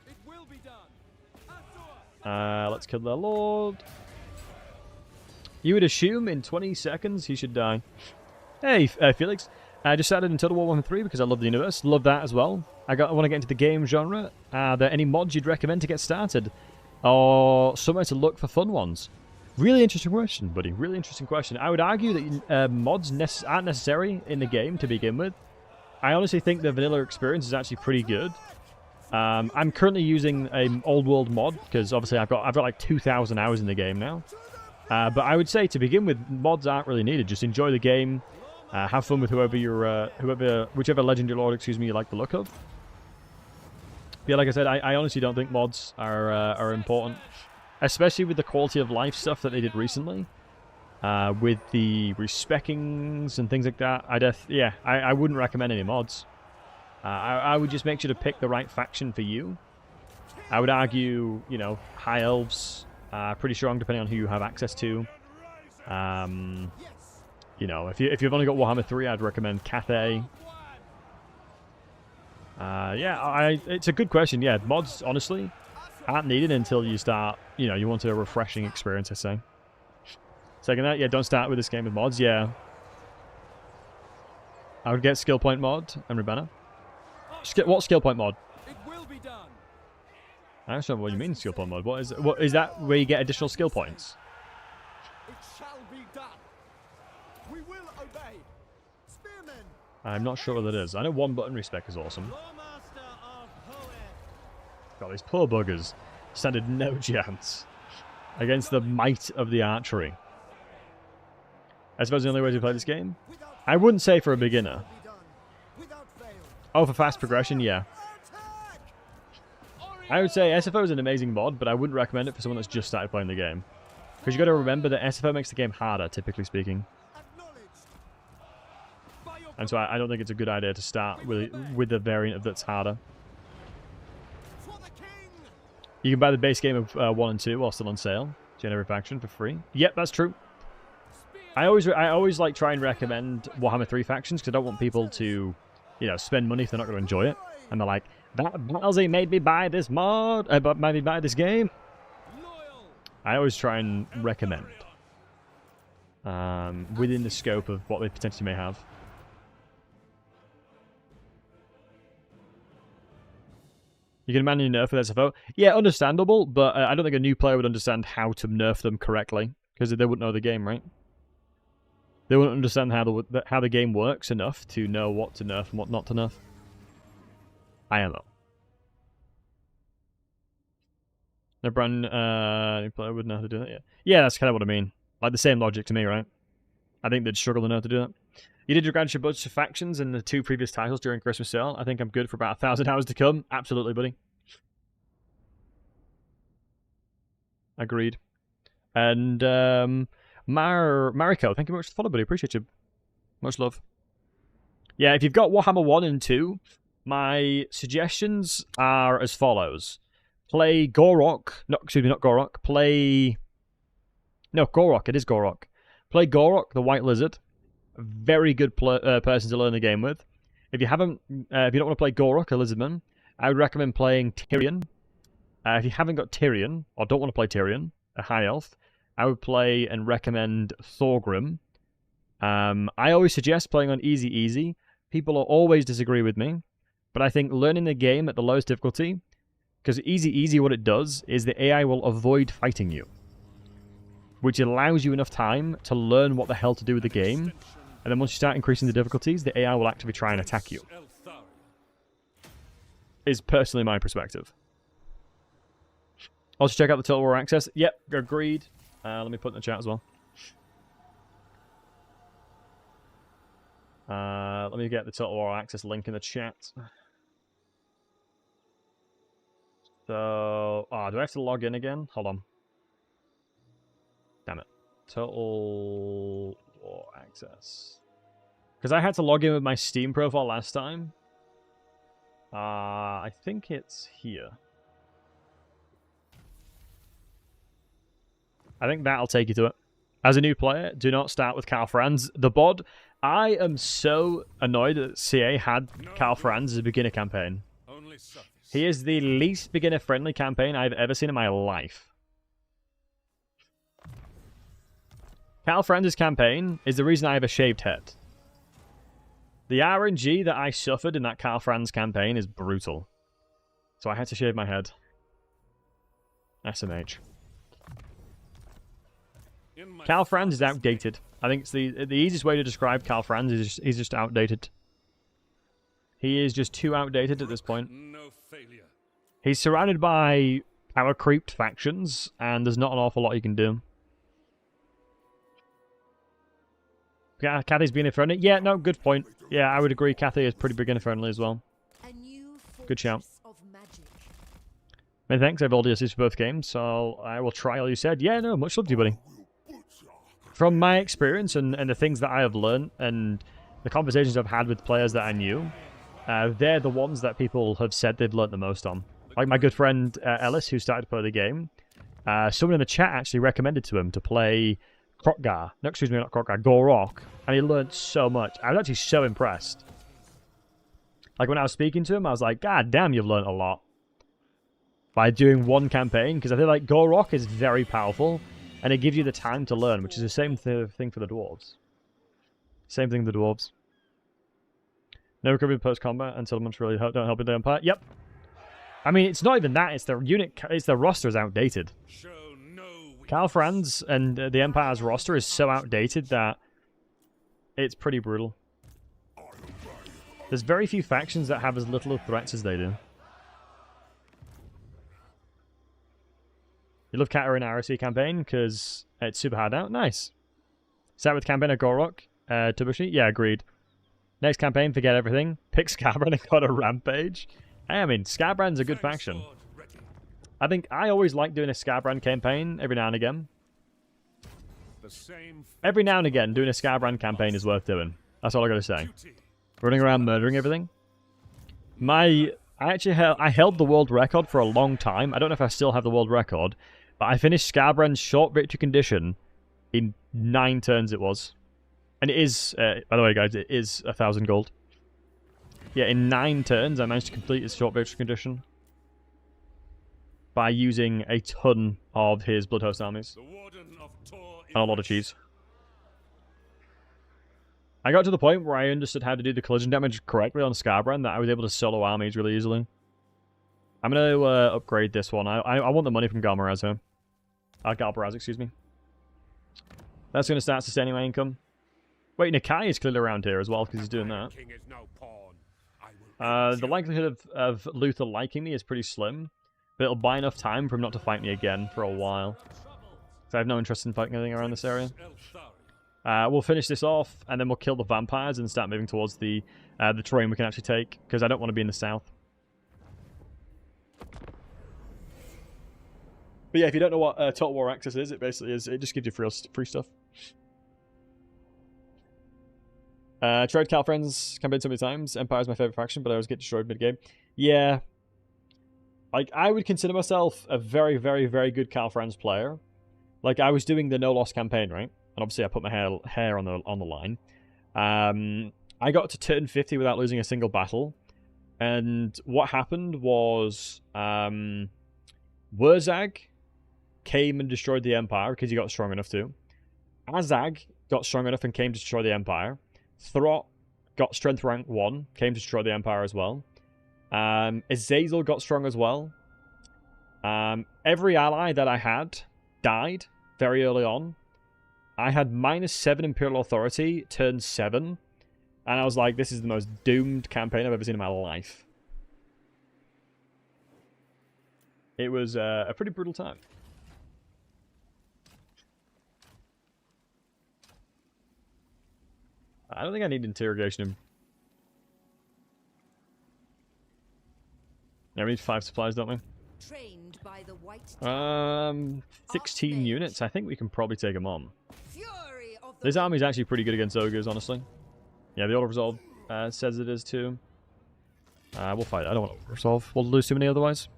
It will be done. Let's kill their lord. You would assume in 20 seconds he should die. Hey, Felix. I just started in Total War Warhammer 3 because I love the universe. Love that as well. I want to get into the game genre. Are there any mods you'd recommend to get started? Or somewhere to look for fun ones? Really interesting question, buddy. Really interesting question. I would argue that mods aren't necessary in the game to begin with. I honestly think the vanilla experience is actually pretty good. I'm currently using an old world mod because obviously I've got like 2,000 hours in the game now. But I would say to begin with, mods aren't really needed. Just enjoy the game. Have fun with whichever legendary lord, you like the look of. Yeah, like I said, I honestly don't think mods are important, especially with the quality of life stuff that they did recently, with the respeckings and things like that. I wouldn't recommend any mods. I would just make sure to pick the right faction for you. I would argue, you know, high elves, pretty strong depending on who you have access to. You know, if you've only got Warhammer 3, I'd recommend Cathay. It's a good question. Yeah, mods, honestly, aren't needed until you start, you know, you want a refreshing experience, I say. Second that, yeah, don't start with this game with mods, yeah. I would get skill point mod and Rebana. What skill point mod? It will be done. I don't know what you mean skill point mod. What is that where you get additional skill points? It shall be done. We will obey. Spearmen. I'm not sure what that is. I know one button respec is awesome. God, these poor buggers standed no chance against the might of the archery. I suppose the only way to play this game? I wouldn't say for a beginner. Oh, for fast progression, yeah. I would say SFO is an amazing mod, but I wouldn't recommend it for someone that's just started playing the game. Because you got to remember that SFO makes the game harder, typically speaking. And so I don't think it's a good idea to start with the variant that's harder. You can buy the base game of 1 and 2 while still on sale. Generate faction for free. Yep, that's true. I always like try and recommend Warhammer 3 factions because I don't want people to, you know, spend money if they're not going to enjoy it. And they're like, Battlesey made me buy this mod, made me buy this game. I always try and recommend within the scope of what they potentially may have. You can manually nerf with SFO. Yeah, understandable, but I don't think a new player would understand how to nerf them correctly because they wouldn't know the game, right? They wouldn't understand how the game works enough to know what to nerf and what not to nerf. I don't know. No brand new player wouldn't know how to do that yet. Yeah, that's kind of what I mean. Like the same logic to me, right? I think they'd struggle to know how to do that. You did your granted budget to factions in the 2 previous titles during Christmas sale. I think I'm good for about 1,000 hours to come. Absolutely, buddy. Agreed. And Mariko, thank you very much for the follow, buddy. Appreciate you. Much love. Yeah, if you've got Warhammer 1 and 2, my suggestions are as follows. Play Gorok. No, excuse me, not Gorok. No, Gorok. It is Gorok. Play Gorok, the White Lizard. Very good person to learn the game with. If you don't want to play Gorok, a Lizardman, I would recommend playing Tyrion. If you haven't got Tyrion, or don't want to play Tyrion, a high elf, I would play and recommend Thorgrim. I always suggest playing on easy. People will always disagree with me, but I think learning the game at the lowest difficulty, because easy, what it does is the AI will avoid fighting you, which allows you enough time to learn what the hell to do with the game. And then once you start increasing the difficulties, the AI will actively try and attack you. Is personally my perspective. Also check out the Total War Access. Yep, agreed. Let me put in the chat as well. Let me get the Total War Access link in the chat. So, do I have to log in again? Hold on. Damn it. Total War Access. Because I had to log in with my Steam profile last time. I think it's here. I think that'll take you to it. As a new player, do not start with Karl Franz. The bod, I am so annoyed that CA had Karl Franz as a beginner campaign. Only surface. He is the least beginner-friendly campaign I've ever seen in my life. Karl Franz's campaign is the reason I have a shaved head. The RNG that I suffered in that Karl Franz campaign is brutal. So I had to shave my head. SMH. Karl Franz is outdated. I think it's the easiest way to describe Karl Franz is he's just outdated. He is just too outdated at this point. No failure. He's surrounded by power creeped factions, and there's not an awful lot you can do. Yeah, Kathy's beginner friendly. Yeah, no, good point. Yeah, I would agree. Kathy is pretty beginner friendly as well. Good shout. Many thanks. I have all DLCs for both games, so I will try all you said. Yeah, no, much love to you, buddy. From my experience and the things that I have learned and the conversations I've had with players that I knew, they're the ones that people have said they've learned the most on. Like my good friend Ellis, who started to play the game, someone in the chat actually recommended to him to play Krokgar. No, excuse me, not Krokgar, Gorok. And he learned so much. I was actually so impressed. Like when I was speaking to him, I was like, God damn, you've learned a lot. By doing one campaign, because I feel like Gorok is very powerful, and it gives you the time to learn, which is the same thing for the dwarves. Same thing for the dwarves. No recovery post-combat and settlements really don't help with the Empire. Yep. I mean, it's not even that, it's the unit, it's the roster is outdated. Karl Franz and the Empire's roster is so outdated that it's pretty brutal. There's very few factions that have as little threats as they do. You love Katar in RSC campaign because it's super hard out. Nice. Start with campaign of Gorok. Tubushi? Yeah, agreed. Next campaign, forget everything. Pick Scarbrand and go on a rampage. I mean, Scarbrand's a good faction. I think I always like doing a Scarbrand campaign every now and again. Every now and again, doing a Scarbrand campaign is worth doing. That's all I gotta say. Running around murdering everything. I held the world record for a long time. I don't know if I still have the world record, but I finished Scarbrand's short victory condition in 9 turns it was. And it is, by the way guys, it is 1,000 gold. Yeah, in 9 turns I managed to complete his short victory condition. By using a ton of his Bloodhost armies. And a lot of cheese. I got to the point where I understood how to do the collision damage correctly on Scarbrand that I was able to solo armies really easily. I'm going to upgrade this one. I want the money from Galmaraz here. Galbaraz, excuse me. That's going to start sustaining my income. Wait, Nakai is clearly around here as well because he's doing that. The likelihood of Luther liking me is pretty slim. But it'll buy enough time for him not to fight me again for a while. So I have no interest in fighting anything around this area. We'll finish this off, and then we'll kill the vampires and start moving towards the terrain we can actually take, because I don't want to be in the south. But yeah, if you don't know what Total War Access is, it basically is, it just gives you free stuff. Tried Karl Franz campaign so many times. Empire's my favorite faction, but I always get destroyed mid-game. Yeah. Like, I would consider myself a very, very, very good Karl Franz player. Like, I was doing the no-loss campaign, right? And obviously I put my hair on the line. I got to turn 50 without losing a single battle. And what happened was Wurzag came and destroyed the Empire because he got strong enough to. Azag got strong enough and came to destroy the Empire. Throt got strength rank 1, came to destroy the Empire as well. Azazel got strong as well. Every ally that I had died very early on. I had -7 Imperial Authority, turn 7. And I was like, this is the most doomed campaign I've ever seen in my life. It was a pretty brutal time. I don't think I need interrogation. Yeah, we need 5 supplies, don't we? Trained by the white 16 units. I think we can probably take them on. Fury of the This army's actually pretty good against ogres, honestly. Yeah, the auto-resolve says it is too. We'll fight. I don't want to resolve. We'll lose too many otherwise.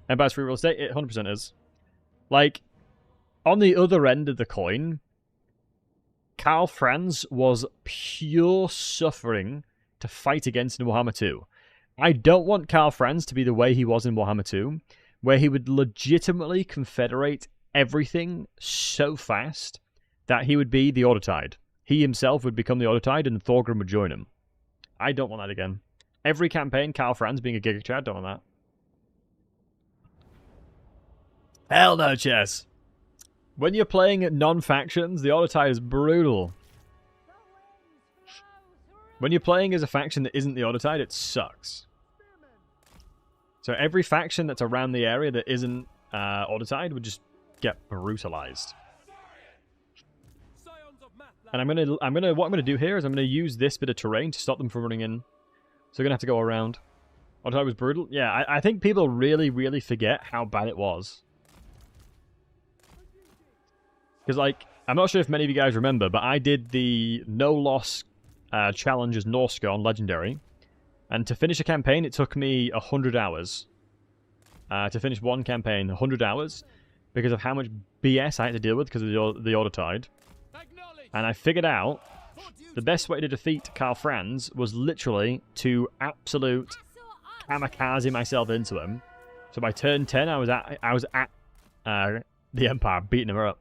Empire's free real estate, it 100% is. Like, on the other end of the coin, Karl Franz was pure suffering to fight against in Warhammer 2. I don't want Karl Franz to be the way he was in Warhammer 2, where he would legitimately confederate everything so fast that he would be the Autotide. He himself would become the Autotide and Thorgrim would join him. I don't want that again. Every campaign, Karl Franz being a Giga Chad, don't want that. Hell no, Chess. When you're playing non-factions, the Autotide is brutal. When you're playing as a faction that isn't the Autotide, it sucks. So every faction that's around the area that isn't Autotide would just get brutalized. And what I'm gonna do here is I'm gonna use this bit of terrain to stop them from running in. So we're gonna have to go around. Autotide was brutal. Yeah, I think people really, really forget how bad it was. Because, like, I'm not sure if many of you guys remember, but I did the no-loss challenge as Norska on Legendary. And to finish a campaign, it took me 100 hours. To finish one campaign, 100 hours. Because of how much BS I had to deal with because of the Autotide. And I figured out the best way to defeat Karl Franz was literally to absolute kamikaze myself into him. So by turn 10, I was at the Empire, beating him up.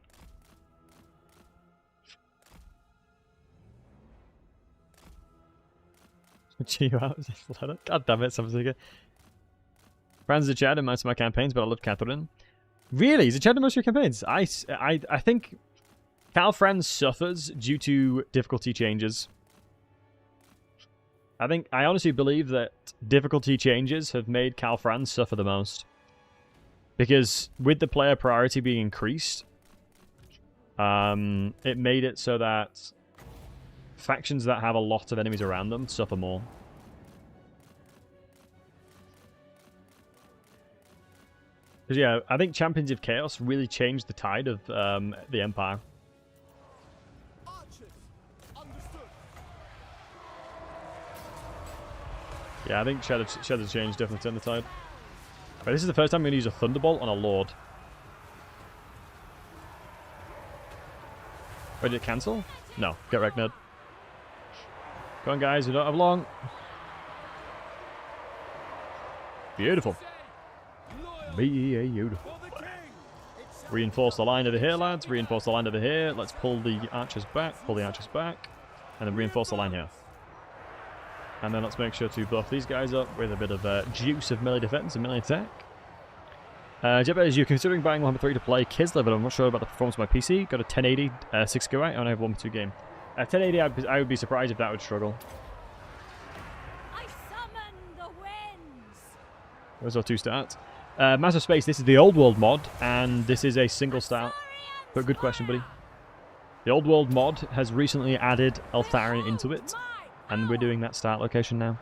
God damn it, something. Franz is a Chad in most of my campaigns, but I love Catherine. Really? He's a Chad in most of your campaigns? I think Karl Franz suffers due to difficulty changes. I honestly believe that difficulty changes have made Karl Franz suffer the most. Because with the player priority being increased, it made it so that factions that have a lot of enemies around them suffer more. Because, yeah, I think Champions of Chaos really changed the tide of the Empire. Yeah, I think Shadow's Change definitely turned the tide. But this is the first time I'm going to use a Thunderbolt on a Lord. Wait, did it cancel? No. Get wrecked, Ned. Come on, guys. We don't have long. Beautiful. Beautiful. Reinforce the line over here, lads. Reinforce the line over here. Let's pull the archers back. Pull the archers back. And then reinforce the line here. And then let's make sure to buff these guys up with a bit of juice of melee defense and melee attack. Jebba, as you're considering buying Warhammer 3 to play Kislev, but I'm not sure about the performance of my PC. Got a 1080, 6 GB. I only have 1 2 game. 1080, I would be surprised if that would struggle. I summon the winds. Those are 2 stats. Massive Space, this is the Old World mod, and this is a single start. But good question, buddy. The Old World mod has recently added Eltharion into it, and we're doing that start location now.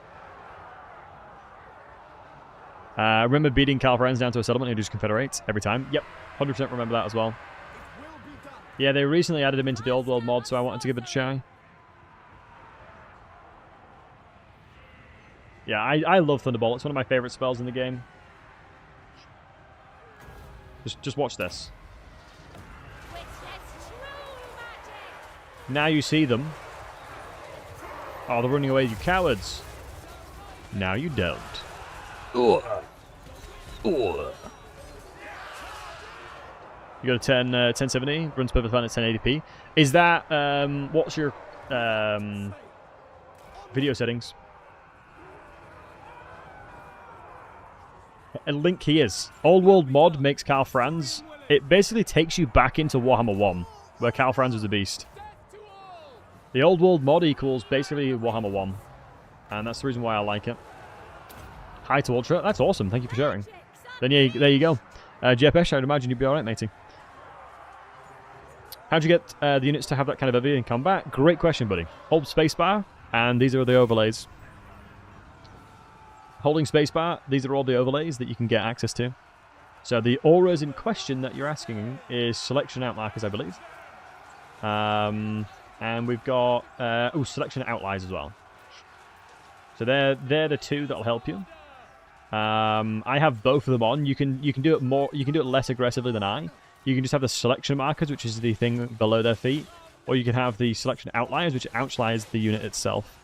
Remember beating Karl Franz down to a settlement and just confederate every time? Yep, 100% remember that as well. Yeah, they recently added him into the Old World mod, so I wanted to give it a try. Yeah, I love Thunderbolt. It's one of my favorite spells in the game. Just watch this. Now you see them. Oh, they're running away, you cowards. Now you don't. You got a 1070, runs perfect fine at 1080p. Is that, what's your video settings? A link he is. Old World mod makes Karl Franz. It basically takes you back into Warhammer 1, where Karl Franz was a beast. The Old World mod equals basically Warhammer 1. And that's the reason why I like it. Hi to Ultra. That's awesome. Thank you for sharing. Then yeah, there you go. JPEsh, I'd imagine you'd be alright, matey. How'd you get the units to have that kind of ability in combat? Great question, buddy. Hold spacebar, and these are the overlays. Holding spacebar, these are all the overlays that you can get access to. So the auras in question that you're asking is selection outmarkers, I believe. And we've got selection outliers as well. So they're the two that'll help you. I have both of them on. You can do it more. You can do it less aggressively than I. You can just have the selection markers, which is the thing below their feet, or you can have the selection outliers, which outlines the unit itself.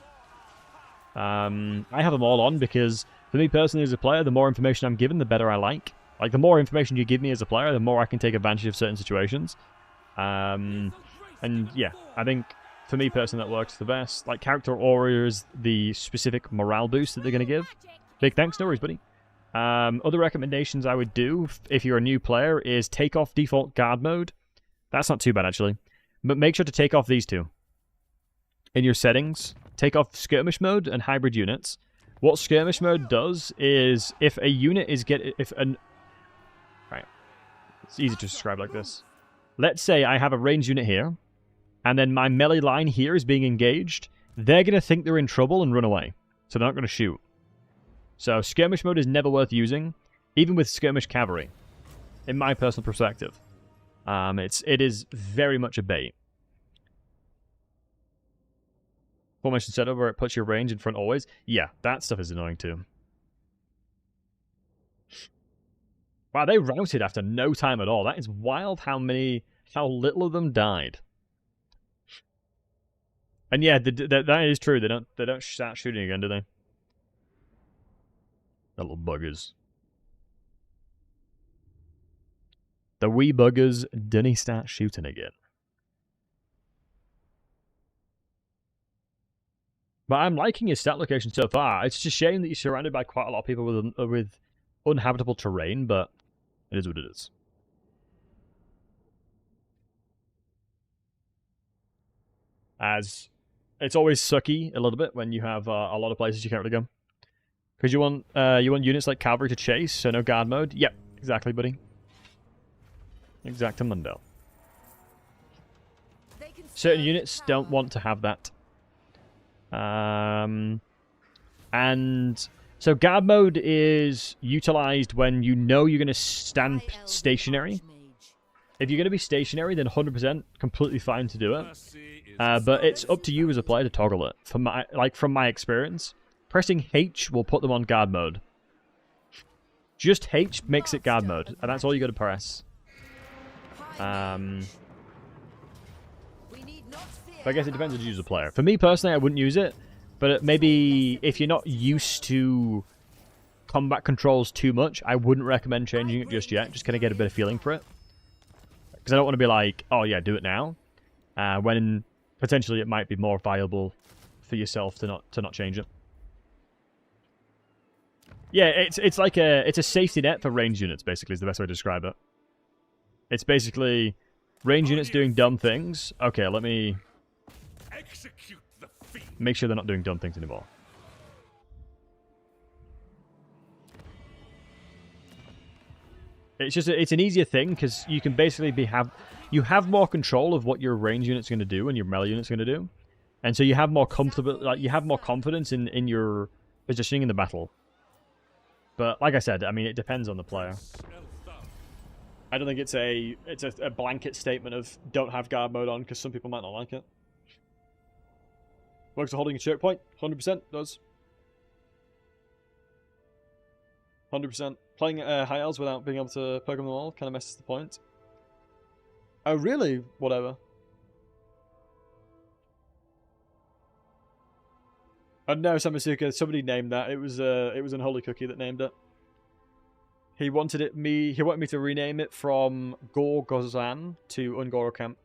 I have them all on because, for me personally as a player, the more information I'm given, the better I like. Like, the more information you give me as a player, the more I can take advantage of certain situations. And yeah, I think for me personally that works the best. Like, character aura is the specific morale boost that they're going to give. Big thanks, no worries, buddy. Other recommendations I would do if you're a new player is take off default guard mode. That's not too bad, actually. But make sure to take off these two. In your settings, take off skirmish mode and hybrid units. What skirmish mode does is if a unit is Right. It's easy to describe like this. Let's say I have a ranged unit here, and then my melee line here is being engaged. They're going to think they're in trouble and run away. So they're not going to shoot. So skirmish mode is never worth using, even with skirmish cavalry, in my personal perspective. It is very much a bait. Formation setup where it puts your range in front always. Yeah, that stuff is annoying too. Wow, they routed after no time at all. That is wild how little of them died. And yeah, that is true. They don't start shooting again, do they? The little buggers. The wee buggers didn't start shooting again. But I'm liking his stat location so far. It's just a shame that you're surrounded by quite a lot of people with uninhabitable terrain, but it is what it is. As it's always sucky a little bit when you have a lot of places you can't really go. Because you want units like cavalry to chase, so no guard mode. Yep, exactly, buddy. Exactamundo. Certain units don't want to have that. And so guard mode is utilized when you know you're going to stand stationary. If you're going to be stationary, then 100% completely fine to do it. But it's up to you as a player to toggle it. From my experience, pressing H will put them on guard mode. Just H makes it guard mode, and that's all you got to press. But I guess it depends on you as a player. For me personally, I wouldn't use it, but maybe if you're not used to combat controls too much, I wouldn't recommend changing it just yet. Just kind of get a bit of feeling for it. Because I don't want to be like, oh yeah, do it now, when potentially it might be more viable for yourself to not change it. Yeah, it's like a safety net for ranged units, basically, is the best way to describe it. It's basically ranged units doing dumb things. Okay, let me make sure they're not doing dumb things anymore. It's an easier thing because you can basically you have more control of what your range unit's going to do and your melee unit's going to do, and so you have more confidence in your positioning in the battle. But like I said, I mean, it depends on the player. I don't think it's a blanket statement of don't have guard mode on because some people might not like it. Works for holding a choke point, 100% does. 100%. Playing high elves without being able to poke them all kind of messes the point. Oh really? Whatever. Oh no, Samasuka, somebody named that. It was Unholy Cookie that named it. He wanted me to rename it from Gorgozan to Ungorokam,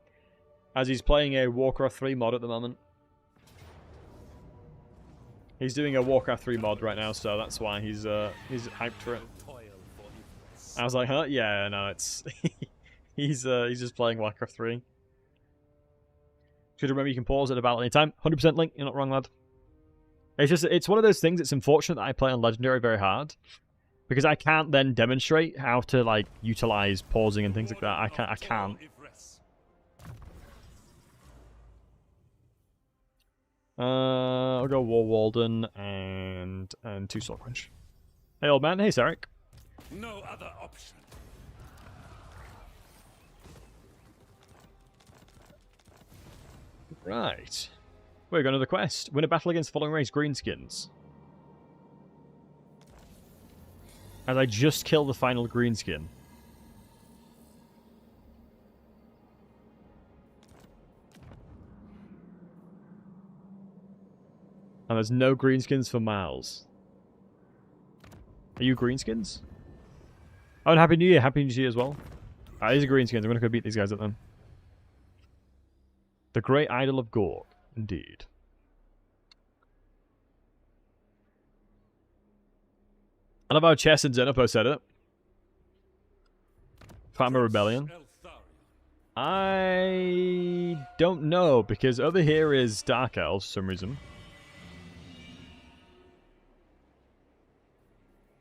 as he's playing a Warcraft 3 mod at the moment. He's doing a Warcraft 3 mod right now, so that's why he's hyped for it. I was like, huh? Yeah, no, it's he's just playing Warcraft 3. Should remember you can pause at a battle anytime. 100% Link, you're not wrong, lad. It's one of those things. It's unfortunate that I play on Legendary very hard, because I can't then demonstrate how to like utilize pausing and things like that. I can't. I'll go War Walden and 2 Soul Crunch. Hey old man, hey Sarek. No other option. Right. We've got another quest. Win a battle against the following race, greenskins. As I just killed the final greenskin. And there's no greenskins for miles. Are you greenskins? Oh, and Happy New Year. Happy New Year as well. These are greenskins. I'm going to go beat these guys up then. The Great Idol of Gorg. Indeed. I love how Chess and Xenopo said it. Farmer Rebellion. I don't know, because over here is Dark Elves for some reason.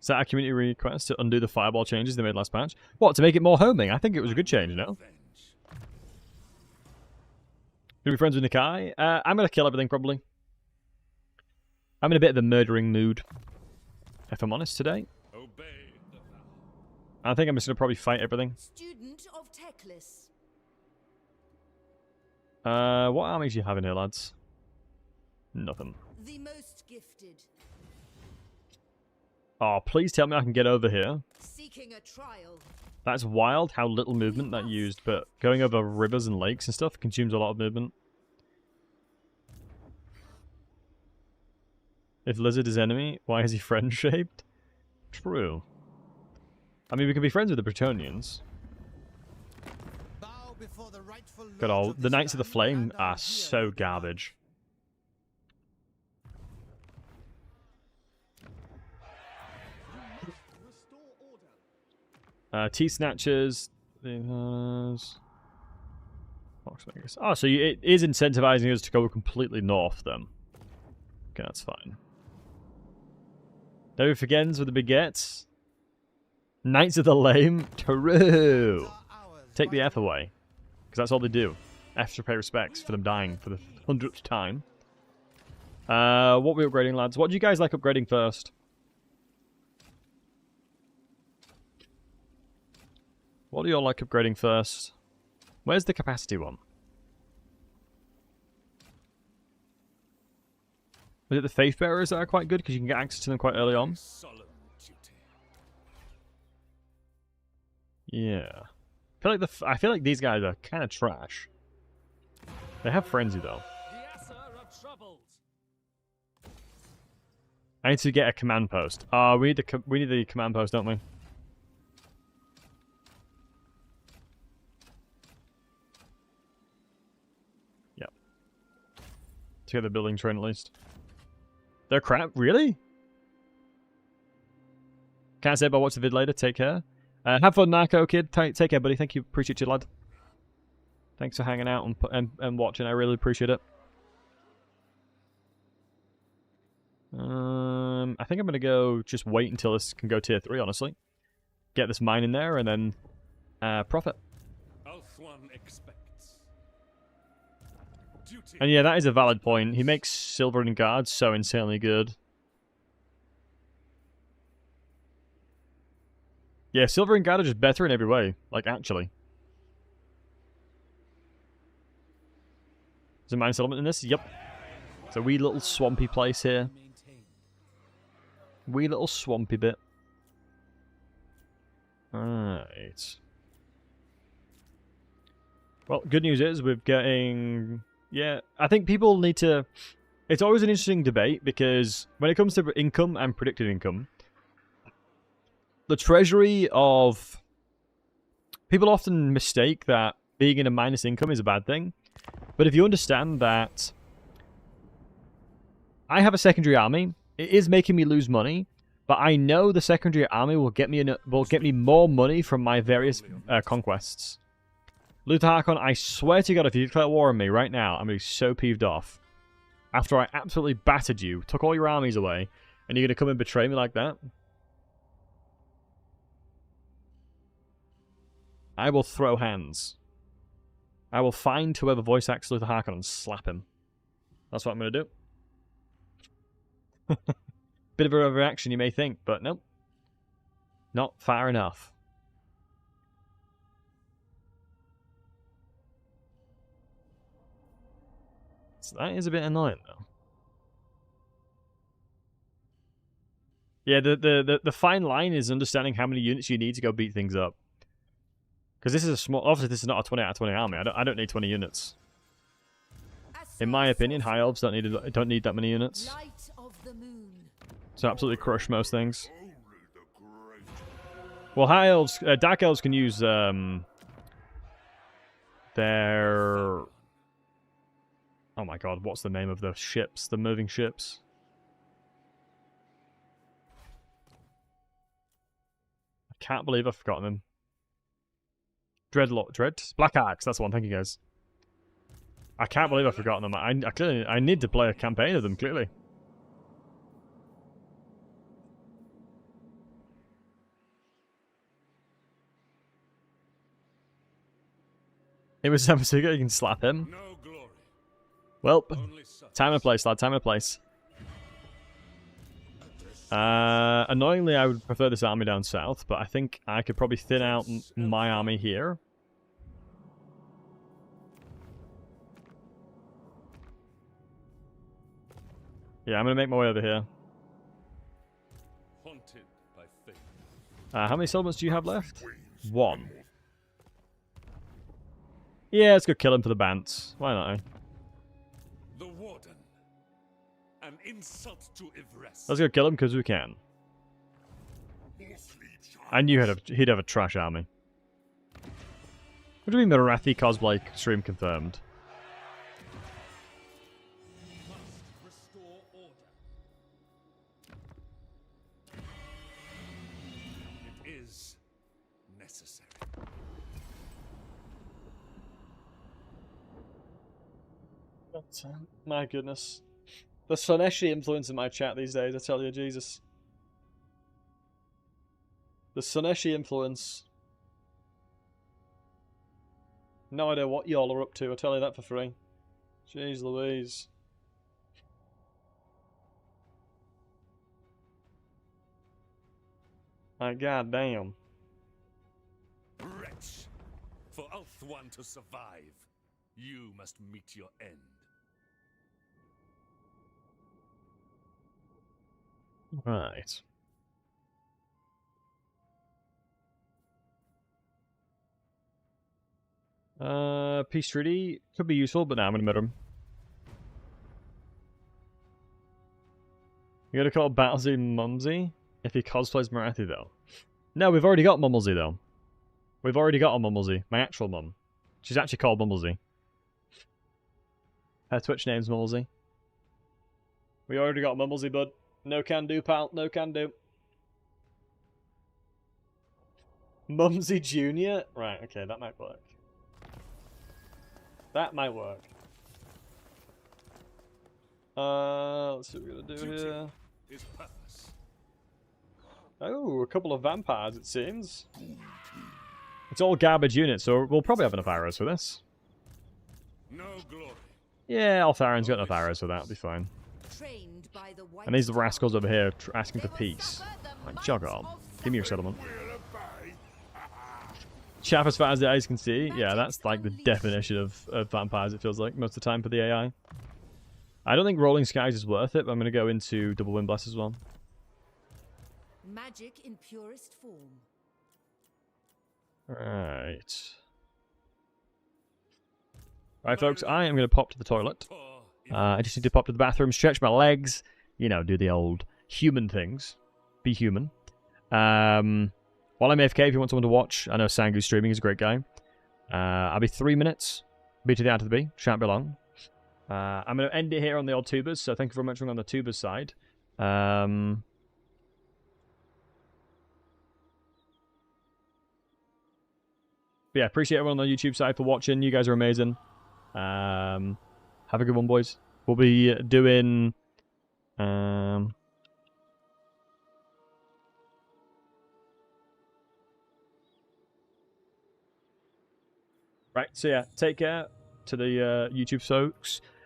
Is that a community request to undo the fireball changes they made last patch? What, to make it more homing? I think it was a good change, no? Gonna be friends with Nikai? I'm gonna kill everything, probably. I'm in a bit of a murdering mood, if I'm honest, today. I think I'm just gonna probably fight everything. Student of Teclis. What armies do you have in here, lads? Nothing. The most gifted. Oh, please tell me I can get over here. Seeking a trial. That's wild how little movement that used, but going over rivers and lakes and stuff consumes a lot of movement. If Lizard is enemy, why is he friend-shaped? True. I mean, we can be friends with the Bretonians. God, all the Knights of the Flame are so garbage. T-Snatchers. Oh, so it is incentivizing us to go completely north, then. Okay, that's fine. David Figgins with the Baguettes. Knights of the Lame. True. Take the F away. Because that's all they do. F to pay respects for them dying for the 100th time. What are we upgrading, lads? What do you guys like upgrading first? What do you all like upgrading first? Where's the capacity one? Was it the Faith Bearers that are quite good? Because you can get access to them quite early on. Yeah. I feel like these guys are kind of trash. They have Frenzy, though. I need to get a command post. We need the command post, don't we? Yep. To get the building train, at least. They're crap? Really? Can't say, but watch the vid later. Take care. Have fun, Narco Kid. Take care, buddy. Thank you. Appreciate you, lad. Thanks for hanging out and watching. I really appreciate it. I think I'm going to go just wait until this can go tier 3, honestly. Get this mine in there and then profit. And yeah, that is a valid point. He makes Silver and Guards so insanely good. Yeah, Silver and Guard are just better in every way. Like, actually. Is there a mine settlement in this? Yep. It's a wee little swampy place here. Wee little swampy bit. Alright. Well, good news is we're getting... Yeah, I think people need to... It's always an interesting debate because when it comes to income and predicted income, the treasury of... People often mistake that being in a minus income is a bad thing. But if you understand that I have a secondary army, it is making me lose money, but I know the secondary army will get me more money from my various conquests. Luther Harkon, I swear to God, if you declare war on me right now, I'm going to be so peeved off. After I absolutely battered you, took all your armies away, and you're going to come and betray me like that? I will throw hands. I will find whoever voice acts Luther Harkon and slap him. That's what I'm going to do. Bit of a overreaction, you may think, but nope. Not far enough. That is a bit annoying, though. Yeah, the fine line is understanding how many units you need to go beat things up. Because this is a small... Obviously, this is not a 20 out of 20 army. I don't need 20 units. In my opinion, high elves don't need that many units. Light of the moon. To absolutely crush most things. Well, high elves... dark elves can use... their... Oh my god, what's the name of the ships? The moving ships? I can't believe I've forgotten them. Dread? Black Axe, that's the one, thank you guys. I can't believe I've forgotten them. I need to play a campaign of them, clearly. It was Samasuga, you can slap him. No glory, Well, only suffering. time and place, lad, time and place. Annoyingly, I would prefer this army down south, but I think I could probably thin out my army here. Yeah, I'm going to make my way over here. Haunted by fate. How many settlements do you have left? 1. Yeah, let's go kill him for the bants. Why not, eh? The Warden. An insult to Ivres. Let's go kill him because we can. I knew he'd have a trash army. What do you mean Marathi cosplay stream confirmed? Must restore order. It is necessary. My goodness. The Soneshi influence in my chat these days, I tell you, Jesus. The Soneshi influence. No idea what y'all are up to, I tell you that for free. Jeez Louise. My goddamn. Wretch! For Ulthuan to survive, you must meet your end. Right. Peace treaty could be useful, but now I'm gonna murder him. You gotta call Battlesey Mumsy if he cosplays Marathi though. No, we've already got Mumblesey though. We've already got a Mumblesey, my actual mum. She's actually called Mumblesey. Her Twitch name's Mumblesey. We already got Mumblesey, bud. No can do, pal. No can do. Mumsy Jr.? Right, okay, that might work. That might work. Let's see what we're gonna do here. His purpose. Oh, a couple of vampires, it seems. It's all garbage units, so we'll probably have enough arrows for this. No glory. Yeah, Eltharion's got enough arrows for that, it'll be fine. Trained by the white And these rascals Tower. over here asking They for will peace. suffer the Like, might jog on. of Give me your suffering. settlement. Chaff as far as the eyes can see. Yeah, that's like the definition of vampires, it feels like, most of the time for the AI. I don't think Rolling Skies is worth it, but I'm going to go into Double Wind Blast as well. Magic in purest form. Right. Right, folks, I am going to pop to the toilet. I just need to pop to the bathroom, stretch my legs, you know, do the old human things. Be human. While I'm AFK, if you want someone to watch, I know Sangu's streaming, he's a great guy. I'll be 3 minutes. B to the A to the B, shan't be long. I'm going to end it here on the old tubers, so thank you very much for on the tubers side. But yeah, appreciate everyone on the YouTube side for watching. You guys are amazing. Have a good one, boys. We'll be doing... Right, so yeah, take care to the YouTube folks.